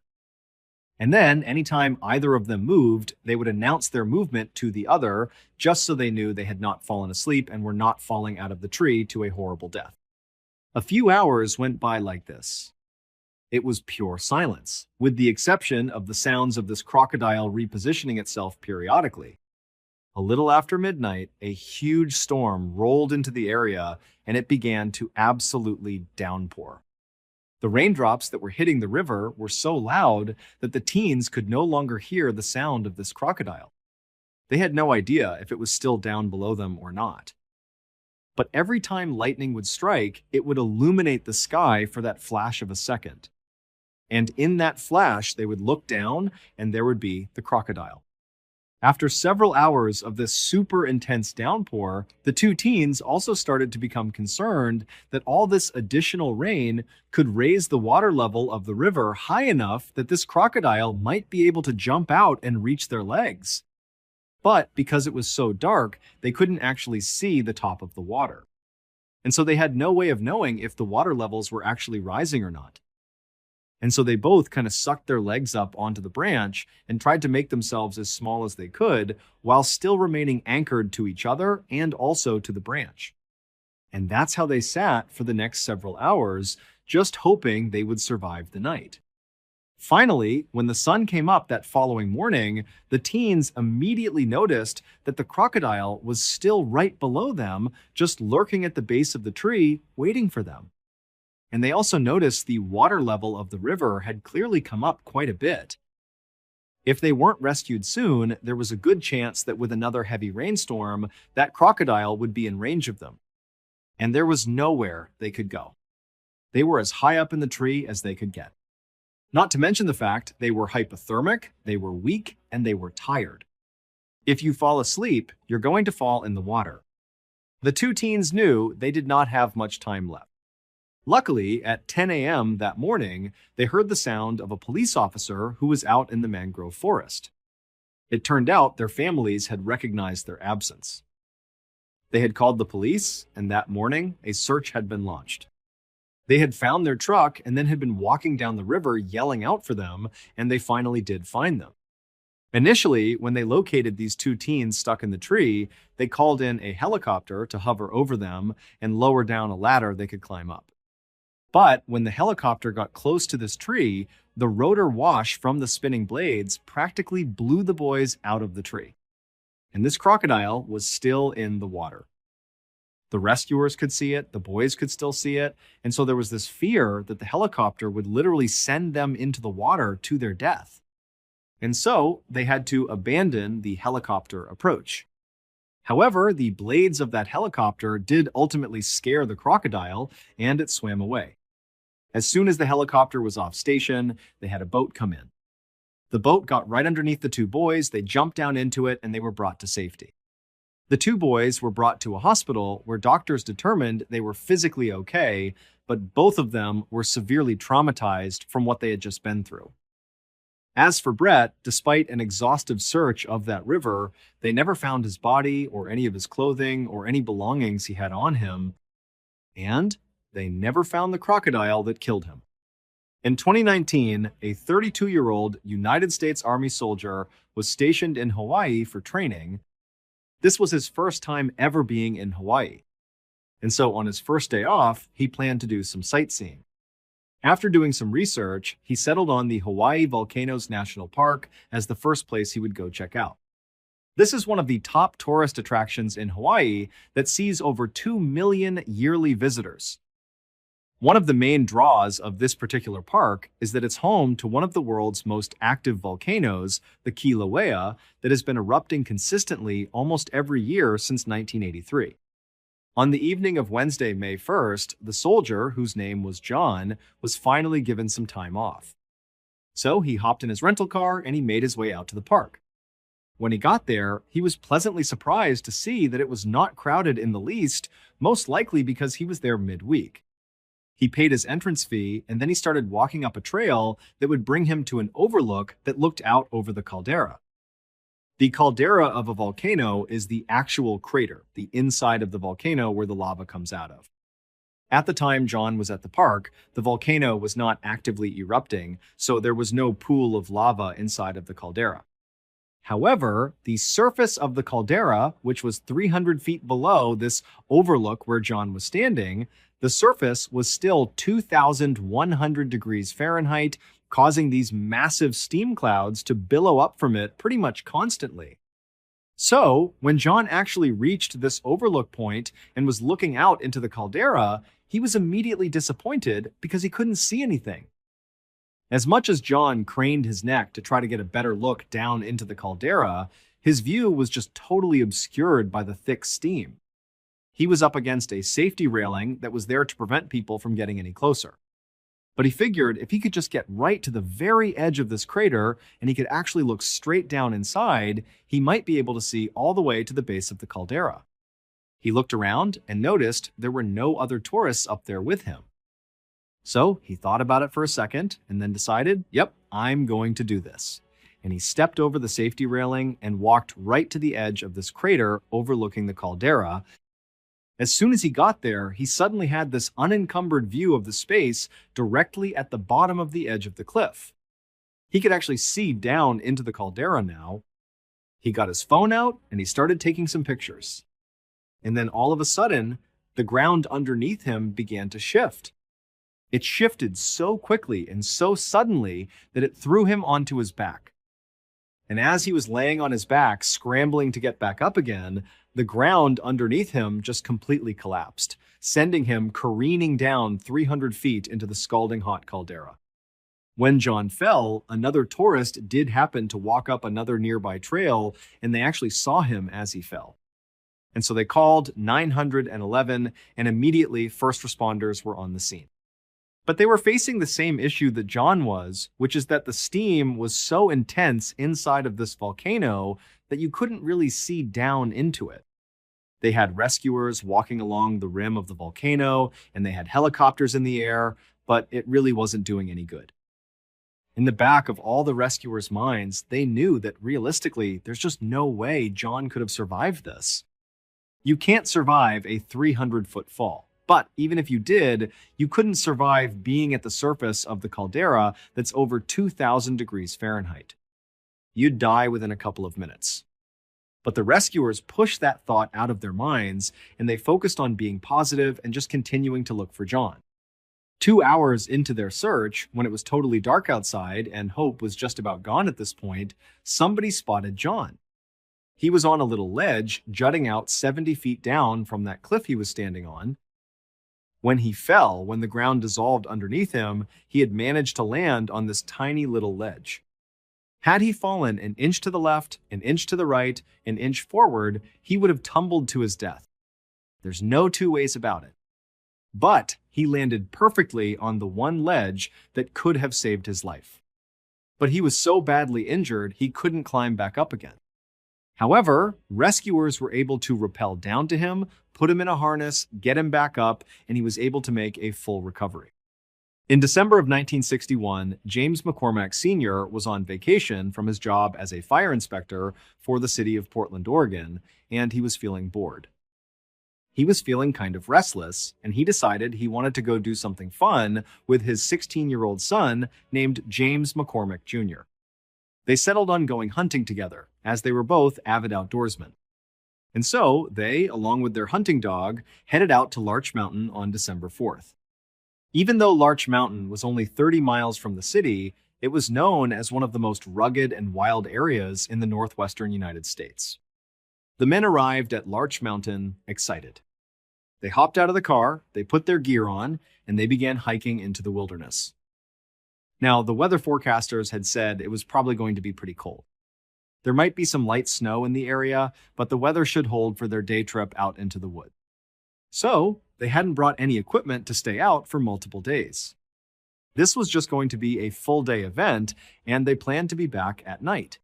And then, anytime either of them moved, they would announce their movement to the other, just so they knew they had not fallen asleep and were not falling out of the tree to a horrible death. A few hours went by like this. It was pure silence, with the exception of the sounds of this crocodile repositioning itself periodically. A little after midnight, a huge storm rolled into the area, and it began to absolutely downpour. The raindrops that were hitting the river were so loud that the teens could no longer hear the sound of this crocodile. They had no idea if it was still down below them or not. But every time lightning would strike, it would illuminate the sky for that flash of a second. And in that flash, they would look down, and there would be the crocodile. After several hours of this super intense downpour, the two teens also started to become concerned that all this additional rain could raise the water level of the river high enough that this crocodile might be able to jump out and reach their legs. But because it was so dark, they couldn't actually see the top of the water. And so they had no way of knowing if the water levels were actually rising or not. And so they both kind of sucked their legs up onto the branch and tried to make themselves as small as they could while still remaining anchored to each other and also to the branch. And that's how they sat for the next several hours, just hoping they would survive the night. Finally, when the sun came up that following morning, the teens immediately noticed that the crocodile was still right below them, just lurking at the base of the tree, waiting for them. And they also noticed the water level of the river had clearly come up quite a bit. If they weren't rescued soon, there was a good chance that with another heavy rainstorm, that crocodile would be in range of them. And there was nowhere they could go. They were as high up in the tree as they could get. Not to mention the fact they were hypothermic, they were weak, and they were tired. If you fall asleep, you're going to fall in the water. The two teens knew they did not have much time left. Luckily, at 10 a.m. that morning, they heard the sound of a police officer who was out in the mangrove forest. It turned out their families had recognized their absence. They had called the police, and that morning, a search had been launched. They had found their truck and then had been walking down the river yelling out for them, and they finally did find them. Initially, when they located these two teens stuck in the tree, they called in a helicopter to hover over them and lower down a ladder they could climb up. But when the helicopter got close to this tree, the rotor wash from the spinning blades practically blew the boys out of the tree. And this crocodile was still in the water. The rescuers could see it, the boys could still see it, and so there was this fear that the helicopter would literally send them into the water to their death. And so they had to abandon the helicopter approach. However, the blades of that helicopter did ultimately scare the crocodile, and it swam away. As soon as the helicopter was off station, they had a boat come in. The boat got right underneath the two boys, they jumped down into it, and they were brought to safety. The two boys were brought to a hospital where doctors determined they were physically okay, but both of them were severely traumatized from what they had just been through. As for Brett, despite an exhaustive search of that river, they never found his body or any of his clothing or any belongings he had on him, and they never found the crocodile that killed him. In 2019, a 32-year-old United States Army soldier was stationed in Hawaii for training. This was his first time ever being in Hawaii. And so on his first day off, he planned to do some sightseeing. After doing some research, he settled on the Hawaii Volcanoes National Park as the first place he would go check out. This is one of the top tourist attractions in Hawaii that sees over 2 million yearly visitors. One of the main draws of this particular park is that it's home to one of the world's most active volcanoes, the Kilauea, that has been erupting consistently almost every year since 1983. On the evening of Wednesday, May 1st, the soldier, whose name was John, was finally given some time off. So he hopped in his rental car and he made his way out to the park. When he got there, he was pleasantly surprised to see that it was not crowded in the least, most likely because he was there midweek. He paid his entrance fee and then he started walking up a trail that would bring him to an overlook that looked out over the caldera. The caldera of a volcano is the actual crater, the inside of the volcano where the lava comes out of. At the time John was at the park, the volcano was not actively erupting, so there was no pool of lava inside of the caldera. However, the surface of the caldera, which was 300 feet below this overlook where John was standing, the surface was still 2,100 degrees Fahrenheit, causing these massive steam clouds to billow up from it pretty much constantly. So, when John actually reached this overlook point and was looking out into the caldera, he was immediately disappointed because he couldn't see anything. As much as John craned his neck to try to get a better look down into the caldera, his view was just totally obscured by the thick steam. He was up against a safety railing that was there to prevent people from getting any closer. But he figured if he could just get right to the very edge of this crater and he could actually look straight down inside, he might be able to see all the way to the base of the caldera. He looked around and noticed there were no other tourists up there with him. So he thought about it for a second and then decided, yep, I'm going to do this. And he stepped over the safety railing and walked right to the edge of this crater overlooking the caldera. As soon as he got there, he suddenly had this unencumbered view of the space directly at the bottom of the edge of the cliff. He could actually see down into the caldera now. He got his phone out and he started taking some pictures. And then all of a sudden, the ground underneath him began to shift. It shifted so quickly and so suddenly that it threw him onto his back. And as he was laying on his back, scrambling to get back up again, the ground underneath him just completely collapsed, sending him careening down 300 feet into the scalding hot caldera. When John fell, another tourist did happen to walk up another nearby trail, and they actually saw him as he fell. And so they called 911, and immediately first responders were on the scene. But they were facing the same issue that John was, which is that the steam was so intense inside of this volcano that you couldn't really see down into it. They had rescuers walking along the rim of the volcano, and they had helicopters in the air, but it really wasn't doing any good. In the back of all the rescuers' minds, they knew that realistically, there's just no way John could have survived this. You can't survive a 300-foot fall. But even if you did, you couldn't survive being at the surface of the caldera that's over 2,000 degrees Fahrenheit. You'd die within a couple of minutes. But the rescuers pushed that thought out of their minds, and they focused on being positive and just continuing to look for John. 2 hours into their search, when it was totally dark outside and hope was just about gone at this point, somebody spotted John. He was on a little ledge jutting out 70 feet down from that cliff he was standing on. When he fell, when the ground dissolved underneath him, he had managed to land on this tiny little ledge. Had he fallen an inch to the left, an inch to the right, an inch forward, he would have tumbled to his death. There's no two ways about it. But he landed perfectly on the one ledge that could have saved his life. But he was so badly injured, he couldn't climb back up again. However, rescuers were able to rappel down to him, put him in a harness, get him back up, and he was able to make a full recovery. In December of 1961, James McCormack Sr. was on vacation from his job as a fire inspector for the city of Portland, Oregon, and he was feeling bored. He was feeling kind of restless, and he decided he wanted to go do something fun with his 16-year-old son named James McCormack Jr. They settled on going hunting together, as they were both avid outdoorsmen. And so they, along with their hunting dog, headed out to Larch Mountain on December 4th. Even though Larch Mountain was only 30 miles from the city, it was known as one of the most rugged and wild areas in the northwestern United States. The men arrived at Larch Mountain excited. They hopped out of the car, they put their gear on, and they began hiking into the wilderness. Now, the weather forecasters had said it was probably going to be pretty cold. There might be some light snow in the area, but the weather should hold for their day trip out into the woods. So, they hadn't brought any equipment to stay out for multiple days. This was just going to be a full-day event, and they planned to be back at night.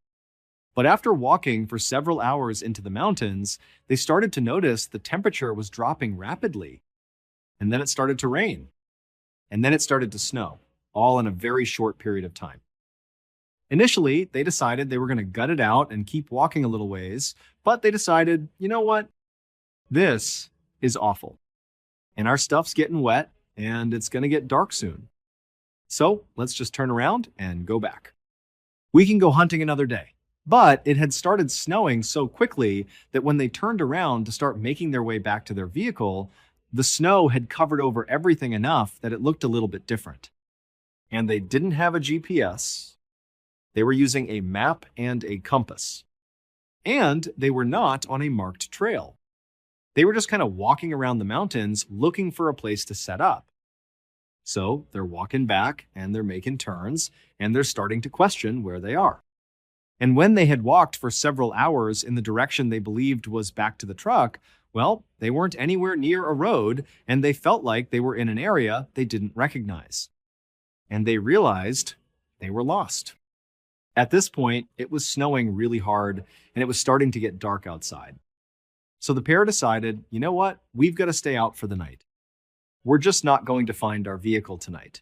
But after walking for several hours into the mountains, they started to notice the temperature was dropping rapidly. And then it started to rain. And then it started to snow, all in a very short period of time. Initially, they decided they were going to gut it out and keep walking a little ways, but they decided, you know what? This is awful. And our stuff's getting wet, and it's going to get dark soon. So let's just turn around and go back. We can go hunting another day. But it had started snowing so quickly that when they turned around to start making their way back to their vehicle, the snow had covered over everything enough that it looked a little bit different. And they didn't have a GPS. They were using a map and a compass. And they were not on a marked trail. They were just kind of walking around the mountains looking for a place to set up. So they're walking back and they're making turns and they're starting to question where they are. And when they had walked for several hours in the direction they believed was back to the truck, well, they weren't anywhere near a road and they felt like they were in an area they didn't recognize. And they realized they were lost. At this point, it was snowing really hard and it was starting to get dark outside. So the pair decided, you know what? We've got to stay out for the night. We're just not going to find our vehicle tonight.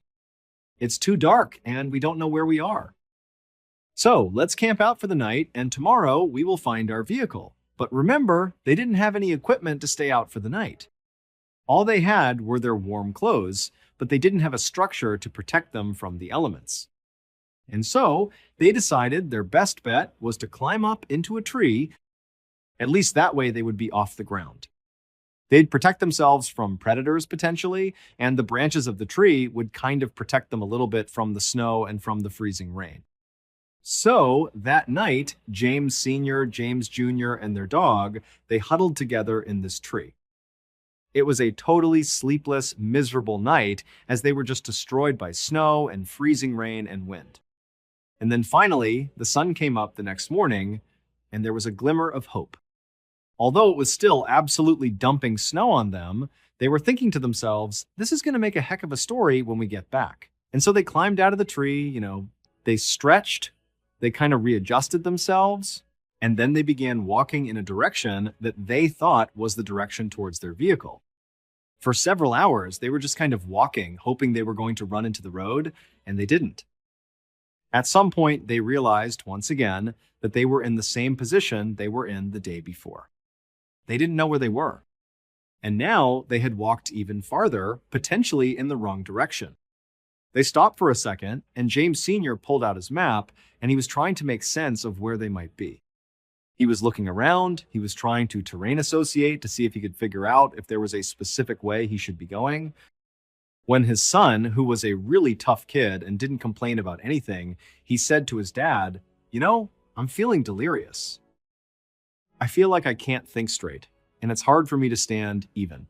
It's too dark and we don't know where we are. So let's camp out for the night and tomorrow we will find our vehicle. But remember, they didn't have any equipment to stay out for the night. All they had were their warm clothes, but they didn't have a structure to protect them from the elements. And so they decided their best bet was to climb up into a tree. At least that way they would be off the ground. They'd protect themselves from predators potentially, and the branches of the tree would kind of protect them a little bit from the snow and from the freezing rain. So that night, James Sr., James Jr., and their dog, they huddled together in this tree. It was a totally sleepless, miserable night as they were just destroyed by snow and freezing rain and wind. And then finally, the sun came up the next morning, and there was a glimmer of hope. Although it was still absolutely dumping snow on them, they were thinking to themselves, this is going to make a heck of a story when we get back. And so they climbed out of the tree, they stretched, they kind of readjusted themselves, and then they began walking in a direction that they thought was the direction towards their vehicle. For several hours, they were just kind of walking, hoping they were going to run into the road, and they didn't. At some point, they realized once again that they were in the same position they were in the day before. They didn't know where they were. And now they had walked even farther, potentially in the wrong direction. They stopped for a second, and James Sr. pulled out his map, and he was trying to make sense of where they might be. He was looking around, he was trying to terrain associate to see if he could figure out if there was a specific way he should be going. When his son, who was a really tough kid and didn't complain about anything, he said to his dad, "You know, I'm feeling delirious. I feel like I can't think straight, and it's hard for me to stand even.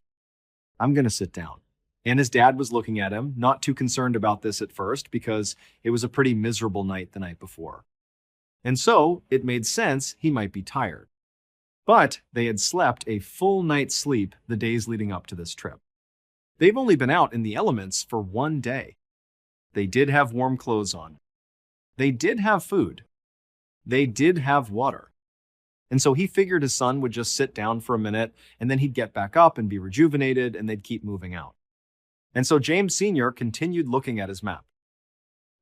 I'm going to sit down." And his dad was looking at him, not too concerned about this at first because it was a pretty miserable night the night before. And so it made sense he might be tired. But they had slept a full night's sleep the days leading up to this trip. They've only been out in the elements for one day. They did have warm clothes on. They did have food. They did have water. And so he figured his son would just sit down for a minute and then he'd get back up and be rejuvenated and they'd keep moving out. And so James Sr. continued looking at his map.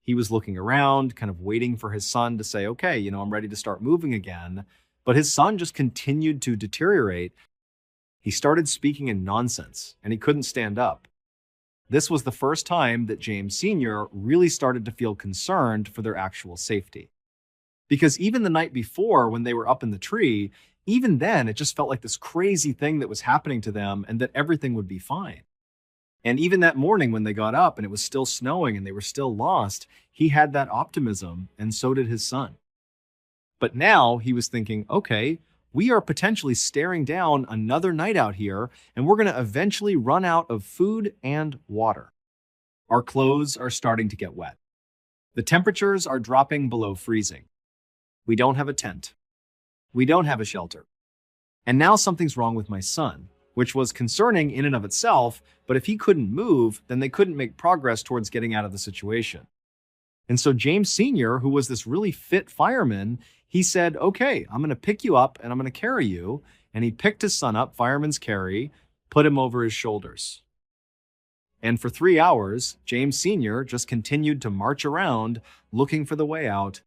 He was looking around, kind of waiting for his son to say, "Okay, I'm ready to start moving again." But his son just continued to deteriorate. He started speaking in nonsense, and he couldn't stand up. This was the first time that James Sr. really started to feel concerned for their actual safety. Because even the night before, when they were up in the tree, even then, it just felt like this crazy thing that was happening to them and that everything would be fine. And even that morning when they got up and it was still snowing and they were still lost, he had that optimism, and so did his son. But now he was thinking, okay, we are potentially staring down another night out here, and we're going to eventually run out of food and water. Our clothes are starting to get wet. The temperatures are dropping below freezing. We don't have a tent. We don't have a shelter. And now something's wrong with my son, which was concerning in and of itself, but if he couldn't move, then they couldn't make progress towards getting out of the situation. And so James Sr., who was this really fit fireman, he said, "Okay, I'm going to pick you up and I'm going to carry you." And he picked his son up, fireman's carry, put him over his shoulders. And for 3 hours, James Sr. just continued to march around looking for the way out.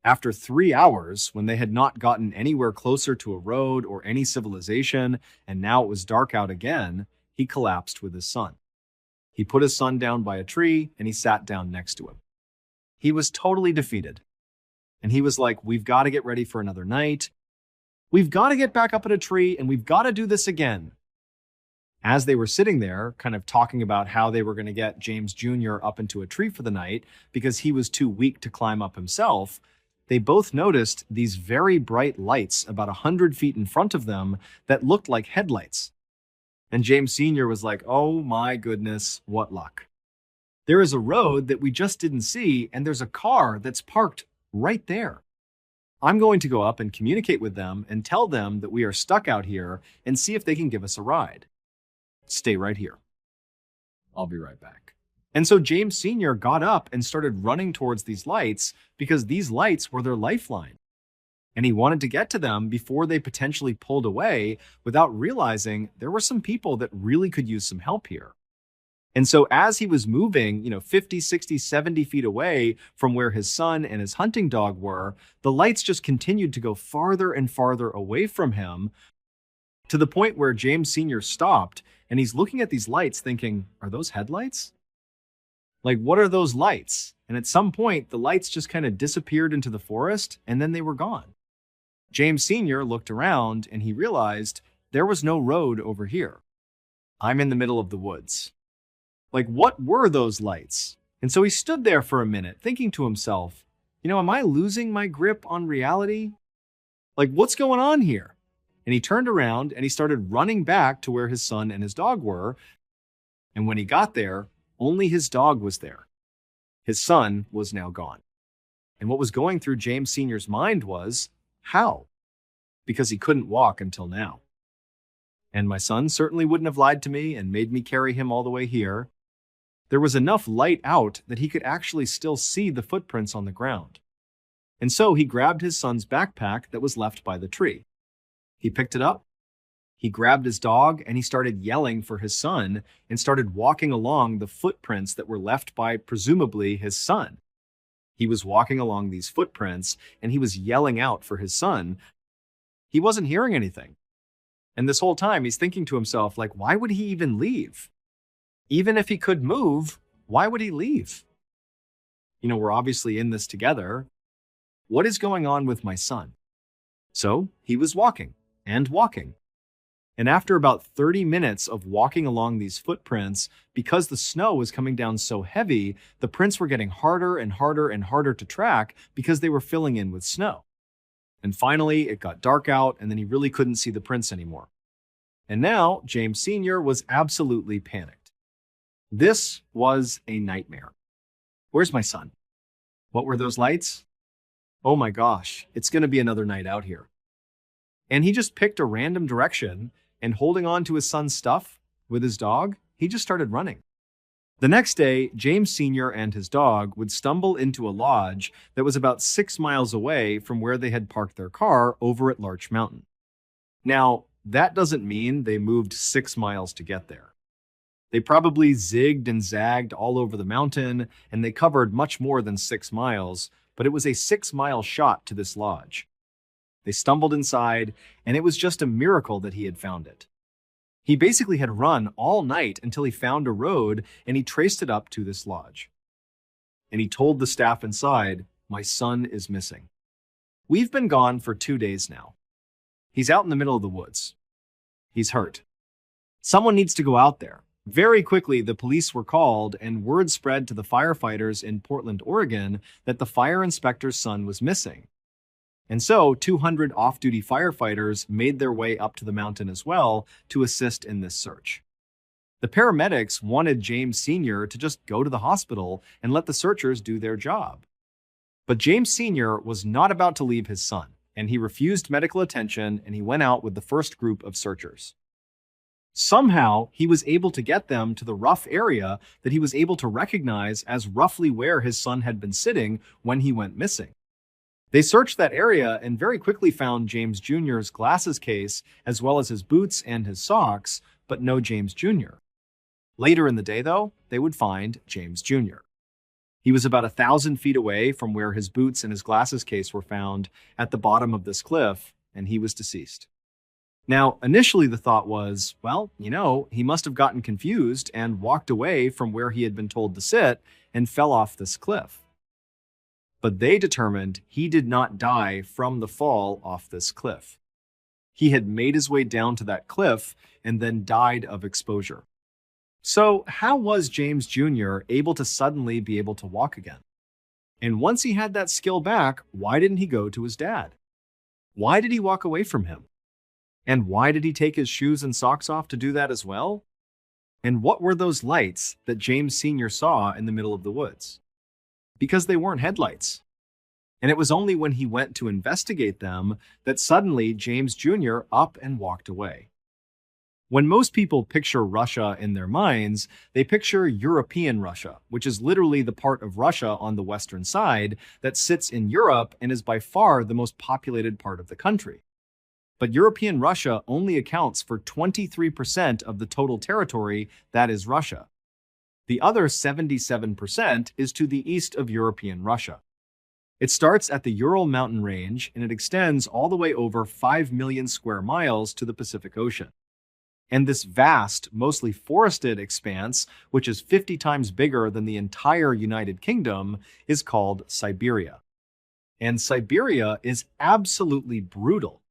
After 3 hours, when they had not gotten anywhere closer to a road or any civilization, and now it was dark out again, he collapsed with his son. He put his son down by a tree and he sat down next to him. He was totally defeated. And he was like, "We've got to get ready for another night. We've got to get back up in a tree and we've got to do this again." As they were sitting there, kind of talking about how they were going to get James Jr. up into a tree for the night because he was too weak to climb up himself, they both noticed these very bright lights about 100 feet in front of them that looked like headlights. And James Sr. was like, "Oh my goodness, what luck. There is a road that we just didn't see, and there's a car that's parked right there. I'm going to go up and communicate with them and tell them that we are stuck out here and see if they can give us a ride. Stay right here. I'll be right back." And so James Sr. got up and started running towards these lights because these lights were their lifeline. And he wanted to get to them before they potentially pulled away without realizing there were some people that really could use some help here. And so as he was moving, 50, 60, 70 feet away from where his son and his hunting dog were, the lights just continued to go farther and farther away from him to the point where James Sr. stopped and he's looking at these lights thinking, "Are those headlights? Like, what are those lights?" And at some point, the lights just kind of disappeared into the forest and then they were gone. James Sr. looked around and he realized there was no road over here. I'm in the middle of the woods. Like, what were those lights? And so he stood there for a minute thinking to himself, am I losing my grip on reality? Like, what's going on here? And he turned around and he started running back to where his son and his dog were. And when he got there, only his dog was there. His son was now gone. And what was going through James Sr.'s mind was, how? Because he couldn't walk until now. And my son certainly wouldn't have lied to me and made me carry him all the way here. There was enough light out that he could actually still see the footprints on the ground. And so he grabbed his son's backpack that was left by the tree. He picked it up, he grabbed his dog, and he started yelling for his son and started walking along the footprints that were left by, presumably, his son. He was walking along these footprints and he was yelling out for his son. He wasn't hearing anything. And this whole time he's thinking to himself, like, why would he even leave? Even if he could move, why would he leave? We're obviously in this together. What is going on with my son? So he was walking and walking. And after about 30 minutes of walking along these footprints, because the snow was coming down so heavy, the prints were getting harder and harder and harder to track because they were filling in with snow. And finally, it got dark out, and then he really couldn't see the prints anymore. And now, James Sr. was absolutely panicked. This was a nightmare. Where's my son? What were those lights? Oh my gosh, it's going to be another night out here. And he just picked a random direction, and holding on to his son's stuff with his dog, he just started running. The next day, James Sr. and his dog would stumble into a lodge that was about 6 miles away from where they had parked their car over at Larch Mountain. Now, that doesn't mean they moved 6 miles to get there. They probably zigged and zagged all over the mountain, and they covered much more than 6 miles, but it was a 6-mile shot to this lodge. They stumbled inside, and it was just a miracle that he had found it. He basically had run all night until he found a road, and he traced it up to this lodge. And he told the staff inside, "My son is missing. We've been gone for 2 days now. He's out in the middle of the woods. He's hurt. Someone needs to go out there." Very quickly, the police were called, and word spread to the firefighters in Portland, Oregon, that the fire inspector's son was missing. And so 200 off-duty firefighters made their way up to the mountain as well to assist in this search. The paramedics wanted James Sr. to just go to the hospital and let the searchers do their job. But James Sr. was not about to leave his son, and he refused medical attention, and he went out with the first group of searchers. Somehow, he was able to get them to the rough area that he was able to recognize as roughly where his son had been sitting when he went missing. They searched that area and very quickly found James Jr.'s glasses case, as well as his boots and his socks, but no James Jr. Later in the day, though, they would find James Jr. He was about 1,000 feet away from where his boots and his glasses case were found at the bottom of this cliff, and he was deceased. Now, initially the thought was, well, he must have gotten confused and walked away from where he had been told to sit and fell off this cliff. But they determined he did not die from the fall off this cliff. He had made his way down to that cliff and then died of exposure. So how was James Jr. able to suddenly be able to walk again? And once he had that skill back, why didn't he go to his dad? Why did he walk away from him? And why did he take his shoes and socks off to do that as well? And what were those lights that James Sr. saw in the middle of the woods? Because they weren't headlights. And it was only when he went to investigate them that suddenly James Jr. up and walked away. When most people picture Russia in their minds, they picture European Russia, which is literally the part of Russia on the western side that sits in Europe and is by far the most populated part of the country. But European Russia only accounts for 23% of the total territory that is Russia. The other 77% is to the east of European Russia. It starts at the Ural mountain range and it extends all the way over 5 million square miles to the Pacific Ocean. And this vast, mostly forested expanse, which is 50 times bigger than the entire United Kingdom, is called Siberia. And Siberia is absolutely brutal.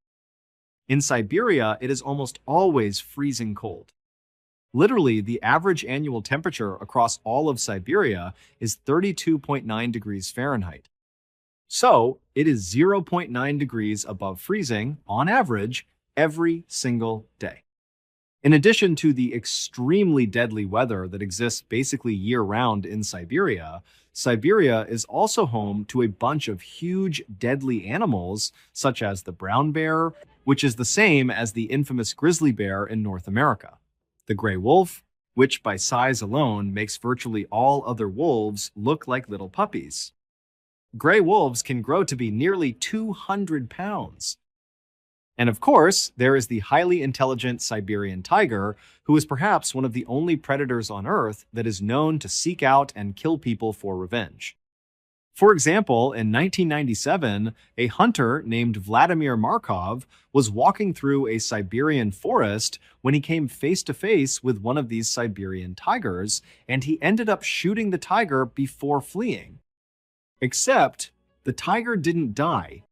In Siberia, it is almost always freezing cold. Literally, the average annual temperature across all of Siberia is 32.9 degrees Fahrenheit. So, it is 0.9 degrees above freezing, on average, every single day. In addition to the extremely deadly weather that exists basically year-round in Siberia, Siberia is also home to a bunch of huge, deadly animals, such as the brown bear, which is the same as the infamous grizzly bear in North America. The gray wolf, which by size alone makes virtually all other wolves look like little puppies. Gray wolves can grow to be nearly 200 pounds. And of course, there is the highly intelligent Siberian tiger, who is perhaps one of the only predators on Earth that is known to seek out and kill people for revenge. For example, in 1997, a hunter named Vladimir Markov was walking through a Siberian forest when he came face to face with one of these Siberian tigers, and he ended up shooting the tiger before fleeing. Except, the tiger didn't die.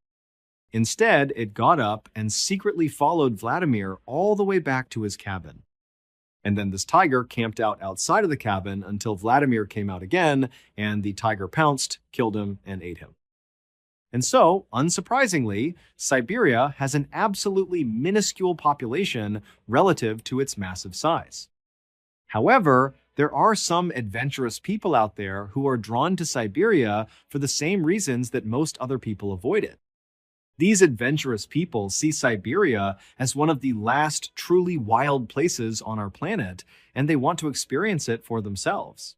Instead, it got up and secretly followed Vladimir all the way back to his cabin. And then this tiger camped out outside of the cabin until Vladimir came out again, and the tiger pounced, killed him, and ate him. And so, unsurprisingly, Siberia has an absolutely minuscule population relative to its massive size. However, there are some adventurous people out there who are drawn to Siberia for the same reasons that most other people avoid it. These adventurous people see Siberia as one of the last truly wild places on our planet, and they want to experience it for themselves.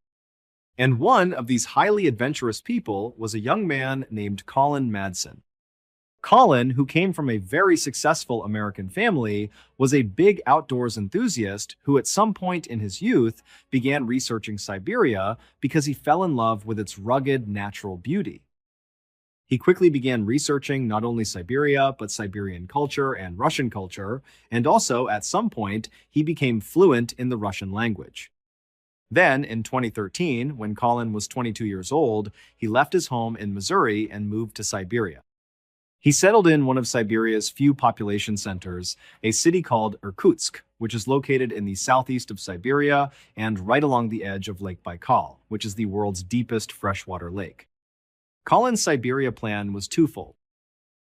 And one of these highly adventurous people was a young man named Colin Madsen. Colin, who came from a very successful American family, was a big outdoors enthusiast who at some point in his youth began researching Siberia because he fell in love with its rugged natural beauty. He quickly began researching not only Siberia, but Siberian culture and Russian culture, and also, at some point, he became fluent in the Russian language. Then, in 2013, when Colin was 22 years old, he left his home in Missouri and moved to Siberia. He settled in one of Siberia's few population centers, a city called Irkutsk, which is located in the southeast of Siberia and right along the edge of Lake Baikal, which is the world's deepest freshwater lake. Colin's Siberia plan was twofold.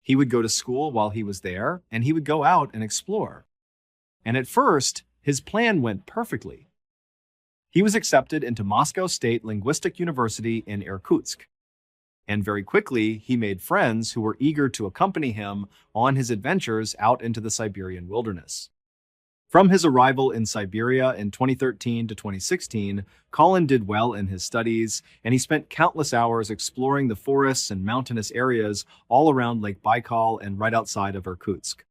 He would go to school while he was there, and he would go out and explore. And at first, his plan went perfectly. He was accepted into Moscow State Linguistic University in Irkutsk. And very quickly, he made friends who were eager to accompany him on his adventures out into the Siberian wilderness. From his arrival in Siberia in 2013 to 2016, Colin did well in his studies, and he spent countless hours exploring the forests and mountainous areas all around Lake Baikal and right outside of Irkutsk.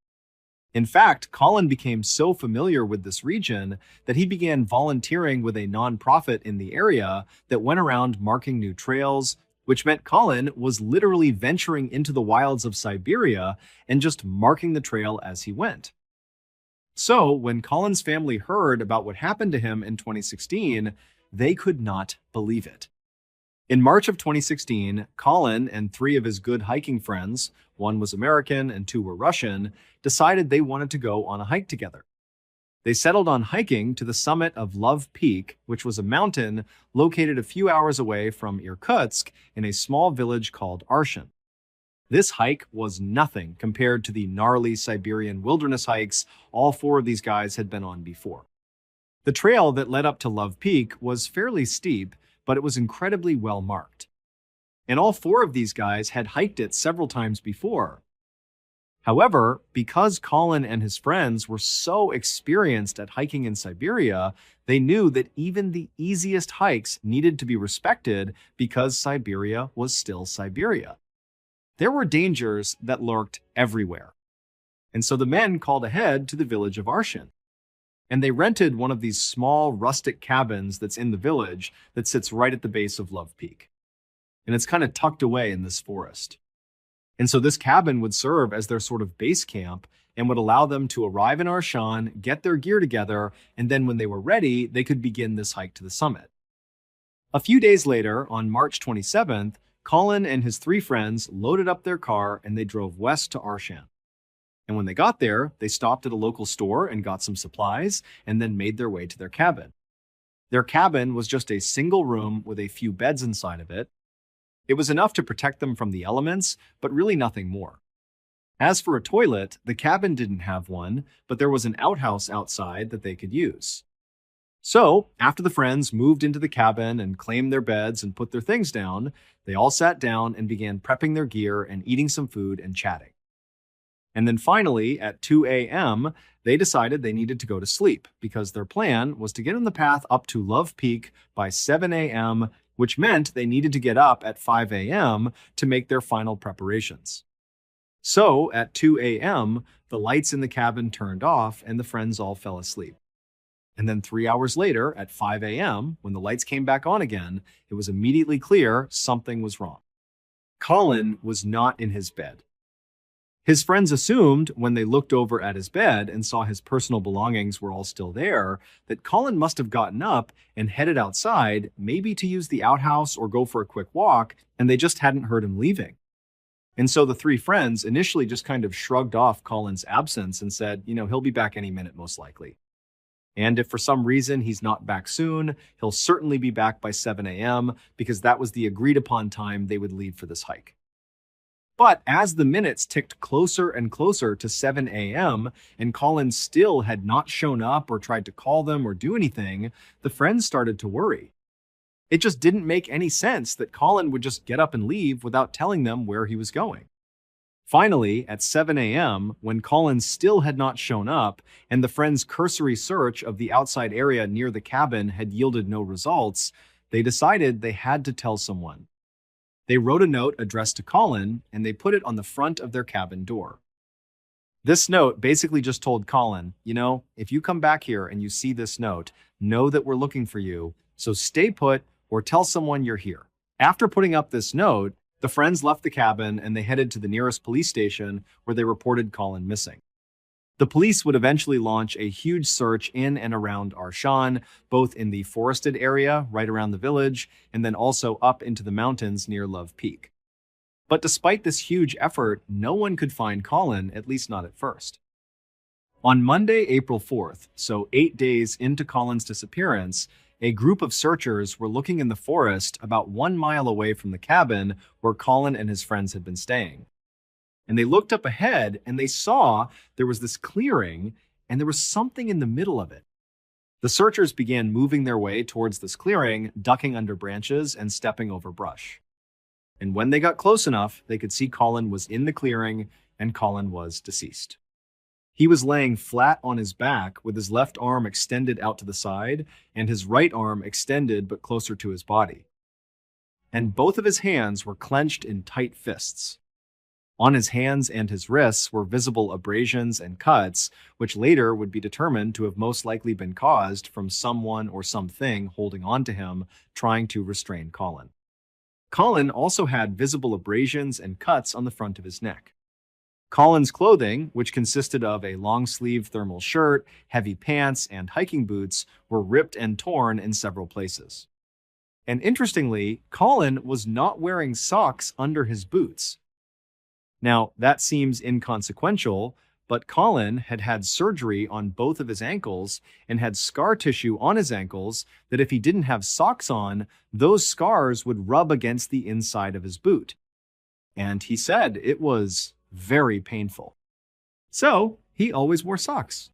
In fact, Colin became so familiar with this region that he began volunteering with a nonprofit in the area that went around marking new trails, which meant Colin was literally venturing into the wilds of Siberia and just marking the trail as he went. So, when Colin's family heard about what happened to him in 2016, they could not believe it. In March of 2016, Colin and three of his good hiking friends, one was American and two were Russian, decided they wanted to go on a hike together. They settled on hiking to the summit of Love Peak, which was a mountain located a few hours away from Irkutsk in a small village called Arshan. This hike was nothing compared to the gnarly Siberian wilderness hikes all four of these guys had been on before. The trail that led up to Love Peak was fairly steep, but it was incredibly well marked. And all four of these guys had hiked it several times before. However, because Colin and his friends were so experienced at hiking in Siberia, they knew that even the easiest hikes needed to be respected because Siberia was still Siberia. There were dangers that lurked everywhere. And so the men called ahead to the village of Arshan. And they rented one of these small rustic cabins that's in the village that sits right at the base of Love Peak. And it's kind of tucked away in this forest. And so this cabin would serve as their sort of base camp and would allow them to arrive in Arshan, get their gear together, and then when they were ready, they could begin this hike to the summit. A few days later, on March 27th, Colin and his three friends loaded up their car and they drove west to Arshan. And when they got there, they stopped at a local store and got some supplies and then made their way to their cabin. Their cabin was just a single room with a few beds inside of it. It was enough to protect them from the elements, but really nothing more. As for a toilet, the cabin didn't have one, but there was an outhouse outside that they could use. So, after the friends moved into the cabin and claimed their beds and put their things down, they all sat down and began prepping their gear and eating some food and chatting. And then finally, at 2 a.m., they decided they needed to go to sleep because their plan was to get on the path up to Love Peak by 7 a.m., which meant they needed to get up at 5 a.m. to make their final preparations. So, at 2 a.m., the lights in the cabin turned off and the friends all fell asleep. And then 3 hours later, at 5 a.m., when the lights came back on again, it was immediately clear something was wrong. Colin was not in his bed. His friends assumed, when they looked over at his bed and saw his personal belongings were all still there, that Colin must have gotten up and headed outside, maybe to use the outhouse or go for a quick walk, and they just hadn't heard him leaving. And so the three friends initially just kind of shrugged off Colin's absence and said, he'll be back any minute most likely. And if for some reason he's not back soon, he'll certainly be back by 7 a.m. because that was the agreed upon time they would leave for this hike. But as the minutes ticked closer and closer to 7 a.m. and Colin still had not shown up or tried to call them or do anything, the friends started to worry. It just didn't make any sense that Colin would just get up and leave without telling them where he was going. Finally, at 7 a.m., when Colin still had not shown up and the friends' cursory search of the outside area near the cabin had yielded no results, they decided they had to tell someone. They wrote a note addressed to Colin and they put it on the front of their cabin door. This note basically just told Colin, if you come back here and you see this note, know that we're looking for you, so stay put or tell someone you're here. After putting up this note, the friends left the cabin and they headed to the nearest police station where they reported Colin missing. The police would eventually launch a huge search in and around Arshan, both in the forested area right around the village and then also up into the mountains near Love Peak. But despite this huge effort, no one could find Colin, at least not at first. On Monday, April 4th, so 8 days into Colin's disappearance, a group of searchers were looking in the forest about 1 mile away from the cabin where Colin and his friends had been staying. And they looked up ahead and they saw there was this clearing and there was something in the middle of it. The searchers began moving their way towards this clearing, ducking under branches and stepping over brush. And when they got close enough, they could see Colin was in the clearing and Colin was deceased. He was laying flat on his back with his left arm extended out to the side and his right arm extended but closer to his body. And both of his hands were clenched in tight fists. On his hands and his wrists were visible abrasions and cuts, which later would be determined to have most likely been caused from someone or something holding on to him, trying to restrain Colin. Colin also had visible abrasions and cuts on the front of his neck. Colin's clothing, which consisted of a long-sleeved thermal shirt, heavy pants, and hiking boots, were ripped and torn in several places. And interestingly, Colin was not wearing socks under his boots. Now, that seems inconsequential, but Colin had had surgery on both of his ankles and had scar tissue on his ankles that if he didn't have socks on, those scars would rub against the inside of his boot. And he said it was very painful. So, he always wore socks.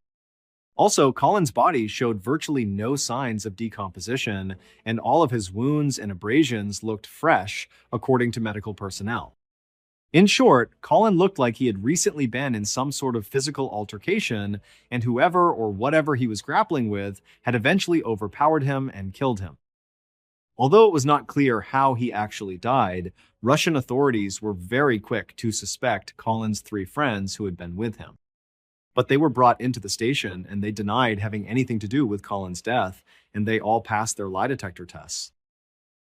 Also, Colin's body showed virtually no signs of decomposition, and all of his wounds and abrasions looked fresh, according to medical personnel. In short, Colin looked like he had recently been in some sort of physical altercation, and whoever or whatever he was grappling with had eventually overpowered him and killed him. Although it was not clear how he actually died, Russian authorities were very quick to suspect Colin's three friends who had been with him. But they were brought into the station and they denied having anything to do with Colin's death, and they all passed their lie detector tests.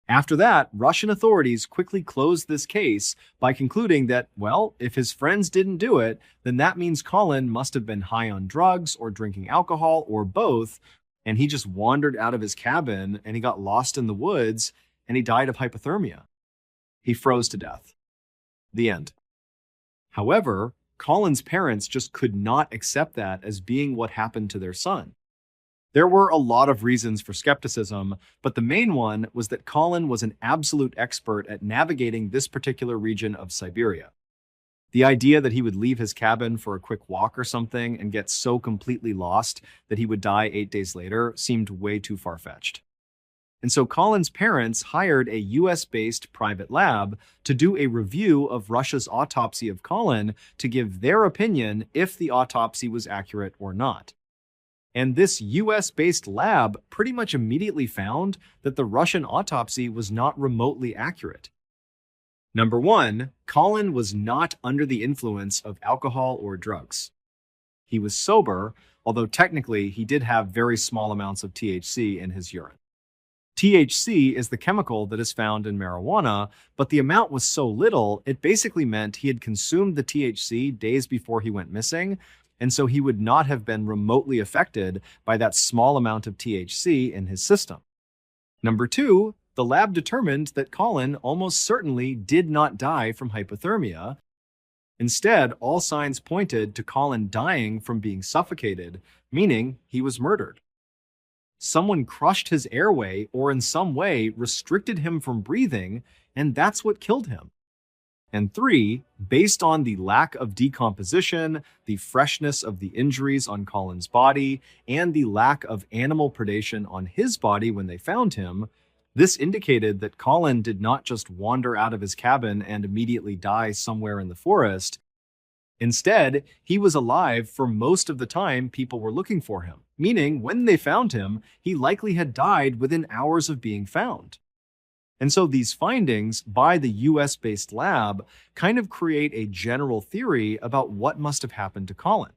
After that, Russian authorities quickly closed this case by concluding that, well, if his friends didn't do it, then that means Colin must have been high on drugs or drinking alcohol or both, and he just wandered out of his cabin and he got lost in the woods and he died of hypothermia. He froze to death. The end. However, Colin's parents just could not accept that as being what happened to their son. There were a lot of reasons for skepticism, but the main one was that Colin was an absolute expert at navigating this particular region of Siberia. The idea that he would leave his cabin for a quick walk or something and get so completely lost that he would die 8 days later seemed way too far-fetched. And so Colin's parents hired a US-based private lab to do a review of Russia's autopsy of Colin to give their opinion if the autopsy was accurate or not. And this US-based lab pretty much immediately found that the Russian autopsy was not remotely accurate. Number 1, Colin was not under the influence of alcohol or drugs. He was sober, although technically he did have very small amounts of THC in his urine. THC is the chemical that is found in marijuana, but the amount was so little, it basically meant he had consumed the THC days before he went missing, and so he would not have been remotely affected by that small amount of THC in his system. Number 2, the lab determined that Colin almost certainly did not die from hypothermia, Instead, all signs pointed to Colin dying from being suffocated, meaning he was murdered. Someone crushed his airway or in some way restricted him from breathing, and that's what killed him. And three, based on the lack of decomposition, the freshness of the injuries on Colin's body, and the lack of animal predation on his body when they found him, this indicated that Colin did not just wander out of his cabin and immediately die somewhere in the forest. Instead, he was alive for most of the time people were looking for him, meaning when they found him, he likely had died within hours of being found. And so these findings by the US-based lab kind of create a general theory about what must have happened to Colin.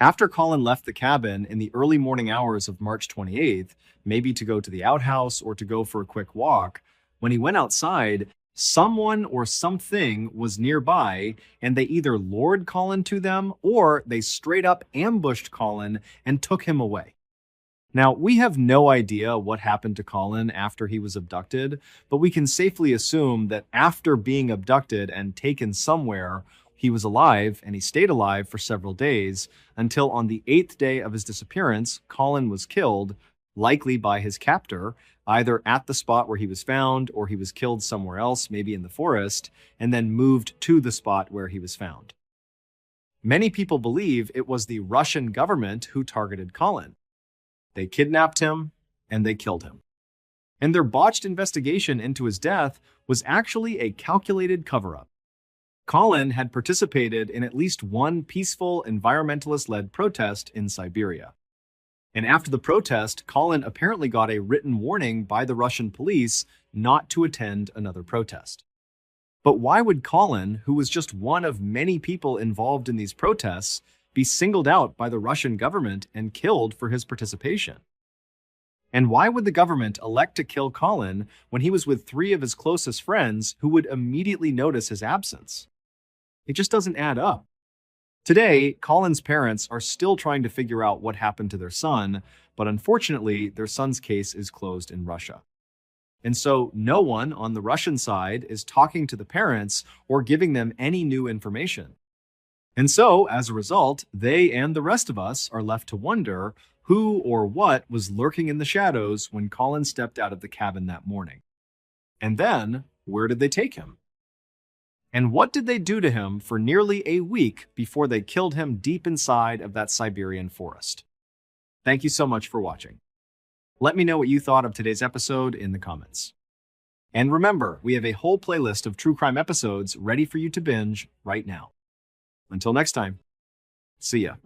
After Colin left the cabin in the early morning hours of March 28th, maybe to go to the outhouse or to go for a quick walk, when he went outside, someone or something was nearby, and they either lured Colin to them or they straight up ambushed Colin and took him away. Now, we have no idea what happened to Colin after he was abducted, but we can safely assume that after being abducted and taken somewhere, he was alive and he stayed alive for several days until on the 8th day of his disappearance, Colin was killed, likely by his captor, either at the spot where he was found or he was killed somewhere else, maybe in the forest, and then moved to the spot where he was found. Many people believe it was the Russian government who targeted Colin. They kidnapped him and they killed him. And their botched investigation into his death was actually a calculated cover-up. Colin had participated in at least one peaceful environmentalist-led protest in Siberia. And after the protest, Colin apparently got a written warning by the Russian police not to attend another protest. But why would Colin, who was just one of many people involved in these protests, be singled out by the Russian government and killed for his participation? And why would the government elect to kill Colin when he was with three of his closest friends who would immediately notice his absence? It just doesn't add up. Today, Colin's parents are still trying to figure out what happened to their son, but unfortunately, their son's case is closed in Russia. And so no one on the Russian side is talking to the parents or giving them any new information. And so, as a result, they and the rest of us are left to wonder who or what was lurking in the shadows when Colin stepped out of the cabin that morning. And then, where did they take him? And what did they do to him for nearly a week before they killed him deep inside of that Siberian forest? Thank you so much for watching. Let me know what you thought of today's episode in the comments. And remember, we have a whole playlist of true crime episodes ready for you to binge right now. Until next time, see ya.